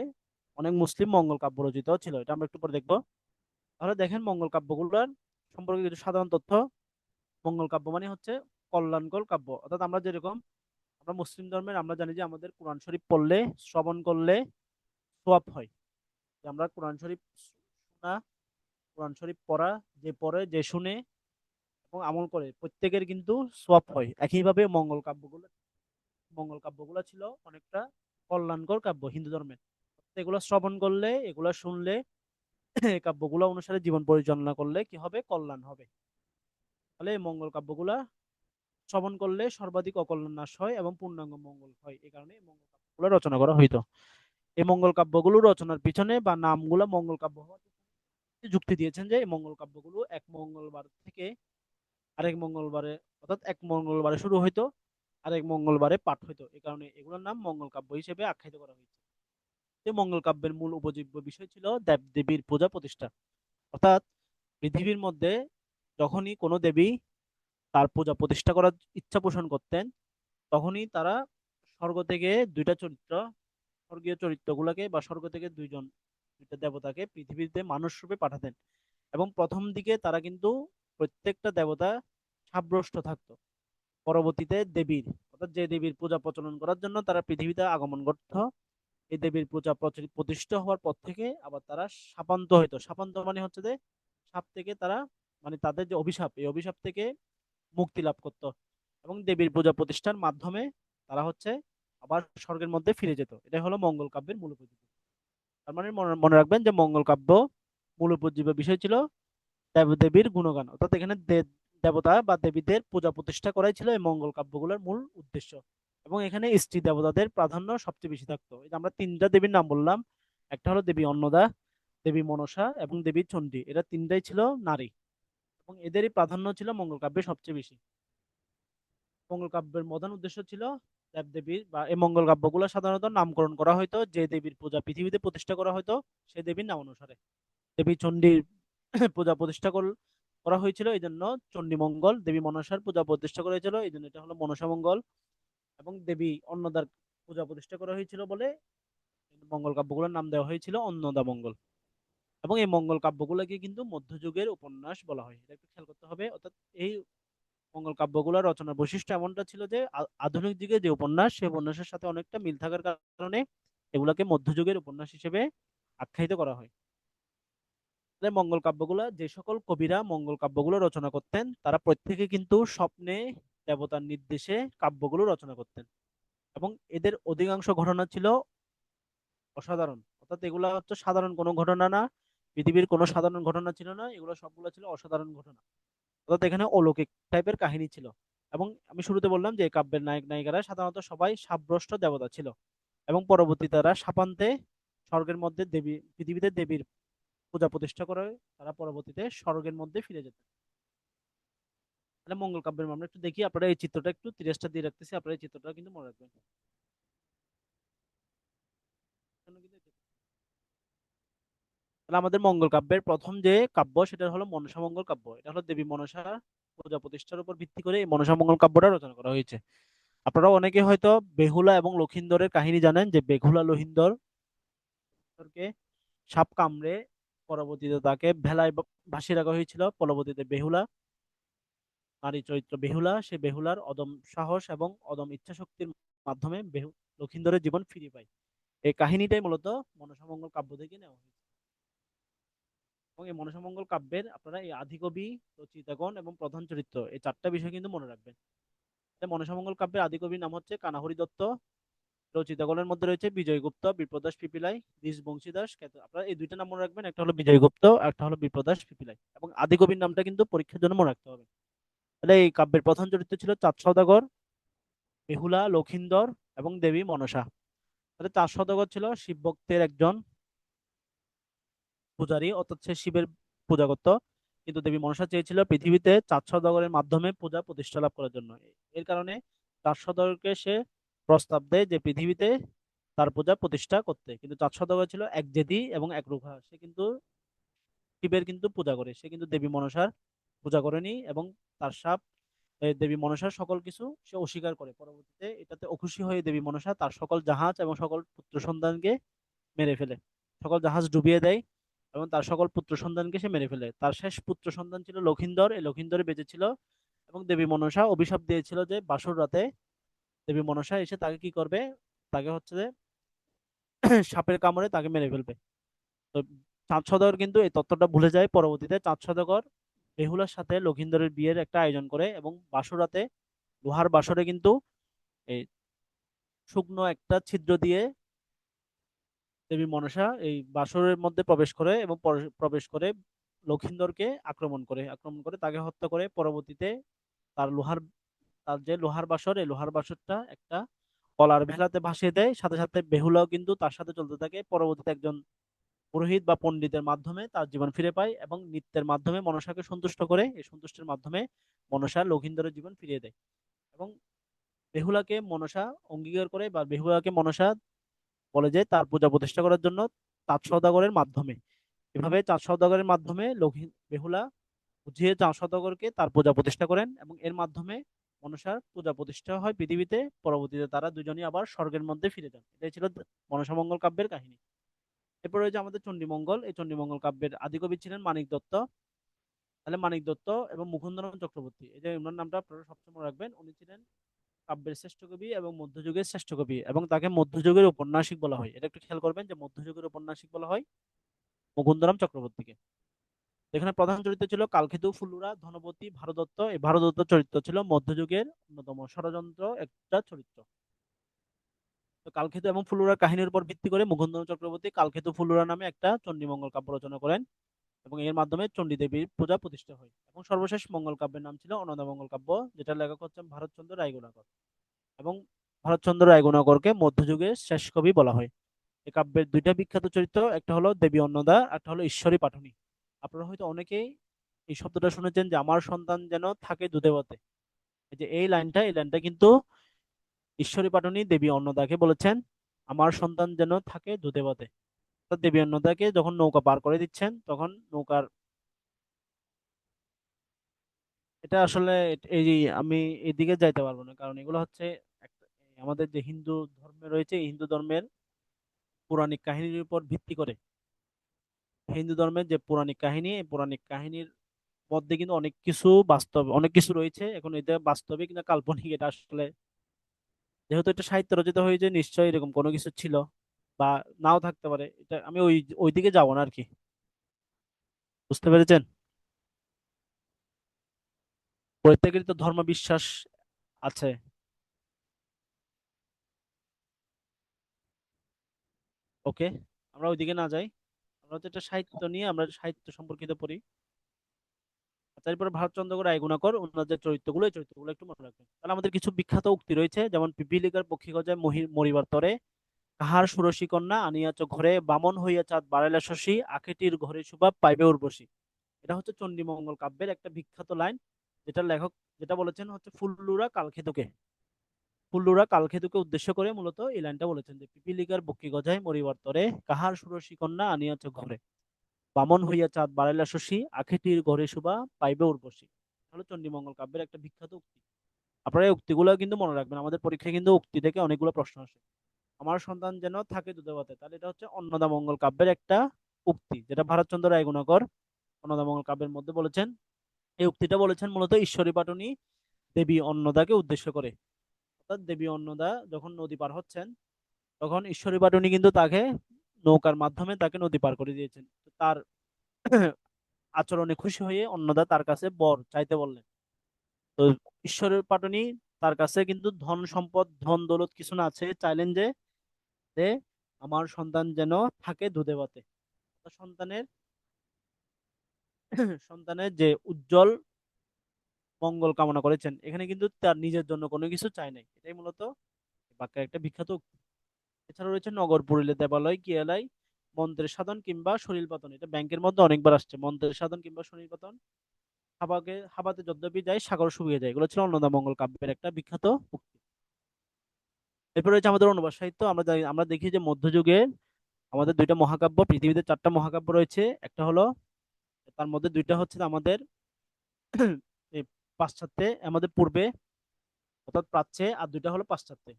অনেক মুসলিম মঙ্গল কাব্য রচিত ছিল, এটা আমরা একটু পরে দেখবো। তাহলে দেখেন মঙ্গল কাব্যগুলোর সম্পর্কে কিছু সাধারণ তথ্য। মঙ্গল কাব্য মানে হচ্ছে কল্যাণকর কাব্য, অর্থাৎ আমরা যেরকম আমরা মুসলিম ধর্মের আমরা জানি যে আমাদের কোরআন শরীফ পড়লে, শ্রবণ করলে সোয়াব হয়। যে আমরা কোরআন শরীফ শোনা, কোরআন শরীফ পড়া, যে পড়ে যে শুনে এবং আমল করে প্রত্যেকের কিন্তু সোয়াব হয়। একইভাবে মঙ্গল কাব্যগুলো ছিল অনেকটা কল্যাণকর কাব্য হিন্দু ধর্মের। এগুলো শ্রবণ করলে, এগুলো শুনলে, এই কাব্যগুলো অনুসারে জীবন পরিচালনা করলে কি হবে? কল্যাণ হবে। তাহলে এই মঙ্গল কাব্যগুলা শ্রবণ করলে সর্বাধিক অকল্যাণ নাশ হয় এবং পূর্ণাঙ্গ মঙ্গল হয়, এই কারণে এই মঙ্গল কাব্যগুলো রচনা করা হইতো। এই মঙ্গল কাব্যগুলো রচনার পিছনে বা নামগুলো মঙ্গল কাব্য হওয়ার যুক্তি দিয়েছেন যে এই মঙ্গল কাব্যগুলো এক মঙ্গলবার থেকে আরেক মঙ্গলবারে, অর্থাৎ এক মঙ্গলবারে শুরু হইতো, আরেক মঙ্গলবারে পাঠ হইতো, এই কারণে এগুলোর নাম মঙ্গল কাব্য হিসেবে আখ্যায়িত করা হয়েছে। এই মঙ্গল কাব্যের মূল উপজীব্য বিষয় ছিল দেব দেবীর পূজা প্রতিষ্ঠা। অর্থাৎ পৃথিবীর মধ্যে যখনই কোনো দেবী তার পূজা প্রতিষ্ঠা করার ইচ্ছা পোষণ করতেন, তখনই তারা স্বর্গ থেকে দুইটা চরিত্র, স্বর্গীয় চরিত্রগুলোকে বা স্বর্গ থেকে দুইটা দেবতাকে পৃথিবীতে মানুষ রূপে পাঠাতেন। এবং প্রথম দিকে তারা কিন্তু প্রত্যেকটা দেবতা সাব্রষ্ট থাকতো। পরবর্তীতে দেবীর, অর্থাৎ যে দেবীর পূজা প্রচলন করার জন্য তারা পৃথিবীতে আগমন করত, এই দেবীর পূজা প্রতিষ্ঠিত হওয়ার পর থেকে আবার তারা শাপান্ত হইতো। শাপান্ত মানে হচ্ছে যে সাপ থেকে তারা, মানে তাদের যে অভিশাপ, এই অভিশাপ থেকে মুক্তি লাভ করত এবং দেবীর পূজা প্রতিষ্ঠার মাধ্যমে তারা হচ্ছে আবার স্বর্গের মধ্যে ফিরে যেত। এটাই হলো মঙ্গল কাব্যের মূল উপজীব্য। তার মানে মনে মনে রাখবেন যে মঙ্গল কাব্য মূল উপজীব্য বিষয় ছিল দেবদেবীর গুণগান, অর্থাৎ এখানে দেবতা বা দেবীদের পূজা প্রতিষ্ঠা করাই ছিল এই মঙ্গল কাব্যগুলোর মূল উদ্দেশ্য। এবং এখানে স্ত্রী দেবতাদের প্রাধান্য সবচেয়ে বেশি থাকতো। এই যে আমরা তিনটা দেবীর নাম বললাম, একটা হলো দেবী অন্নদা, দেবী মনসা এবং দেবী চণ্ডী, এরা তিনটাই ছিল নারী এবং এদেরই প্রাধান্য ছিল মঙ্গল কাব্যে সবচেয়ে বেশি। মঙ্গল কাব্যের প্রধান উদ্দেশ্য ছিল দেবদেবীর, বা এই মঙ্গল কাব্যগুলো সাধারণত নামকরণ করা হয়তো যে দেবীর পূজা পৃথিবীতে প্রতিষ্ঠা করা হয়তো সেই দেবীর নাম অনুসারে। দেবী চণ্ডীর পূজা প্রতিষ্ঠা করা হয়েছিল এই জন্য চণ্ডী মঙ্গল, দেবী মনসার পূজা প্রতিষ্ঠা করা হয়েছিল এই জন্য এটা হলো মনসা মঙ্গল, এবং দেবী অন্নদার পূজা প্রতিষ্ঠা করা হয়েছিল বলে মঙ্গল কাব্যগুলোর নাম দেওয়া হয়েছিল অন্নদা মঙ্গল। এবং এই মঙ্গল কাব্যগুলোকে কিন্তু মধ্যযুগের উপন্যাস বলা হয়, এটা একটু খেয়াল করতে হবে। অর্থাৎ এই মঙ্গল কাব্যগুলোর রচনার বৈশিষ্ট্য এমনটা ছিল যে আধুনিক যুগে যে উপন্যাস, সেই উপন্যাসের সাথে অনেকটা মিল থাকার কারণে এগুলাকে মধ্যযুগের উপন্যাস হিসেবে আখ্যায়িত করা হয়। তাহলে মঙ্গল কাব্যগুলো, যে সকল কবিরা মঙ্গল কাব্যগুলো রচনা করতেন, তারা প্রত্যেকে কিন্তু স্বপ্নে দেবতার নির্দেশে কাব্যগুলো রচনা করতেন। এবং এদের অধিকাংশ ঘটনা ছিল অসাধারণ। অর্থাৎ এগুলা হচ্ছে সাধারণ কোনো ঘটনা না, পৃথিবীর কোনো সাধারণ ঘটনা ছিল না, এগুলো সবগুলো ছিল অসাধারণ ঘটনা। অর্থাৎ এখানে অলৌকিক টাইপের কাহিনী ছিল। এবং আমি শুরুতে বললাম যে এই কাব্যের নায়ক নায়িকারা সাধারণত সবাই সাব্রষ্ট দেবতা ছিল, এবং পরবর্তীতে তারা শাপান্তে স্বর্গের মধ্যে দেবী, পৃথিবীতে দেবীর পূজা প্রতিষ্ঠা করে তারা পরবর্তীতে স্বর্গের মধ্যে ফিরে যেত। তাহলে মঙ্গল কাব্যের আমরা একটু দেখি, আপনারা এই চিত্রটা একটু তিরাসটা দিয়ে রাখতেছি, আপনারা এই চিত্রটা কিন্তু মনে রাখবেন। তাহলে আমাদের মঙ্গল কাব্যের প্রথম যে কাব্য সেটা হলো মনসা মঙ্গল কাব্য। এটা হলো দেবী মনসা পূজা প্রতিষ্ঠার উপর ভিত্তি করে এই মনসা মঙ্গল কাব্যটা রচনা করা হয়েছে। আপনারা অনেকে হয়তো বেহুলা এবং লক্ষিন্দরের কাহিনী জানেন, যে বেহুলা লক্ষিন্দরকে সাপ কামড়ে পরবর্তীতে তাকে ভেলায় ভাসিয়ে রাখা হয়েছিল। পরবর্তীতে বেহুলা, নারী চরিত্র বেহুলা, সে বেহুলার অদম সাহস এবং অদম ইচ্ছা শক্তির মাধ্যমে লক্ষিন্দরের জীবন ফিরে পায়। এই কাহিনীটাই মূলত মনসামঙ্গল কাব্য থেকে নেওয়া হয়েছে। এবং এই মনসামঙ্গল কাব্যের আপনারা এই আদিকবি, রচয়িতাগণ এবং প্রধান চরিত্র, এই চারটা বিষয় কিন্তু মনে রাখবেন। মনসামঙ্গল কাব্যের আদিকবির নাম হচ্ছে কানাহরি দত্ত। রচয়িতাগণের মধ্যে রয়েছে বিজয়গুপ্ত, বিপ্রদাস পিপিলাই, দ্বিজ বংশীদাস। আপনারা এই দুইটা নাম মনে রাখবেন, একটা হলো বিজয়গুপ্ত, একটা হলো বিপ্রদাস পিপিলাই। এবং আদিকবির নামটা কিন্তু পরীক্ষার জন্য মনে রাখতে হবে। তাহলে এই কাব্যের প্রধান চরিত্র ছিল চাঁদ সওদাগর, বেহুলা, লক্ষিন্দর এবং দেবী মনসা। তাহলে চাঁদ সওদাগর ছিল শিব ভক্তের একজন পূজারী, অর্থাৎ সে শিবের পূজা করত। কিন্তু দেবী মনসা চেয়েছিল পৃথিবীতে চাঁদ সওদাগরের মাধ্যমে পূজা প্রতিষ্ঠা লাভ করার জন্য। এর কারণে চাঁদ সওদাগরকে সে প্রস্তাব দেয় যে পৃথিবীতে তার পূজা প্রতিষ্ঠা করতে। কিন্তু চাঁদ সওদাগর ছিল এক জেদি এবং একরূপা, সে কিন্তু শিবের কিন্তু পূজা করে, সে কিন্তু দেবী মনসার পূজা করেনি। এবং তার সাপ দেবী মনসার সকল কিছু সে অস্বীকার করে। পরবর্তীতে এটাতে অখুশি হয়ে দেবী মনসা তার সকল জাহাজ এবং সকল পুত্র সন্তানকে মেরে ফেলে, সকল জাহাজ ডুবিয়ে দেয় এবং তার সকল পুত্র সন্তানকে সে মেরে ফেলে। তার শেষ পুত্র সন্তান ছিল লক্ষিন্দর, এই লক্ষিন্দরে বেঁচে ছিল। এবং দেবী মনসা অভিশাপ দিয়েছিল যে বাসর রাতে দেবী মনসা এসে তাকে কি করবে, তাকে হচ্ছে যে সাপের কামড়ে তাকে মেরে ফেলবে। তো চাঁদ সওদাগর কিন্তু এই তত্ত্বটা ভুলে যায়। পরবর্তীতে চাঁদ সওদাগর বেহুলার সাথে লক্ষিন্দরের বিয়ের একটা আয়োজন করে এবং বাসরাতে লোহার বাসরে কিন্তু এই শুকনো একটা ছিদ্র দিয়ে দেবী মনসা এই বাসরের মধ্যে প্রবেশ করে এবং প্রবেশ করে লক্ষিন্দরকে আক্রমণ করে তাকে হত্যা করে। পরবর্তীতে তার লোহার তার যে লোহার বাসর, এই লোহার বাসরটা একটা কলার ভেলাতে ভাসিয়ে দেয়। সাথে সাথে বেহুলাও কিন্তু তার সাথে চলতে থাকে। পরবর্তীতে একজন পুরোহিত বা পণ্ডিতের মাধ্যমে তার জীবন ফিরে পায় এবং নৃত্যের মাধ্যমে মনসাকে সন্তুষ্ট করে। এই সন্তুষ্টির মাধ্যমে মনসা লক্ষিন্দরের জীবন ফিরিয়ে দেয়। এবং বেহুলাকে মনসা অঙ্গীকার করে, বা বেহুলাকে মনসা বলে যে তার পূজা প্রতিষ্ঠা করার জন্য চাঁদ সওদাগরের মাধ্যমে, এভাবে চাঁদ সওদাগরের মাধ্যমে বেহুলা বুঝিয়ে চাঁদ সওদাগরকে তার পূজা প্রতিষ্ঠা করেন এবং এর মাধ্যমে মনসার পূজা প্রতিষ্ঠা হয় পৃথিবীতে। পরবর্তীতে তারা দুজনই আবার স্বর্গের মধ্যে ফিরে যান। এটাই ছিল মনসা মঙ্গল কাব্যের কাহিনী। এরপরে যে আমাদের চণ্ডীমঙ্গল, এই চণ্ডীমঙ্গল কাব্যের আদিকবি ছিলেন মানিক দত্ত। তাহলে মানিক দত্ত এবং মুকুন্দরাম চক্রবর্তী, এই যে ওনার নামটা আপনারা সবসময় মনে রাখবেন। উনি ছিলেন কাব্যের শ্রেষ্ঠ কবি এবং মধ্যযুগের শ্রেষ্ঠ কবি, এবং তাকে মধ্যযুগের ঔপন্যাসিক বলা হয়। এটা একটু খেয়াল করবেন যে মধ্যযুগের ঔপন্যাসিক বলা হয় মুকুন্দরাম চক্রবর্তীকে। এখানে প্রধান চরিত্র ছিল কালকেতু, ফুল্লুরা, ধনপতি, ভারদত্ত। এই ভারদত্ত চরিত্র ছিল মধ্যযুগের অন্যতম ষড়যন্ত্র একটা চরিত্র। তো কালকেতু এবং ফুল্লুরার কাহিনীর উপর ভিত্তি করে মুকুন্দরাম চক্রবর্তী কালকেতু ফুল্লুরা নামে একটা চণ্ডীমঙ্গল কাব্য রচনা করেন এবং এর মাধ্যমে চণ্ডী দেবীর পূজা প্রতিষ্ঠা হয়। এবং সর্বশেষ মঙ্গল কাব্যের নাম ছিল অন্নদা মঙ্গল কাব্য, যেটা লেখক হচ্ছেন ভারতচন্দ্র রায়গুণাকর। এবং ভারতচন্দ্র রায়গুণাকরকে মধ্যযুগের শেষ কবি বলা হয়। এই কাব্যের দুইটা বিখ্যাত চরিত্র, একটা হলো দেবী অন্নদা, একটা হলো ঈশ্বরী পাটনি। আপনারা হয়তো অনেকেই এই শব্দটা শুনেছেন যে আমার সন্তান যেন থাকে দুধে ভাতে। এই যে এই লাইনটা কিন্তু ঈশ্বরী পাটনি দেবী অন্নদাকে বলেছেন, আমার সন্তান যেন থাকে দুধে ভাতে। তো দেবী অন্নদাকে যখন নৌকা পার করে দিচ্ছেন, তখন নৌকার এটা আসলে এই যে আমি এদিকে যাইতে পারবো না, কারণ এগুলো হচ্ছে আমাদের যে হিন্দু ধর্মে রয়েছে, এই হিন্দু ধর্মের পৌরাণিক কাহিনীর উপর ভিত্তি করে। হিন্দু ধর্মের যে পৌরাণিক কাহিনী, এই পৌরাণিক কাহিনীর মধ্যে কিন্তু অনেক কিছু বাস্তব, অনেক কিছু রয়েছে। এখন এটা বাস্তবিক না কাল্পনিক, এটা আসলে যেহেতু এটা সাহিত্য রচিত হয়েছে, নিশ্চয়ই এরকম কোনো কিছু ছিল, বা নাও থাকতে পারে। এটা আমি ওই ওই দিকে যাবো না আর কি। বুঝতে পেরেছেন? প্রত্যেকেরই তো ধর্ম বিশ্বাস আছে। ওকে, আমরা ওইদিকে না যাই। আমরা তো এটা সাহিত্য নিয়ে, আমরা সাহিত্য সম্পর্কিত পড়ি। তারপরে ভারতচন্দ্র রায়গুণাকর ওনার যে চরিত্রগুলো, এই চরিত্রগুলো একটু মনে রাখবেন। তাহলে আমাদের কিছু বিখ্যাত উক্তি রয়েছে, যেমন পিপীলিকার পক্ষী গজায় মরিবার তরে, কাহার ষোড়শী কন্যা আনিয়াছ ঘরে, বামন হইয়া চাঁদ বাড়াইলা শশী, আখেটির ঘরে শুভা পাইবে উর্বশী। এটা হচ্ছে চণ্ডীমঙ্গল কাব্যের একটা বিখ্যাত লাইন, যেটা লেখক যেটা বলেছেন হচ্ছে ফুল্লুরা কালকেতুকে। ফুল্লুরা কালকেতুকে উদ্দেশ্য করে মূলত এই লাইনটা বলেছেন, যে পিপীলিকার বক্ষী গজায় মরিবার তরে, কাহার ষোড়শী কন্যা আনিয়াছ ঘরে, বামন হইয়া চাঁদ বাড়াইলা শশী, আখেটির ঘরে শুভা পাইবে উর্বশী। হলো চণ্ডীমঙ্গল কাব্যের একটা বিখ্যাত উক্তি। আপনারা এই উক্তিগুলো কিন্তু মনে রাখবেন, আমাদের পরীক্ষায় কিন্তু উক্তি থেকে অনেকগুলো প্রশ্ন আসে। আমার সন্তান যেন থাকে দুধে ভাতে, তাহলে এটা হচ্ছে অন্নদামঙ্গল কাব্যের একটা উক্তি, যেটা ভারতচন্দ্র রায়গুণাকর অন্নদামঙ্গল কাব্যের মধ্যে বলেছেন। এই উক্তিটা বলেছেন মূলত ঈশ্বরী পাটনী দেবী অন্নদাকে উদ্দেশ্য করে। অর্থাৎ দেবী অন্নদা যখন নদী পার হচ্ছেন, তখন ঈশ্বরী পাটনী কিন্তু তাকে নৌকার মাধ্যমে তাকে নদী পার করে দিয়েছেন। তো তার আচরণে খুশি হয়ে অন্নদা তার কাছে বর চাইতে বললেন। তো ঈশ্বরের পাটনি তার কাছে কিন্তু ধন সম্পদ, ধন দৌলত কিছু না আছে, চাইলেন যে যে আমার সন্তান যেন থাকে দুধে ভাতে। সন্তানের সন্তানের যে উজ্জ্বল মঙ্গল কামনা করেছেন, এখানে কিন্তু তার নিজের জন্য কোনো কিছু চাই নাই। এটাই মূলত বাক্যের একটা বিখ্যাত উক্তি। এছাড়া রয়েছে নগর পুরিলে দেবালয় কি এলাই, মন্ত্রের সাধন কিংবা শরীর পাতন। এটা ব্যাংকের মধ্যে অনেকবার আসছে, মন্ত্রের সাধন কিংবা শরীর পাতন, হাবাতে যদ্যপি যায় সাগর শুকিয়ে যায়। এগুলো ছিল অন্নদামঙ্গল কাব্যের একটা বিখ্যাত উক্তি। এরপর রয়েছে আমাদের অনুবাদ সাহিত্য। আমরা দেখি যে মধ্যযুগে আমাদের দুইটা মহাকাব্য, পৃথিবীতে চারটা মহাকাব্য রয়েছে। একটা হলো, তার মধ্যে দুইটা হচ্ছে আমাদের এই পাশ্চাত্যে, আমাদের পূর্বে অর্থাৎ প্রাচ্যে, আর দুইটা হলো পাশ্চাত্যে।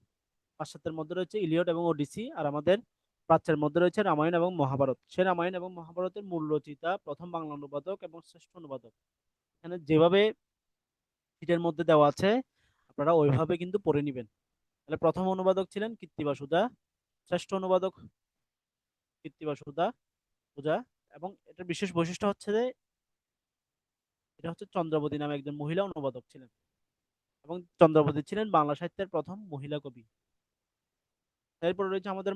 পাশ্চাত্যের মধ্যে রয়েছে ইলিয়ড এবং ওডিসি, আর আমাদের প্রাচ্যের মধ্যে রয়েছে রামায়ণ এবং মহাভারত। সে রামায়ণ এবং মহাভারতের মূল রচয়িতা, প্রথম বাংলা অনুবাদক এবং শ্রেষ্ঠ অনুবাদক। এখানে যেভাবে শীটের মধ্যে দেওয়া আছে, আপনারা ওইভাবে কিন্তু পড়ে নিবেন। তাহলে প্রথম অনুবাদক ছিলেন কৃত্তিবাস সুধা, শ্রেষ্ঠ অনুবাদক কৃত্তিবাস সুধা সুধা। এবং এটার বিশেষ বৈশিষ্ট্য হচ্ছে যে এটা হচ্ছে চন্দ্রাবতী নামে একজন মহিলা অনুবাদক ছিলেন, এবং চন্দ্রাবতী ছিলেন বাংলা সাহিত্যের প্রথম মহিলা কবি। এরপর রয়েছে আমাদের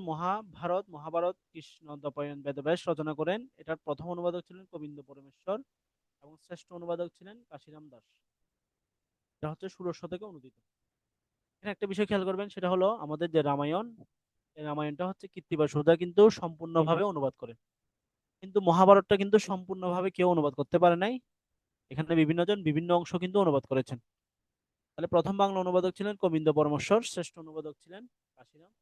মহাভারত কৃষ্ণ দ্বৈপায়ন বেদব্যাস রচনা করেন। এটার প্রথম অনুবাদক ছিলেন গোবিন্দ পরমেশ্বর, এবং শ্রেষ্ঠ অনুবাদক ছিলেন কাশিরাম দাস। এটা হচ্ছে ষোড়শ থেকে অনুদিত। এখানে একটা বিষয় খেয়াল করবেন, সেটা হলো আমাদের যে রামায়ণ, এই রামায়ণটা হচ্ছে কৃত্তিবাস সুধা কিন্তু সম্পূর্ণভাবে অনুবাদ করেন, কিন্তু মহাভারতটা কিন্তু সম্পূর্ণভাবে কেউ অনুবাদ করতে পারে নাই। এখানে বিভিন্ন জন বিভিন্ন অংশ কিন্তু অনুবাদ করেছেন। তাহলে প্রথম বাংলা অনুবাদক ছিলেন গোবিন্দ পরমেশ্বর, শ্রেষ্ঠ অনুবাদক ছিলেন কাশিরাম।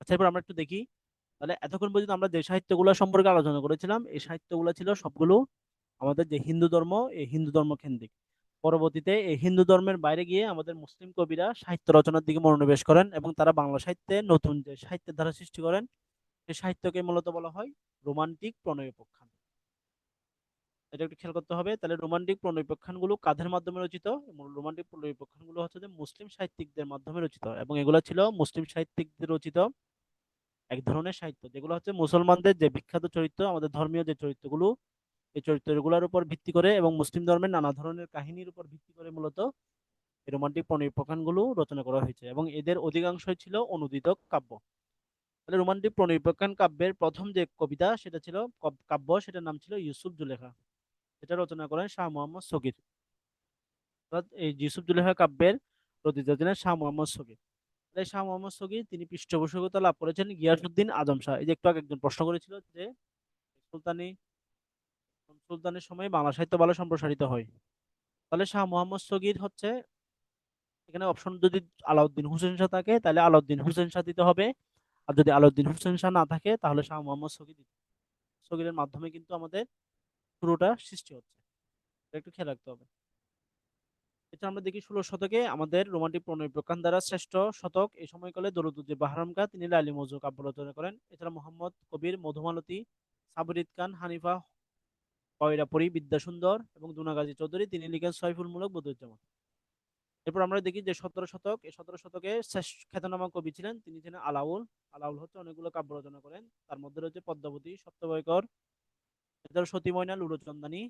আচ্ছা, এবার আমরা একটু দেখি। তাহলে এতক্ষণ পর্যন্ত আমরা যে সাহিত্যগুলো সম্পর্কে আলোচনা করেছিলাম, এই সাহিত্যগুলো ছিল সবগুলো আমাদের যে হিন্দু ধর্ম, এই হিন্দু ধর্ম কেন্দ্রিক। পরবর্তীতে এই হিন্দু ধর্মের বাইরে গিয়ে আমাদের মুসলিম কবিরা সাহিত্য রচনার দিকে মনোনিবেশ করেন, এবং তারা বাংলা সাহিত্যে নতুন যে সাহিত্যের ধারা সৃষ্টি করেন, সেই সাহিত্যকে মূলত বলা হয় রোমান্টিক প্রণয় উপাখ্যান। এটা একটু খেয়াল করতে হবে। তাহলে রোমান্টিক প্রণয় উপাখ্যানগুলো কাদের মাধ্যমে রচিত? রোমান্টিক প্রণয় উপাখ্যানগুলো হচ্ছে যে মুসলিম সাহিত্যিকদের মাধ্যমে রচিত, এবং এগুলো ছিল মুসলিম সাহিত্যিকদের রচিত এক ধরনের সাহিত্য, যেগুলো হচ্ছে মুসলমানদের যে বিখ্যাত চরিত্র, আমাদের ধর্মীয় যে চরিত্রগুলো, এই চরিত্রগুলোর উপর ভিত্তি করে এবং মুসলিম ধর্মের নানা ধরনের কাহিনীর উপর ভিত্তি করে মূলত এই রোমান্টিক প্রণয় উপাখ্যানগুলো রচনা করা হয়েছে, এবং এদের অধিকাংশই ছিল অনুদিত কাব্য। তাহলে রোমান্টিক প্রণয় উপাখ্যান কাব্যের প্রথম যে কবিতা, সেটা ছিল কাব্য, সেটার নাম ছিল ইউসুফ জুলেখা। এটা রচনা করেন শাহ মোহাম্মদ সগির। অর্থাৎ এই ইউসুফ জুলেখা কাব্যের রচয়িতা ছিলেন শাহ মোহাম্মদ সগির। তাই শাহ মোহাম্মদ সগির তিনি পৃষ্ঠপোষকতা লাভ করেছেন গিয়াসউদ্দিন আজম শাহ। এই যে একটু আগে একজন প্রশ্ন করেছিল যে সুলতানি সুলতানের সময় বাংলা সাহিত্য ভালো সম্প্রসারিত হয়, তাহলে শাহ মোহাম্মদ সগির হচ্ছে, এখানে অপশন যদি আলাউদ্দিন হোসেন শাহ থাকে তাহলে আলাউদ্দিন হোসেন শাহ দিতে হবে, আর যদি আলাউদ্দিন হোসেন শাহ না থাকে তাহলে শাহ মোহাম্মদ সগির দিতে হবে। সগিরের মাধ্যমে কিন্তু আমাদের শুরুটা সৃষ্টি হচ্ছে, এটা একটু খেয়াল রাখতে হবে। এটা আমরা দেখি 16 শতকে আমাদের রোমান্টিক প্রণয় প্রকাশ দ্বারা শ্রেষ্ঠ শতক এই সময়কালে দৌলতুদ্দি বাহরাম খাঁ তিনি লাইলি মজনু কাব্য রচনা করেন। এছাড়া মোহাম্মদ কবির মধুমালতী, সাবরিদ খান, হানিফা কয়রাপরি, বিদ্যাসুন্দর এবং দুনাগাজী চৌধুরী তিনি লিখেন সয়ফুলমূলক বদিউজ্জামান। এরপর আমরা দেখি যে 17 শতক, এই 17 শতকে শেষ খ্যাতনামা কবি ছিলেন, তিনি ছিলেন আলাউল। আলাউল হচ্ছে অনেকগুলো কাব্য রচনা করেন, তার মধ্যে রয়েছে পদ্মাবতী, সপ্তবয়কর, এছাড়া সতী ময়না, লুলোচন্দানী,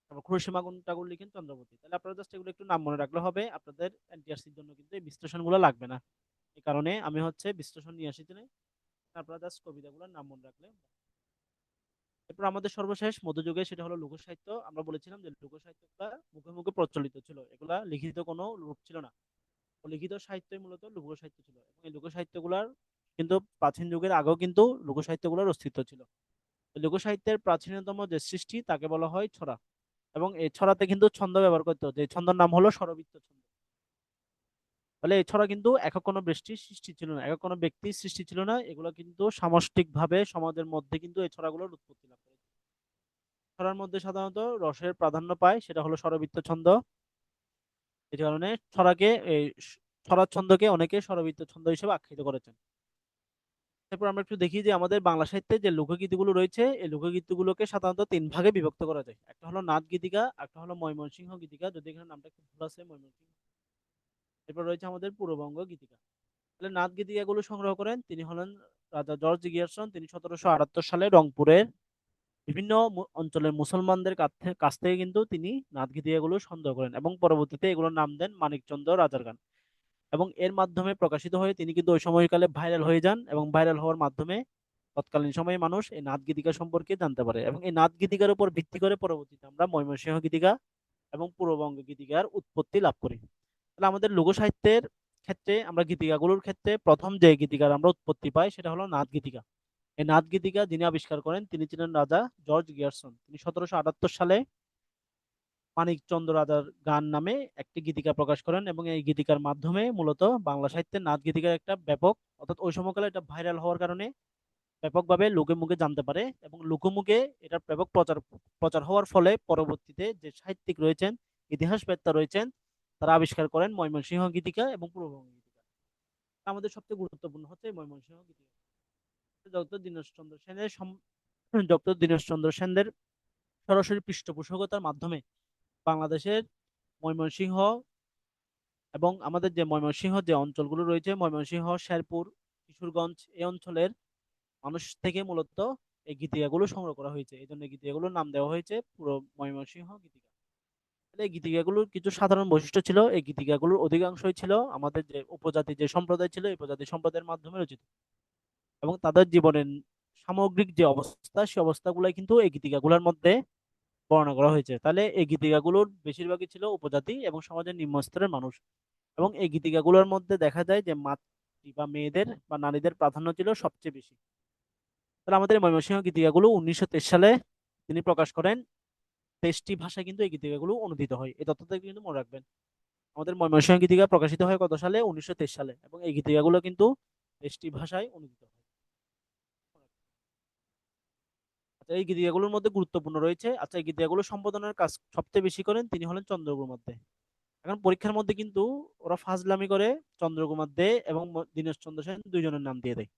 তারপর খুরশিমা টাকুর লিখেন চন্দ্রবতী। তাহলে আপনারা জাস্ট এগুলো একটু নাম মনে রাখলে হবে, আপনাদের এনটিআরসির জন্য কিন্তু এই বিশ্লেষণগুলো লাগবে না। এই কারণে আমি হচ্ছে বিশ্লেষণ নিয়ে এসেছি না, আপনারা জাস্ট কবিতাগুলোর নাম মনে রাখলে। এরপর আমাদের সর্বশেষ মধ্যযুগে, সেটা হলো লোক সাহিত্য। আমরা বলেছিলাম যে লোক সাহিত্যগুলা মুখে মুখে প্রচলিত ছিল, এগুলা লিখিত কোনো রূপ ছিল না। লিখিত সাহিত্যই মূলত লোক সাহিত্য ছিল, এবং এই লোক সাহিত্যগুলার কিন্তু প্রাচীন যুগের আগেও কিন্তু লোক সাহিত্যগুলোর অস্তিত্ব ছিল। লোক সাহিত্যের প্রাচীনতম যে সৃষ্টি তাকে বলা হয় ছড়া, এবং এই ছড়াতে কিন্তু ছন্দ ব্যবহার করতে হতো, এই ছন্দের নাম হলো স্বরবৃত্ত ছন্দ। তাহলে এই ছড়া কিন্তু একক কোনো ব্যক্তির সৃষ্টি ছিল না, একক কোনো ব্যক্তির সৃষ্টি ছিল না, এগুলো কিন্তু সামষ্টিক ভাবে সমাজের মধ্যে কিন্তু এই ছড়াগুলোর উৎপত্তি লাভ করে। ছড়ার মধ্যে সাধারণত রসের প্রাধান্য পায়, সেটা হলো স্বরবৃত্ত ছন্দ। এই কারণে ছড়াকে এই ছড়ার ছন্দকে অনেকে স্বরবৃত্ত ছন্দ হিসেবে আখ্যায়িত করেছেন। এরপর আমরা একটু দেখি যে আমাদের বাংলা সাহিত্যে যে লোকগীতিগুলো রয়েছে, এই লোকগীতিগুলোকে সাধারণত তিন ভাগে বিভক্ত করা যায়। একটা হলো নাথ গীতিকা, একটা হলো ময়মনসিংহ গীতিকা, যদি এখানে নামটা একটু ভুল আছে, ময়মনসিংহ। এরপর রয়েছে আমাদের পূর্ববঙ্গ গীতিকা। তাহলে নাথ গীতিকাগুলো সংগ্রহ করেন তিনি হলেন রাজা জর্জ গিয়ারসন। তিনি 1778 সালে রংপুরের বিভিন্ন অঞ্চলের মুসলমানদের কাছ থেকে কিন্তু তিনি নাথ গীতিকাগুলো সংগ্রহ করেন, এবং পরবর্তীতে এগুলোর নাম দেন মানিকচন্দ্র রাজার গান। এবং এর মাধ্যমে প্রকাশিত হয়ে তিনি কিন্তু ওই সময়কালে ভাইরাল হয়ে যান, এবং ভাইরাল হওয়ার মাধ্যমে তৎকালীন সময়ে মানুষ এই নাথ গীতিকা সম্পর্কে জানতে পারে, এবং এই নাথ গীতিকার উপর ভিত্তি করে পরবর্তীতে আমরা ময়মনসিংহ গীতিকা এবং পূর্ববঙ্গ গীতিকার উৎপত্তি লাভ করি। তাহলে আমাদের লোক সাহিত্যের ক্ষেত্রে আমরা গীতিকাগুলোর ক্ষেত্রে প্রথম যে গীতিকার আমরা উৎপত্তি পাই সেটা হলো নাথ গীতিকা। এই নাথ গীতিকা যিনি আবিষ্কার করেন তিনি ছিলেন রাজা জর্জ গিয়ারসন। তিনি 1778 সালে মানিকচন্দ্র রাজার গান নামে একটি গীতিকা প্রকাশ করেন, এবং এই গীতিকার মাধ্যমে মূলত বাংলা সাহিত্যের নাথ গীতিকার একটা ব্যাপক, অর্থাৎ ওই সময়কালে এটা ভাইরাল হওয়ার কারণে ব্যাপকভাবে লোকে মুখে জানতে পারে, এবং লোকমুখে এটার ব্যাপক প্রচার প্রচার হওয়ার ফলে পরবর্তীতে যে সাহিত্যিক রয়েছেন, ইতিহাসবেত্তা রয়েছেন, তারা আবিষ্কার করেন ময়মনসিংহ গীতিকা এবং পূর্ববঙ্গ গীতিকা। আমাদের সবচেয়ে গুরুত্বপূর্ণ হচ্ছে ময়মনসিংহ গীতিকা। ডক্টর দীনেশচন্দ্র সেনের ডক্টর দীনেশচন্দ্র সেনদের সরাসরি পৃষ্ঠপোষকতার মাধ্যমে বাংলাদেশের ময়মনসিংহ এবং আমাদের যে ময়মনসিংহ যে অঞ্চলগুলো রয়েছে, ময়মনসিংহ, শেরপুর, কিশোরগঞ্জ, এই অঞ্চলের মানুষ থেকে মূলত এই গীতিকাগুলো সংগ্রহ করা হয়েছে, এই জন্য গীতিকাগুলোর নাম দেওয়া হয়েছে পুরো ময়মনসিংহ গীতিকা। এই গীতিকাগুলোর কিছু সাধারণ বৈশিষ্ট্য ছিল, এই গীতিকাগুলোর অধিকাংশই ছিল আমাদের যে উপজাতি যে সম্প্রদায় ছিল, এই উপজাতি সম্প্রদায়ের মাধ্যমে রচিত, এবং তাদের জীবনের সামগ্রিক যে অবস্থা, সেই অবস্থাগুলাই কিন্তু এই গীতিকাগুলোর মধ্যে বর্ণনা করা হয়েছে। তাহলে এই গীতিকাগুলোর বেশিরভাগই ছিল উপজাতি এবং সমাজের নিম্ন স্তরের মানুষ, এবং এই গীতিকাগুলোর মধ্যে দেখা যায় যে মাতৃ বা মেয়েদের বা নারীদের প্রাধান্য ছিল সবচেয়ে বেশি। তাহলে আমাদের ময়মনসিংহ গীতিকাগুলো 1923 সালে তিনি প্রকাশ করেন। 23টি ভাষায় কিন্তু এই গীতিকাগুলো অনুদিত হয়, এই তথ্যটা কিন্তু মনে রাখবেন। আমাদের ময়মনসিংহ গীতিকা প্রকাশিত হয় কত সালে? 1923 সালে, এবং এই গীতিকাগুলো কিন্তু 23টি ভাষায় অনুদিত হয়। আচ্ছা, এই গীতিকাগুলোর মধ্যে গুরুত্বপূর্ণ রয়েছে, আচ্ছা এই গীতিকাগুলো সম্পাদনার কাজ সবচেয়ে বেশি করেন তিনি হলেন চন্দ্রকুমার দে। এখন পরীক্ষার মধ্যে কিন্তু ওরা ফাজলামি করে চন্দ্রকুমার দে এবং দীনেশ চন্দ্র সেন দুইজনের নাম দিয়ে দেয়।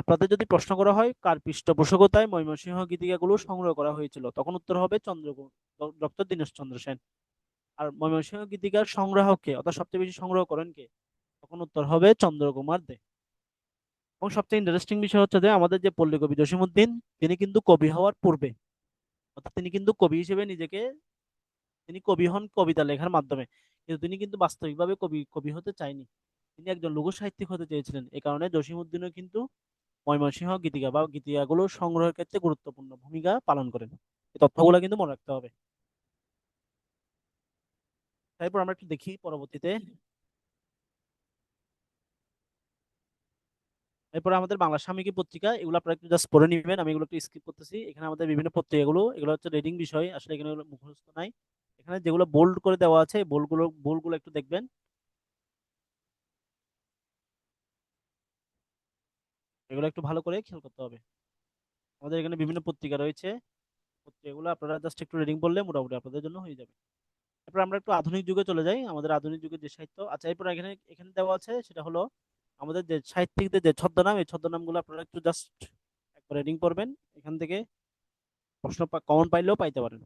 আপনাদের যদি প্রশ্ন করা হয় কার পৃষ্ঠপোষকতায় ময়মনসিংহ গীতিকাগুলো সংগ্রহ করা হয়েছিল, তখন উত্তর হবে ডক্টর দীনেশ চন্দ্র সেন। আর ময়মনসিংহ গীতিকার সংগ্রাহক কে, অর্থাৎ সবচেয়ে বেশি সংগ্রহ করেন কে, তখন উত্তর হবে চন্দ্রকুমার দে। এবং সবচেয়ে ইন্টারেস্টিং বিষয় হচ্ছে যে আমাদের যে পল্লী কবি জসিমউদ্দিন, তিনি কিন্তু কবি হওয়ার পূর্বে, অর্থাৎ তিনি কিন্তু কবি হিসেবে নিজেকে, তিনি কবি হন কবিতা লেখার মাধ্যমে, কিন্তু তিনি কিন্তু বাস্তবিকভাবে কবি কবি হতে চাইনি, তিনি একজন লঘু সাহিত্যিক হতে চেয়েছিলেন। এই কারণে জসিমউদ্দিনও কিন্তু ময়মনসিংহ গীতিকা বা গীতিকাগুলো সংগ্রহের ক্ষেত্রে গুরুত্বপূর্ণ ভূমিকা পালন করেন। এই তথ্যগুলো কিন্তু মনে রাখতে হবে। তারপর আমরা একটু দেখি পরবর্তীতে। এরপর আমাদের বাংলা সাময়িকী পত্রিকা, এগুলো আপনারা একটু জাস্ট পড়ে নিবেন, আমি এগুলো একটু স্কিপ করতেছি। এখানে আমাদের বিভিন্ন পত্রিকাগুলো, এগুলো হচ্ছে রিডিং বিষয়, আসলে এখানে মুখস্থ নাই। এখানে যেগুলো বোল্ড করে দেওয়া আছে, বোলগুলো একটু দেখবেন, এগুলো একটু ভালো করে খেয়াল করতে হবে। আমাদের এখানে বিভিন্ন পত্রিকা রয়েছে, পত্রিকাগুলো আপনারা জাস্ট একটু রিডিং করলে মোটামুটি আপনাদের জন্য হয়ে যাবে। এরপর আমরা একটু আধুনিক যুগে চলে যাই। আমাদের আধুনিক যুগের যে সাহিত্য, আচ্ছা এরপর এখানে এখানে দেওয়া আছে সেটা হলো আমাদের যে সাহিত্যিকদের যে ছদ্মনাম, এই ছদ্মনামগুলো আপনারা একটু জাস্ট একবার রিডিং করবেন। এখান থেকে প্রশ্ন কমন পাইলেও পাইতে পারেন।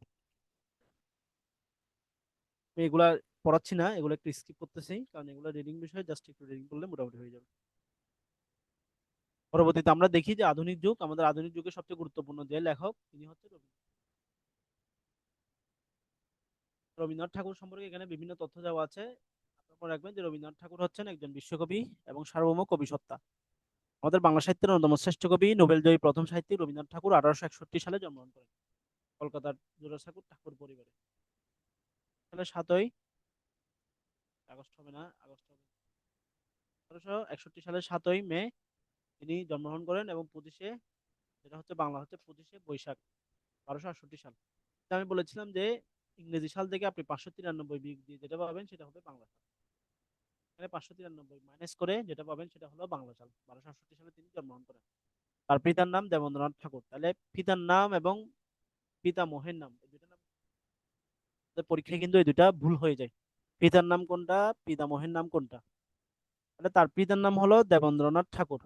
আমি এগুলা পড়াচ্ছি না, এগুলো একটু স্কিপ করতেছি, কারণ এগুলো রিডিং বিষয়, জাস্ট একটু রিডিং করলে মোটামুটি হয়ে যাবে। পরবর্তীতে আমরা দেখি যে আধুনিক যুগ, আমাদের আধুনিক যুগের সবচেয়ে গুরুত্বপূর্ণ যে লেখক তিনি হচ্ছে রবীন্দ্রনাথ ঠাকুর সম্পর্কে এখানে বিভিন্ন তথ্য দেওয়া আছে। আপনারা মনে রাখবেন যে রবীন্দ্রনাথ ঠাকুর হচ্ছেন একজন বিশ্বকবি এবং সার্বভৌম কবি সত্তা। আমাদের বাংলা সাহিত্যের অন্যতম শ্রেষ্ঠ কবি, নোবেলজয়ী প্রথম সাহিত্যিক রবীন্দ্রনাথ ঠাকুর 1861 সালে জন্মগ্রহণ করেন কলকাতার জোড়াসাঁকোর ঠাকুর পরিবারে। সালে 7ই আগস্ট হবে না, আগস্ট হবে, 1861 সালের 7ই মে তিনি জন্মগ্রহণ করেন এবং 25-এ, যেটা হচ্ছে বাংলা হচ্ছে 25শে বৈশাখ 1268 সাল। তা আমি বলেছিলাম যে ইংরেজি সাল থেকে আপনি 593 বিয়োগ দিয়ে যেটা পাবেন সেটা হবে বাংলা সাল। এখানে 593 মাইনাস করে যেটা পাবেন সেটা হলো বাংলা সাল। 1268 সালে তিনি জন্মগ্রহণ করেন। তার পিতার নাম দেবেন্দ্রনাথ ঠাকুর। তাহলে পিতার নাম এবং পিতামহের নাম, এই দুইটা নাম আমাদের পরীক্ষায় কিন্তু এই দুইটা ভুল হয়ে যায়। পিতার নাম কোনটা, পিতামহের নাম কোনটা? তাহলে তার পিতার নাম হলো দেবেন্দ্রনাথ ঠাকুর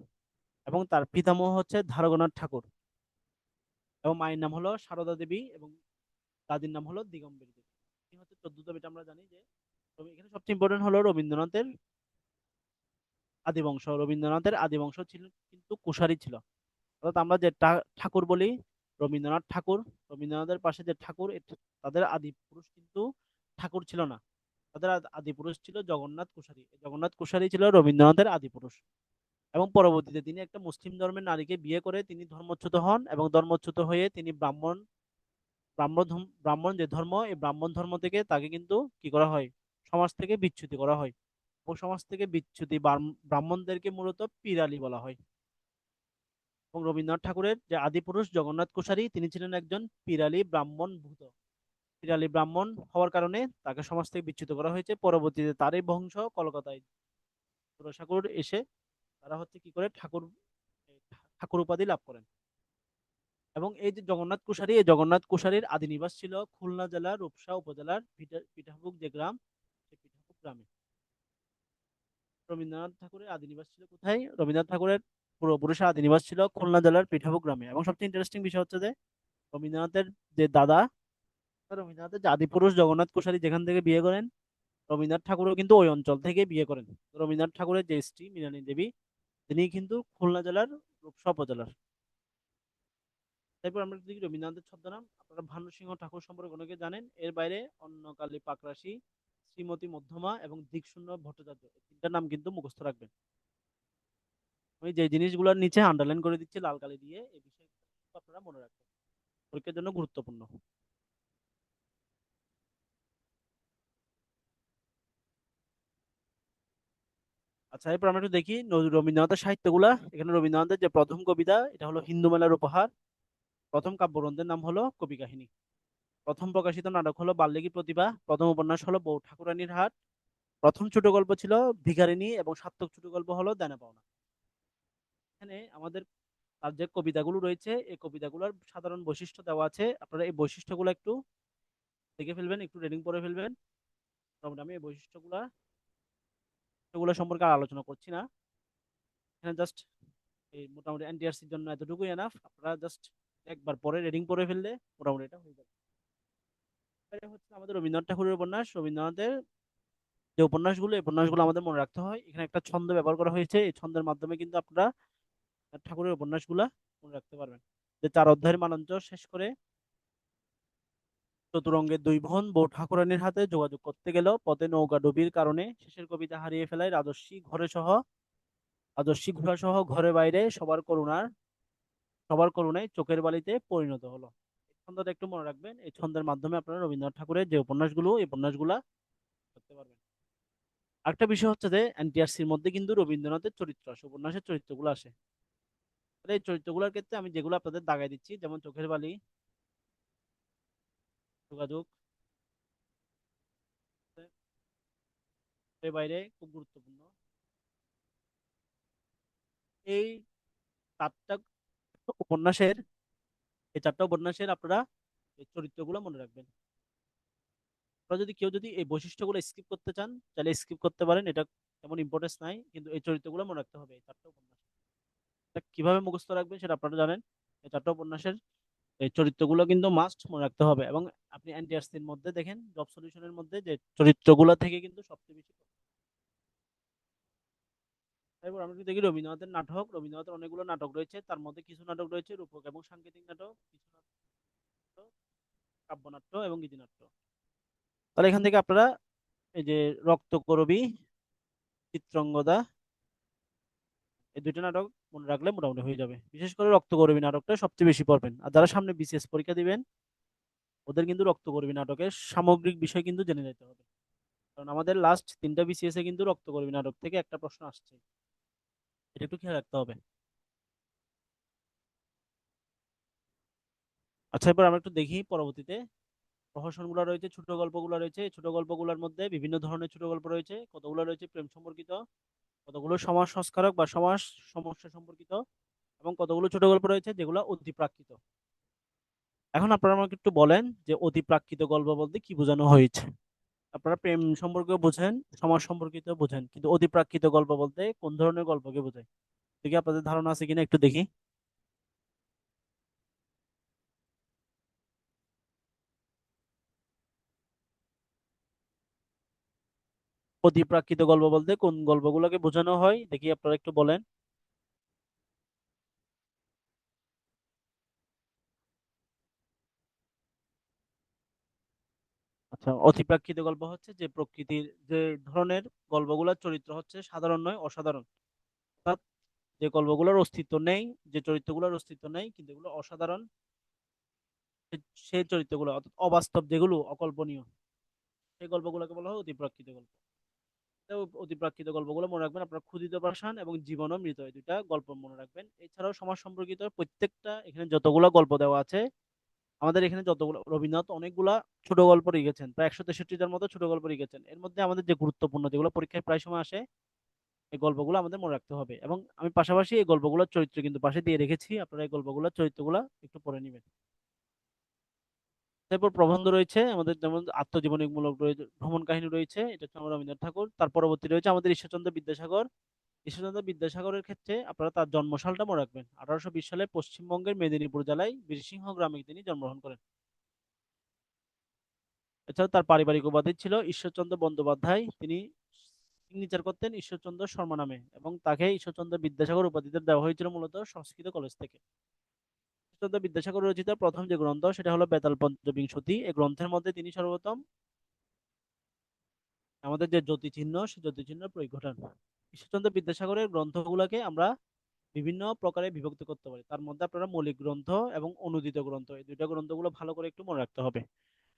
এবং তার পিতামহ হচ্ছে ধারকনাথ ঠাকুর এবং মায়ের নাম হলো সারদা দেবী এবং দাদির নাম হলো দিগম্বরী দেবী। এই হচ্ছে 14 এটা আমরা জানি যে এখানে সবচেয়ে ইম্পর্টেন্ট হলো রবীন্দ্রনাথের আদি বংশ। রবীন্দ্রনাথের আদি বংশ ছিল কিন্তু কুশারী ছিল। অর্থাৎ আমরা যে ঠাকুর বলি রবীন্দ্রনাথ ঠাকুর, রবীন্দ্রনাথের পাশে যে ঠাকুর, তাদের আদি পুরুষ কিন্তু ঠাকুর ছিল না, তাদের আদি পুরুষ ছিল জগন্নাথ কুশারী। জগন্নাথ কুশারী ছিল রবীন্দ্রনাথের আদি পুরুষ এবং পরবর্তীতে তিনি একটা মুসলিম ধর্মের নারীকে বিয়ে করে তিনি ধর্মচ্যুত হন এবং ধর্মচ্যুত হয়ে তিনি ব্রাহ্মণ যে ধর্ম, এই ব্রাহ্মণ ধর্ম থেকে তাকে কিন্তু কি করা হয়, সমাজ থেকে বিচ্যুতি করা হয়। এবং সমাজ থেকে বিচ্যুতি ব্রাহ্মণদেরকে মূলত পিরালি বলা হয়। এবং রবীন্দ্রনাথ ঠাকুরের যে আদি পুরুষ জগন্নাথ কুশারী তিনি ছিলেন একজন পিরালি ব্রাহ্মণ ভূত। পিরালি ব্রাহ্মণ হওয়ার কারণে তাকে সমাজ থেকে বিচ্যুত করা হয়েছে। পরবর্তীতে তারই বংশ কলকাতায় জোড়াসাঁকোর এসে তারা হচ্ছে কি করে ঠাকুর ঠাকুর উপাধি লাভ করেন। এবং এই যে জগন্নাথ কুশারী, এই জগন্নাথ কুশারীর আদি নিবাস ছিল খুলনা জেলার রূপসা উপজেলার পিঠাভুগ যে গ্রাম, সেই পিঠাভুগ গ্রামে। রবীন্দ্রনাথ ঠাকুরের আদি নিবাস ছিল কোথায়? রবীন্দ্রনাথ ঠাকুরের পূর্বপুরুষের আদি নিবাস ছিল খুলনা জেলার পিঠাভুগ গ্রামে। এবং সবচেয়ে ইন্টারেস্টিং বিষয় হচ্ছে যে রবীন্দ্রনাথের যে দাদা, রবীন্দ্রনাথের যে আদি পুরুষ জগন্নাথ কুশারী যেখান থেকে বিয়ে করেন, রবীন্দ্রনাথ ঠাকুরও কিন্তু ওই অঞ্চল থেকে বিয়ে করেন। রবীন্দ্রনাথ ঠাকুরের যে স্ত্রী মৃণালী দেবী, তিনি কিন্তু খুলনা জেলার রূপসা উপজেলার। তারপর আমরা দেখি রবীন্দ্রনাথের ছদ্মনাম। আপনারা ভানু সিংহ ঠাকুর সম্পর্কে অনেকে জানেন, এর বাইরে অন্নকালী পাকরাশি, শ্রীমতী মধ্যমা এবং দিকশূন্য ভট্টাচার্য, এই তিনটা নাম কিন্তু মুখস্থ রাখবেন। আমি যে জিনিসগুলোর নিচে আন্ডারলাইন করে দিচ্ছি লাল কালি দিয়ে, এই বিষয়গুলো আপনারা মনে রাখবেন, পরীক্ষার জন্য গুরুত্বপূর্ণ। আচ্ছা এরপর আমরা একটু দেখি রবীন্দ্রনাথের সাহিত্যগুলা। এখানে রবীন্দ্রনাথের যে প্রথম কবিতা, এটা হলো হিন্দু মেলার উপহার। প্রথম কাব্যগ্রন্থের নাম হলো কবি কাহিনী। প্রথম প্রকাশিত নাটক হলো বাল্মীকি প্রতিভা। প্রথম উপন্যাস হলো বউ ঠাকুরানীর হাট। প্রথম ছোট গল্প ছিল ভিখারিনী এবং সার্থক ছোট গল্প হলো দেনা পাওনা। এখানে আমাদের তার যে কবিতাগুলো রয়েছে, এই কবিতাগুলোর সাধারণ বৈশিষ্ট্য দেওয়া আছে। আপনারা এই বৈশিষ্ট্যগুলো একটু দেখে ফেলবেন, একটু রিডিং করে ফেলবেন। মোটামুটি আমি এই বৈশিষ্ট্যগুলো এগুলো সম্পর্কে আর আলোচনা করছি না। এখানে জাস্ট এই মোটামুটি এনটিআরসির জন্য এতটুকুই এনাফ। আপনারা জাস্ট একবার পরে রিডিং করে ফেললে মোটামুটি এটা হয়ে যাবে। এটা হচ্ছে আমাদের রবীন্দ্রনাথ ঠাকুরের উপন্যাস। রবীন্দ্রনাথের যে উপন্যাসগুলো, এই উপন্যাসগুলো আমাদের মনে রাখতে হয়। এখানে একটা ছন্দ ব্যবহার করা হয়েছে, এই ছন্দের মাধ্যমে কিন্তু আপনারা ঠাকুরের উপন্যাসগুলা মনে রাখতে পারবেন। যে 4 অধ্যায়ের মানাঞ্চ শেষ করে চতুরঙ্গের দুই বোন বউ ঠাকুরানীর হাতে যোগাযোগ করতে গেল, পথে নৌকা ডুবির কারণে শেষের কবিতা হারিয়ে ফেলায় রাজস্বী ঘোড়া সহ ঘরে বাইরে সবার করুণায় চোখের বালিতে পরিণত হলো। এই ছন্দটা একটু মনে রাখবেন, এই ছন্দের মাধ্যমে আপনারা রবীন্দ্রনাথ ঠাকুরের যে উপন্যাসগুলো, এই উপন্যাসগুলা করতে পারবেন। আরেকটা বিষয় হচ্ছে যে এনটিআরসির মধ্যে কিন্তু রবীন্দ্রনাথের চরিত্র আসে, উপন্যাসের চরিত্রগুলো আসে। তাহলে এই চরিত্রগুলোর ক্ষেত্রে আমি যেগুলো আপনাদের দাগাই দিচ্ছি, যেমন চোখের বালি, যোগাযোগ, এর বাইরে খুব গুরুত্বপূর্ণ। এই চারটা উপন্যাসের এই চারটা উপন্যাসের আপনারা এই চরিত্রগুলো মনে রাখবেন। আপনারা যদি কেউ যদি এই বৈশিষ্ট্যগুলো স্কিপ করতে চান তাহলে স্কিপ করতে পারেন, এটা তেমন ইম্পর্টেন্স নাই, কিন্তু এই চরিত্রগুলো মনে রাখতে হবে। এই চারটা উপন্যাস এটা কিভাবে মুখস্থ রাখবেন সেটা আপনারা জানেন। এই চারটা উপন্যাসের এই চরিত্রগুলো কিন্তু মাস্ট মনে রাখতে হবে। এবং আপনি এনটিআরসির মধ্যে দেখেন, জব সলিউশনের মধ্যে যে চরিত্রগুলো থেকে কিন্তু সবচেয়ে বেশি। তারপর আমরা যদি দেখি রবীন্দ্রনাথের নাটক, রবীন্দ্রনাথের অনেকগুলো নাটক রয়েছে, তার মধ্যে কিছু নাটক রয়েছে রূপক এবং সাংকেতিক নাটক, কিছু নাটক কাব্যনাট্য এবং গীতিনাট্য। তাহলে এখান থেকে আপনারা এই যে রক্তকরবী, চিত্রঙ্গদা, এই দুইটা নাটক মনে রাখলে মোটামুটি হয়ে যাবে। বিশেষ করে রক্তকরবী নাটকটা সবচেয়ে বেশি পড়বেন। আর যারা সামনে বিসিএস পরীক্ষা দিবেন ওদের কিন্তু রক্তকরবী নাটকের সামগ্রিক বিষয় কিন্তু জেনে যেতে হবে, কারণ আমাদের লাস্ট তিনটা বিসিএস এ কিন্তু রক্তকরবী নাটক থেকে একটা প্রশ্ন আসছে, এটা একটু খেয়াল রাখতে হবে। আচ্ছা, এবার আমরা একটু দেখি পরবর্তীতে প্রহসনগুলো রয়েছে, ছোট গল্পগুলো রয়েছে। এই ছোট গল্পগুলোর মধ্যে বিভিন্ন ধরনের ছোট গল্প রয়েছে, কতগুলো রয়েছে প্রেম সম্পর্কিত, কতগুলো সমাজ সংস্কারক বা সমাজ সমস্যা সম্পর্কিত, এবং কতগুলো ছোট গল্প রয়েছে যেগুলো অতিপ্রাকৃত। এখন আপনারা আমাকে একটু বলেন যে অতিপ্রাকৃত গল্প বলতে কি বোঝানো হয়েছে। আপনারা প্রেম সম্পর্কে বোঝেন, সমাজ সম্পর্কিত বোঝেন, কিন্তু অতিপ্রাকৃত গল্প বলতে কোন ধরনের গল্পকে বোঝায়? দেখি আপনাদের ধারণা আছে কিনা একটু দেখি। অতিপ্রাকৃত গল্প বলতে কোন গল্পগুলোকে বোঝানো হয় দেখি আপনারা একটু বলেন। আচ্ছা, অতিপ্রাকৃত গল্প হচ্ছে যে প্রকৃতির যে ধরনের গল্পগুলোর চরিত্র হচ্ছে সাধারণ নয় অসাধারণ, অর্থাৎ যে গল্পগুলোর অস্তিত্ব নেই, যে চরিত্রগুলোর অস্তিত্ব নেই কিন্তু এগুলো অসাধারণ, সেই চরিত্রগুলো অর্থাৎ অবাস্তব, যেগুলো অকল্পনীয়, সেই গল্পগুলোকে বলা হয় অতিপ্রাকৃত গল্প। তো অতিপ্রাকৃত গল্পগুলো মনে রাখবেন আপনার ক্ষুদিত পাষাণ এবং জীবন ও মৃত, এই দুইটা গল্প মনে রাখবেন। এছাড়াও সমাজ সম্পর্কিত প্রত্যেকটা এখানে যতগুলো গল্প দেওয়া আছে, আমাদের এখানে যতগুলো, রবীন্দ্রনাথ অনেকগুলা ছোট গল্প লিখেছেন, প্রায় 163টার মতো ছোট গল্প লিখেছেন। এর মধ্যে আমাদের যে গুরুত্বপূর্ণ যেগুলো পরীক্ষায় প্রায় সময় আসে, এই গল্পগুলো আমাদের মনে রাখতে হবে। এবং আমি পাশাপাশি এই গল্পগুলোর চরিত্র কিন্তু পাশে দিয়ে রেখেছি, আপনারা এই গল্পগুলোর চরিত্রগুলো একটু পড়ে নেবেন। তারপর প্রবন্ধ রয়েছে আমাদের, যেমন আত্মজীবনীমূলক রয়েছে, ভ্রমণ কাহিনী রয়েছে, এটা হচ্ছে আমার রবীন্দ্রনাথ ঠাকুর। তার পরবর্তী রয়েছে আমাদের ঈশ্বরচন্দ্র বিদ্যাসাগর। ঈশ্বরচন্দ্র বিদ্যাসাগরের ক্ষেত্রে আপনারা তার জন্মসালটা মনে রাখবেন। 1820 সালে পশ্চিমবঙ্গের মেদিনীপুর জেলায় বীরসিংহ গ্রামে তিনি জন্মগ্রহণ করেন। এছাড়াও তার পারিবারিক উপাধি ছিল ঈশ্বরচন্দ্র বন্দ্যোপাধ্যায়। তিনি সিগনেচার করতেন ঈশ্বরচন্দ্র শর্মা নামে, এবং তাকে ঈশ্বরচন্দ্র বিদ্যাসাগর উপাধিতে দেওয়া হয়েছিল মূলত সংস্কৃত কলেজ থেকে। ঈশ্বরচন্দ্র বিদ্যাসাগর রচিত প্রথম যে গ্রন্থ সেটা হলো বেতাল পঞ্চবিংশতি। এই গ্রন্থের মধ্যে তিনি সর্বপ্রথম আমাদের যে জ্যোতিচিহ্ন, সেই জ্যোতিচিহ্ন প্রয়োগ ঘটান। ঈশ্বরচন্দ্র বিদ্যাসাগরের গ্রন্থগুলোকে আমরা বিভিন্ন প্রকারে বিভক্ত করতে পারি। তার মধ্যে আপনারা মৌলিক গ্রন্থ এবং অনুদিত গ্রন্থ, এই দুইটা গ্রন্থগুলো ভালো করে একটু মনে রাখতে হবে।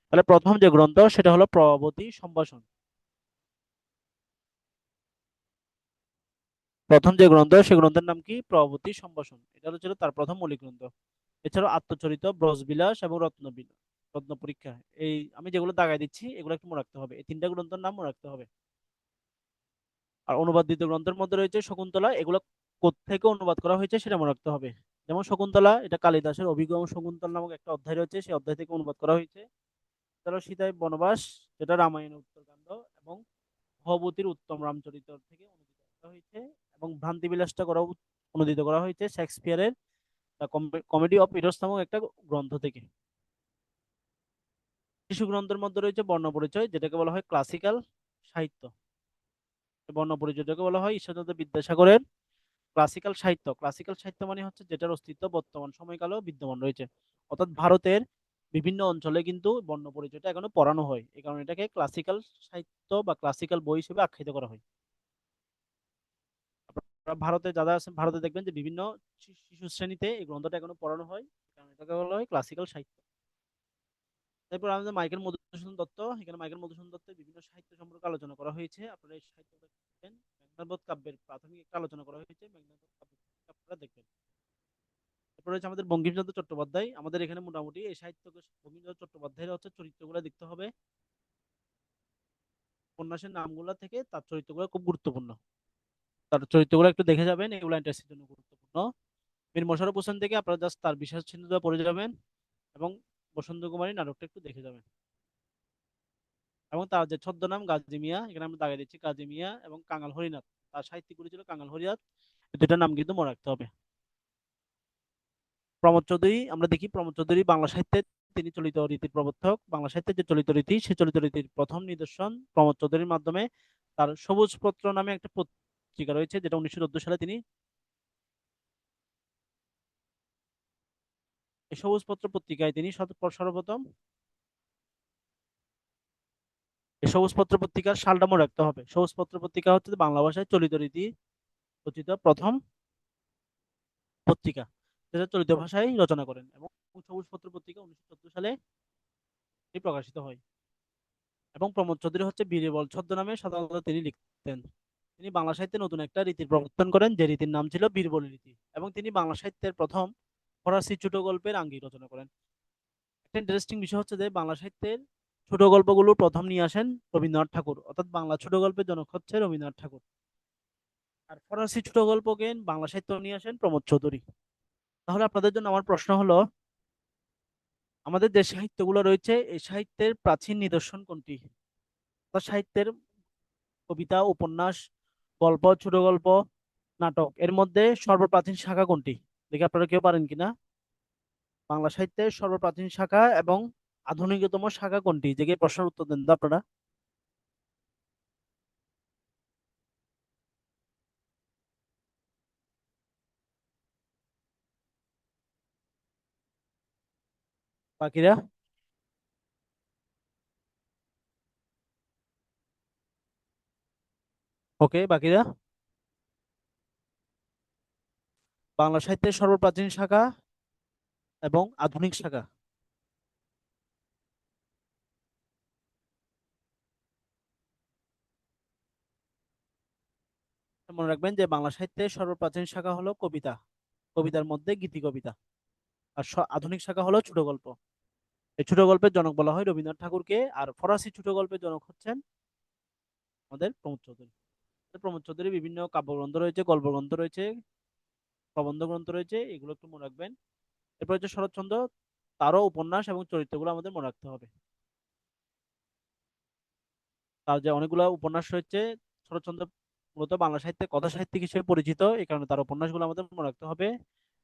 তাহলে প্রথম যে গ্রন্থ সেটা হলো প্রভাবতী সম্ভাষণ। প্রথম যে গ্রন্থ সে গ্রন্থের নাম কি? প্রভাবতী সম্ভাষণ। এটা ছিল তার প্রথম মৌলিক গ্রন্থ। এছাড়াও আত্মচরিত, ব্রজবিলাস এবং রত্ন পরীক্ষা, এই আমি যেগুলো দাগাই দিচ্ছি এগুলো একটু মনে রাখতে হবে। এই তিনটা গ্রন্থের নাম মনে রাখতে হবে। আর অনুবাদিত গ্রন্থের মধ্যে রয়েছে শকুন্তলা, এগুলো কোত্থেকে অনুবাদ করা হয়েছে সেটা মনে রাখতে হবে। যেমন শকুন্তলা, এটা কালিদাসের অভিগম শকুন্তলা নামক একটা অধ্যায় রয়েছে, সেই অধ্যায় থেকে অনুবাদ করা হয়েছে। এছাড়াও সীতায় বনবাস, যেটা রামায়ণের উত্তরকাণ্ড, এবং ভবভূতির উত্তম রামচরিত থেকে অনুদিত করা হয়েছে। এবং ভ্রান্তি বিলাসটা অনুদিত করা হয়েছে শেক্সপিয়ারের দ্য কমেডি অফ ইরোস নামক একটা গ্রন্থ থেকে। শিশু গ্রন্থের মধ্যে রয়েছে বর্ণপরিচয়, যেটাকে বলা হয় ক্লাসিক্যাল সাহিত্য। বর্ণপরিচয়টাকে বলা হয় ঈশ্বরচন্দ্র বিদ্যাসাগরের ক্লাসিক্যাল সাহিত্য। ক্লাসিক্যাল সাহিত্য মানে হচ্ছে যেটার অস্তিত্ব বর্তমান সময়কালেও বিদ্যমান রয়েছে, অর্থাৎ ভারতের বিভিন্ন অঞ্চলে কিন্তু বর্ণপরিচয়টা এখনো পড়ানো হয়, এই কারণে এটাকে ক্লাসিক্যাল সাহিত্য বা ক্লাসিক্যাল বই হিসেবে আখ্যায়িত করা হয়। আপনারা ভারতে যারা আছেন, ভারতে দেখবেন যে বিভিন্ন শিশু শ্রেণীতে এই গ্রন্থটা এখনো পড়ানো হয়, কারণ এটাকে বলা হয় ক্লাসিক্যাল সাহিত্য। তারপর আমাদের মাইকেল মধুসূদন দত্ত, এখানে মাইকেল মধুসূদন দত্তের বিভিন্ন সাহিত্য সম্পর্কে আলোচনা করা হয়েছে। আপনারা এই সাহিত্যটা দেখবেন। মেঘনাদবধ কাব্যের প্রাথমিক একটা আলোচনা করা হয়েছে, মেঘনাদবধ কাব্য আপনারা দেখবেন। এরপর রয়েছে আমাদের বঙ্কিমচন্দ্র চট্টোপাধ্যায়। আমাদের এখানে মোটামুটি এই সাহিত্য, বঙ্কিমচন্দ্র চট্টোপাধ্যায়ের হচ্ছে চরিত্রগুলো দেখতে হবে, উপন্যাসের নামগুলো থেকে তার চরিত্রগুলো খুব গুরুত্বপূর্ণ। তার চরিত্রগুলো একটু দেখে যাবেন, এগুলো ইন্টারেস্টের জন্য গুরুত্বপূর্ণ। মীর মশাররফ হোসেন থেকে আপনারা জাস্ট তার বিশেষ চিহ্নটা পড়ে যাবেন, এবং বসন্ত কুমারী নাটকটা একটু দেখে যাবেন। এবং তার যে ছদ্মনাম গাজী মিয়া, এখানে আমরা দাগিয়ে দিচ্ছি গাজী মিয়া এবং কাঙাল হরিনাথ। তার সাহিত্যিক ছিল কাঙাল হরিনাথ। এই দুইটা নাম কিন্তু মনে রাখতে হবে। প্রমোদ চৌধুরী, আমরা দেখি প্রমোদ চৌধুরী বাংলা সাহিত্যের তিনি চলিত রীতির প্রবর্তক। বাংলা সাহিত্যের যে চলিত রীতি, সেই চলিত রীতির প্রথম নিদর্শন প্রমোদ চৌধুরীর মাধ্যমে। তার সবুজ পত্র নামে একটা পত্রিকা রয়েছে, যেটা 1914 সালে তিনি, এই সবুজ পত্র পত্রিকায় তিনি সর্বপ্রথম, এই সবুজ পত্র পত্রিকার সালটা মনে রাখতে হবে। সবুজ পত্র পত্রিকা হচ্ছে বাংলা ভাষায় চলিত রীতি রচিত প্রথম পত্রিকা, যেটা চলিত ভাষায় রচনা করেন। এবং সবুজ পত্র পত্রিকা 1914 সালে এটি প্রকাশিত হয়। এবং প্রমোদ চৌধুরী হচ্ছে বীরবল ছদ্মনামে সাধারণত তিনি লিখতেন। তিনি বাংলা সাহিত্যে নতুন একটা রীতির প্রবর্তন করেন, যে রীতির নাম ছিল বীরবল রীতি। এবং তিনি বাংলা সাহিত্যের প্রথম ফরাসি ছোট গল্পের আঙ্গিক রচনা করেন। একটা ইন্টারেস্টিং বিষয় হচ্ছে যে বাংলা সাহিত্যের ছোট গল্পগুলো প্রথম নিয়ে আসেন রবীন্দ্রনাথ ঠাকুর, অর্থাৎ বাংলা ছোট গল্পের জনক হচ্ছে রবীন্দ্রনাথ ঠাকুর। আর ফরাসি ছোট গল্পকে বাংলা সাহিত্য নিয়ে আসেন প্রমোদ চৌধুরী। তাহলে আপনাদের জন্য আমার প্রশ্ন হলো, আমাদের যে সাহিত্যগুলো রয়েছে এই সাহিত্যের প্রাচীন নিদর্শন কোনটি? সাহিত্যের কবিতা, উপন্যাস, গল্প, ছোট গল্প, নাটক, এর মধ্যে সর্বপ্রাচীন শাখা কোনটি? দেখি আপনারা কেউ পারেন কিনা। বাংলা সাহিত্যের সর্বপ্রাচীন শাখা এবং আধুনিকতম শাখা কোনটি? যে প্রশ্নের উত্তর দেন তো আপনারা। বাকিরা? ওকে, বাকিরা? বাংলা সাহিত্যের সর্বপ্রাচীন শাখা এবং আধুনিক শাখা। মনে রাখবেন যে বাংলা সাহিত্যের সর্বপ্রাচীন শাখা হলো কবিতা, কবিতার মধ্যে গীতি কবিতা। আর আধুনিক শাখা হলো ছোট গল্প। এই ছোট গল্পের জনক বলা হয় রবীন্দ্রনাথ ঠাকুরকে। আর ফরাসি ছোট গল্পের জনক হচ্ছেন আমাদের প্রমোদ চৌধুরী। প্রমোদ চৌধুরীর বিভিন্ন কাব্যগ্রন্থ রয়েছে, গল্প গ্রন্থ রয়েছে, প্রবন্ধ গ্রন্থ রয়েছে, এগুলো একটু মনে রাখবেন। এরপর হচ্ছে শরৎচন্দ্র, তারও উপন্যাস এবং চরিত্রগুলো আমাদের মনে রাখতে হবে। তার যে অনেকগুলো উপন্যাস রয়েছে, শরৎচন্দ্র মূলত বাংলা সাহিত্যে কথা সাহিত্যিক হিসেবে পরিচিত, এই কারণে তার উপন্যাসগুলো আমাদের মনে রাখতে হবে।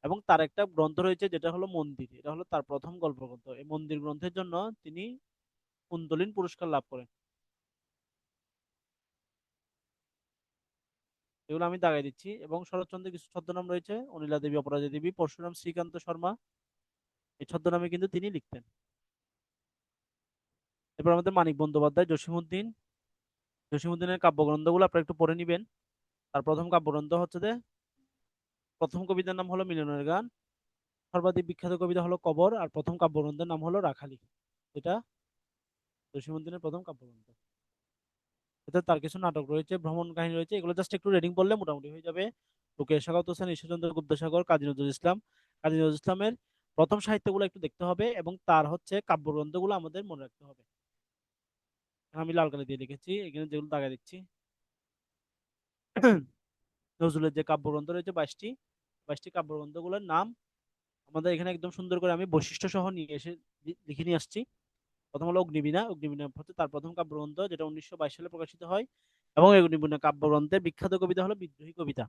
এবং তার একটা গ্রন্থ রয়েছে যেটা হলো মন্দির, এটা হলো তার প্রথম গল্প গ্রন্থ। এই মন্দির গ্রন্থের জন্য তিনি কুন্তলিন পুরস্কার লাভ করেন। এগুলো আমি দাগাই দিচ্ছি। এবং শরৎচন্দ্রের কিছু ছদ্মনাম রয়েছে, অনিলা দেবী, অপরাজা দেবী, পরশুরাম, শ্রীকান্ত শর্মা, এই ছদ্মনামে কিন্তু তিনি লিখতেন। এরপর আমাদের মানিক বন্দ্যোপাধ্যায়, জসীমউদ্দিন, জসীমউদ্দিনের কাব্যগ্রন্থগুলো আপনারা একটু পড়ে নিবেন। তার প্রথম কাব্যগ্রন্থ হচ্ছে যে, প্রথম কবিতার নাম হলো মিলনের গান, সর্বাধিক বিখ্যাত কবিতা হলো কবর, আর প্রথম কাব্যগ্রন্থের নাম হলো রাখালি। এটা জসীমউদ্দিনের প্রথম কাব্যগ্রন্থ। এতে তার কিছু নাটক রয়েছে, ভ্রমণ কাহিনী রয়েছে, এগুলো জাস্ট একটু রিডিং পড়লে মোটামুটি হয়ে যাবে। রোকেয়া সাখাওয়াত হোসেন, ঈশ্বরচন্দ্র বিদ্যাসাগর, কাজী নজরুল ইসলাম। কাজী নজরুল ইসলামের প্রথম সাহিত্যগুলো একটু দেখতে হবে এবং তার হচ্ছে কাব্যগ্রন্থগুলো আমাদের মনে রাখতে হবে। আমি লাল কালি দিয়ে লিখেছি, এখানে যেগুলো দাগা দিচ্ছি। নজরুলের যে কাব্যগ্রন্থ রয়েছে 22টি, 22টি কাব্যগ্রন্থগুলোর নাম আমাদের এখানে একদম সুন্দর করে আমি বৈশিষ্ট্য সহ নিয়ে এসে লিখে নিয়ে আসছি। প্রথম হলো অগ্নিবীণা। অগ্নিবীণা হচ্ছে তার প্রথম কাব্যগ্রন্থ, যেটা 1922 সালে প্রকাশিত হয়। এবং এই অগ্নিবীণা কাব্যগ্রন্থের বিখ্যাত কবিতা হলো বিদ্রোহী কবিতা।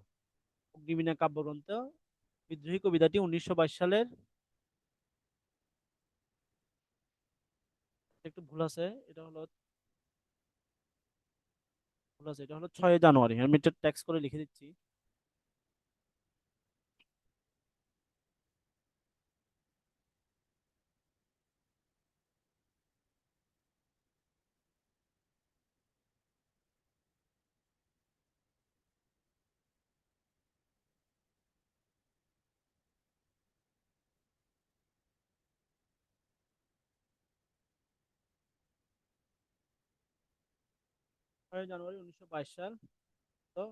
অগ্নিবীণা কাব্যগ্রন্থ বিদ্রোহী কবিতাটি 1922 সালের, একটু ভুল আছে, এটা হলো, ভুল আছে, এটা হলো 6 জানুয়ারি। আমি এটা ট্যাক্স করে লিখে দিচ্ছি। 6 জানুয়ারি 1922 সাল। তো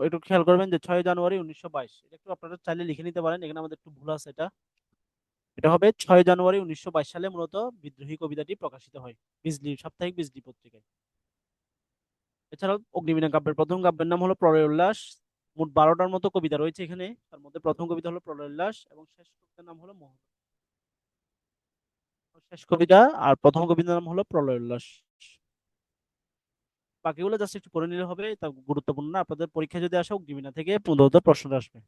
একটু খেয়াল করবেন যে 6 জানুয়ারি 1922, এটা একটু আপনারা চাইলে লিখে নিতে পারেন, এখানে আমাদের একটু ভুল আছে। এটা এটা হবে 6 জানুয়ারি 1922 সালে মূলত বিদ্রোহী কবিতাটি প্রকাশিত হয় বিজলি, সাপ্তাহিক বিজলি পত্রিকায়। এছাড়াও অগ্নিবীণা কাব্যের প্রথম কাব্যের নাম হলো প্রলয় উল্লাস। মোট 12টার মতো কবিতা রয়েছে এখানে। তার মধ্যে প্রথম কবিতা হলো প্রলয় উল্লাস এবং শেষ কবিতার নাম হলো মোহন। শেষ কবিতা, আর প্রথম কবিতার নাম হলো প্রলয় উল্লাস। বাকিগুলো জাস্ট একটু পড়ে নিলে হবে, তা গুরুত্বপূর্ণ না। আপনাদের পরীক্ষা যদি আসে অগ্নিমিনা থেকে 15টা প্রশ্ন আসবে।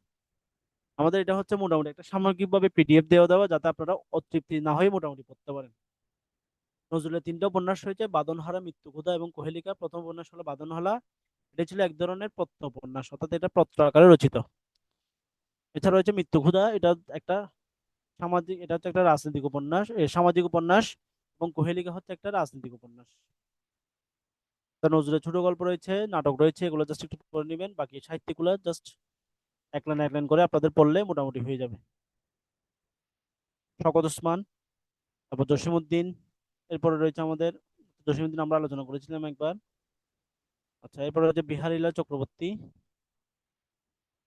আমাদের এটা হচ্ছে মোটামুটি একটা সামগ্রিকভাবে পিডিএফ দেওয়া দেওয়া, যাতে আপনারা অতৃপ্তি না হয়ে মোটামুটি পড়তে পারেন। নজরুলের তিনটা উপন্যাস রয়েছে, বাঁধনহারা, মৃত্যুক্ষুধা এবং কোহেলিকা। প্রথম উপন্যাস হলো বাঁধনহারা। এটা ছিল এক ধরনের পত্র উপন্যাস, অর্থাৎ এটা পত্র আকারে রচিত। এছাড়া রয়েছে মৃত্যুক্ষুধা, এটা একটা সামাজিক, এটা হচ্ছে একটা রাজনৈতিক উপন্যাস, সামাজিক উপন্যাস। এবং কোহেলিকা হচ্ছে একটা রাজনৈতিক উপন্যাস। তা নজরুলের ছোট গল্প রয়েছে, নাটক রয়েছে, এগুলো জাস্ট একটু পড়ে নেবেন। বাকি সাহিত্যগুলো জাস্ট এক লাইন এক লাইন করে আপনাদের পড়লে মোটামুটি হয়ে যাবে। শওকত ওসমান, তারপর জসিমউদ্দিন। এরপরে রয়েছে আমাদের জসিমউদ্দিন, আমরা আলোচনা করেছিলাম একবার। আচ্ছা, এরপরে রয়েছে বিহারীলাল চক্রবর্তী,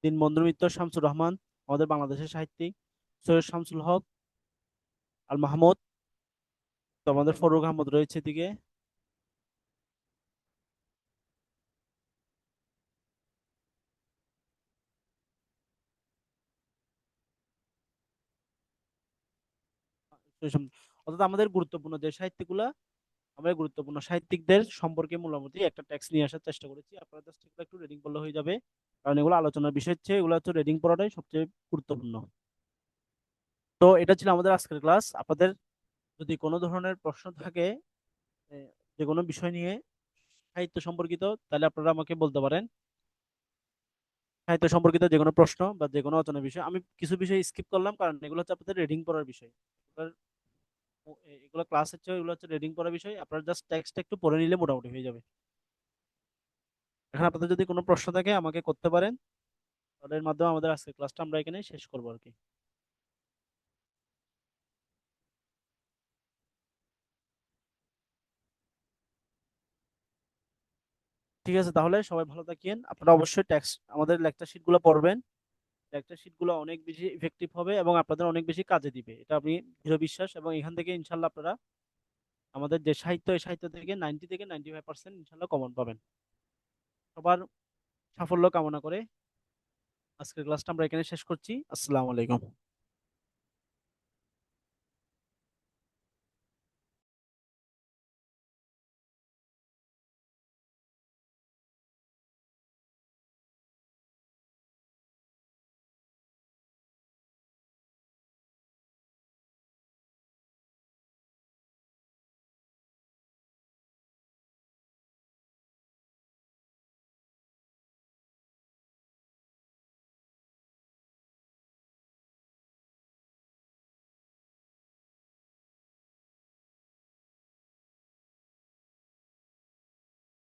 দীনবন্ধু মিত্র, শামসুর রহমান, আমাদের বাংলাদেশের সাহিত্যিক, সৈয়দ শামসুল হক, আল মাহমুদ। তো আমাদের ফরুক আহমদ রয়েছে এদিকে। অর্থাৎ আমাদের গুরুত্বপূর্ণ যে সাহিত্যগুলা, আমরা গুরুত্বপূর্ণ সাহিত্যিকদের সম্পর্কে মোটামুটি একটা টেক্সট নিয়ে আসার চেষ্টা করেছি। আপনারা জাস্ট এগুলো একটু রিডিং করলে হয়ে যাবে, কারণ এগুলো আলোচনার বিষয় হচ্ছে, এগুলো হচ্ছে রিডিং পড়াটাই সবচেয়ে গুরুত্বপূর্ণ। তো এটা ছিল আমাদের আজকের ক্লাস। আপনাদের যদি কোনো ধরনের প্রশ্ন থাকে এ, যে কোনো বিষয় নিয়ে সাহিত্য সম্পর্কিত, তাহলে আপনারা আমাকে বলতে পারেন। সাহিত্য সম্পর্কিত যে কোনো প্রশ্ন বা যে কোনো অজানা বিষয়, আমি কিছু বিষয় স্কিপ করলাম কারণ এগুলো হচ্ছে আপনাদের রিডিং পড়ার বিষয়। এগুলোর- এগুলো ক্লাস হচ্ছে, এগুলো হচ্ছে রিডিং পড়ার বিষয়। আপনারা জাস্ট টেক্সটটা একটু পড়ে নিলে মোটামুটি হয়ে যাবে। এখন আপনাদের যদি কোনো প্রশ্ন থাকে আমাকে করতে পারেন, তাহলে এর মাধ্যমে আমাদের আজকের ক্লাসটা আমরা এখানে শেষ করবো আর কি। ঠিক আছে, তাহলে সবাই ভালো থাকেন। আপনারা অবশ্যই টেক্সট আমাদের লেকচার শিট গুলো পড়বেন। লেকচার শিট গুলো অনেক বেশি ইফেক্টিভ হবে এবং আপনাদের অনেক বেশি কাজে দিবে, এটা আমি দৃঢ় বিশ্বাস। এবং এখান থেকে ইনশাল্লাহ আপনারা আমাদের যে সাহিত্য, এই সাহিত্য থেকে 90 থেকে 95% ইনশাল্লাহ কমন পাবেন। সবার সাফল্য কামনা করে আজকের ক্লাসটা আমরা এখানে শেষ করছি। আসসালামু আলাইকুম।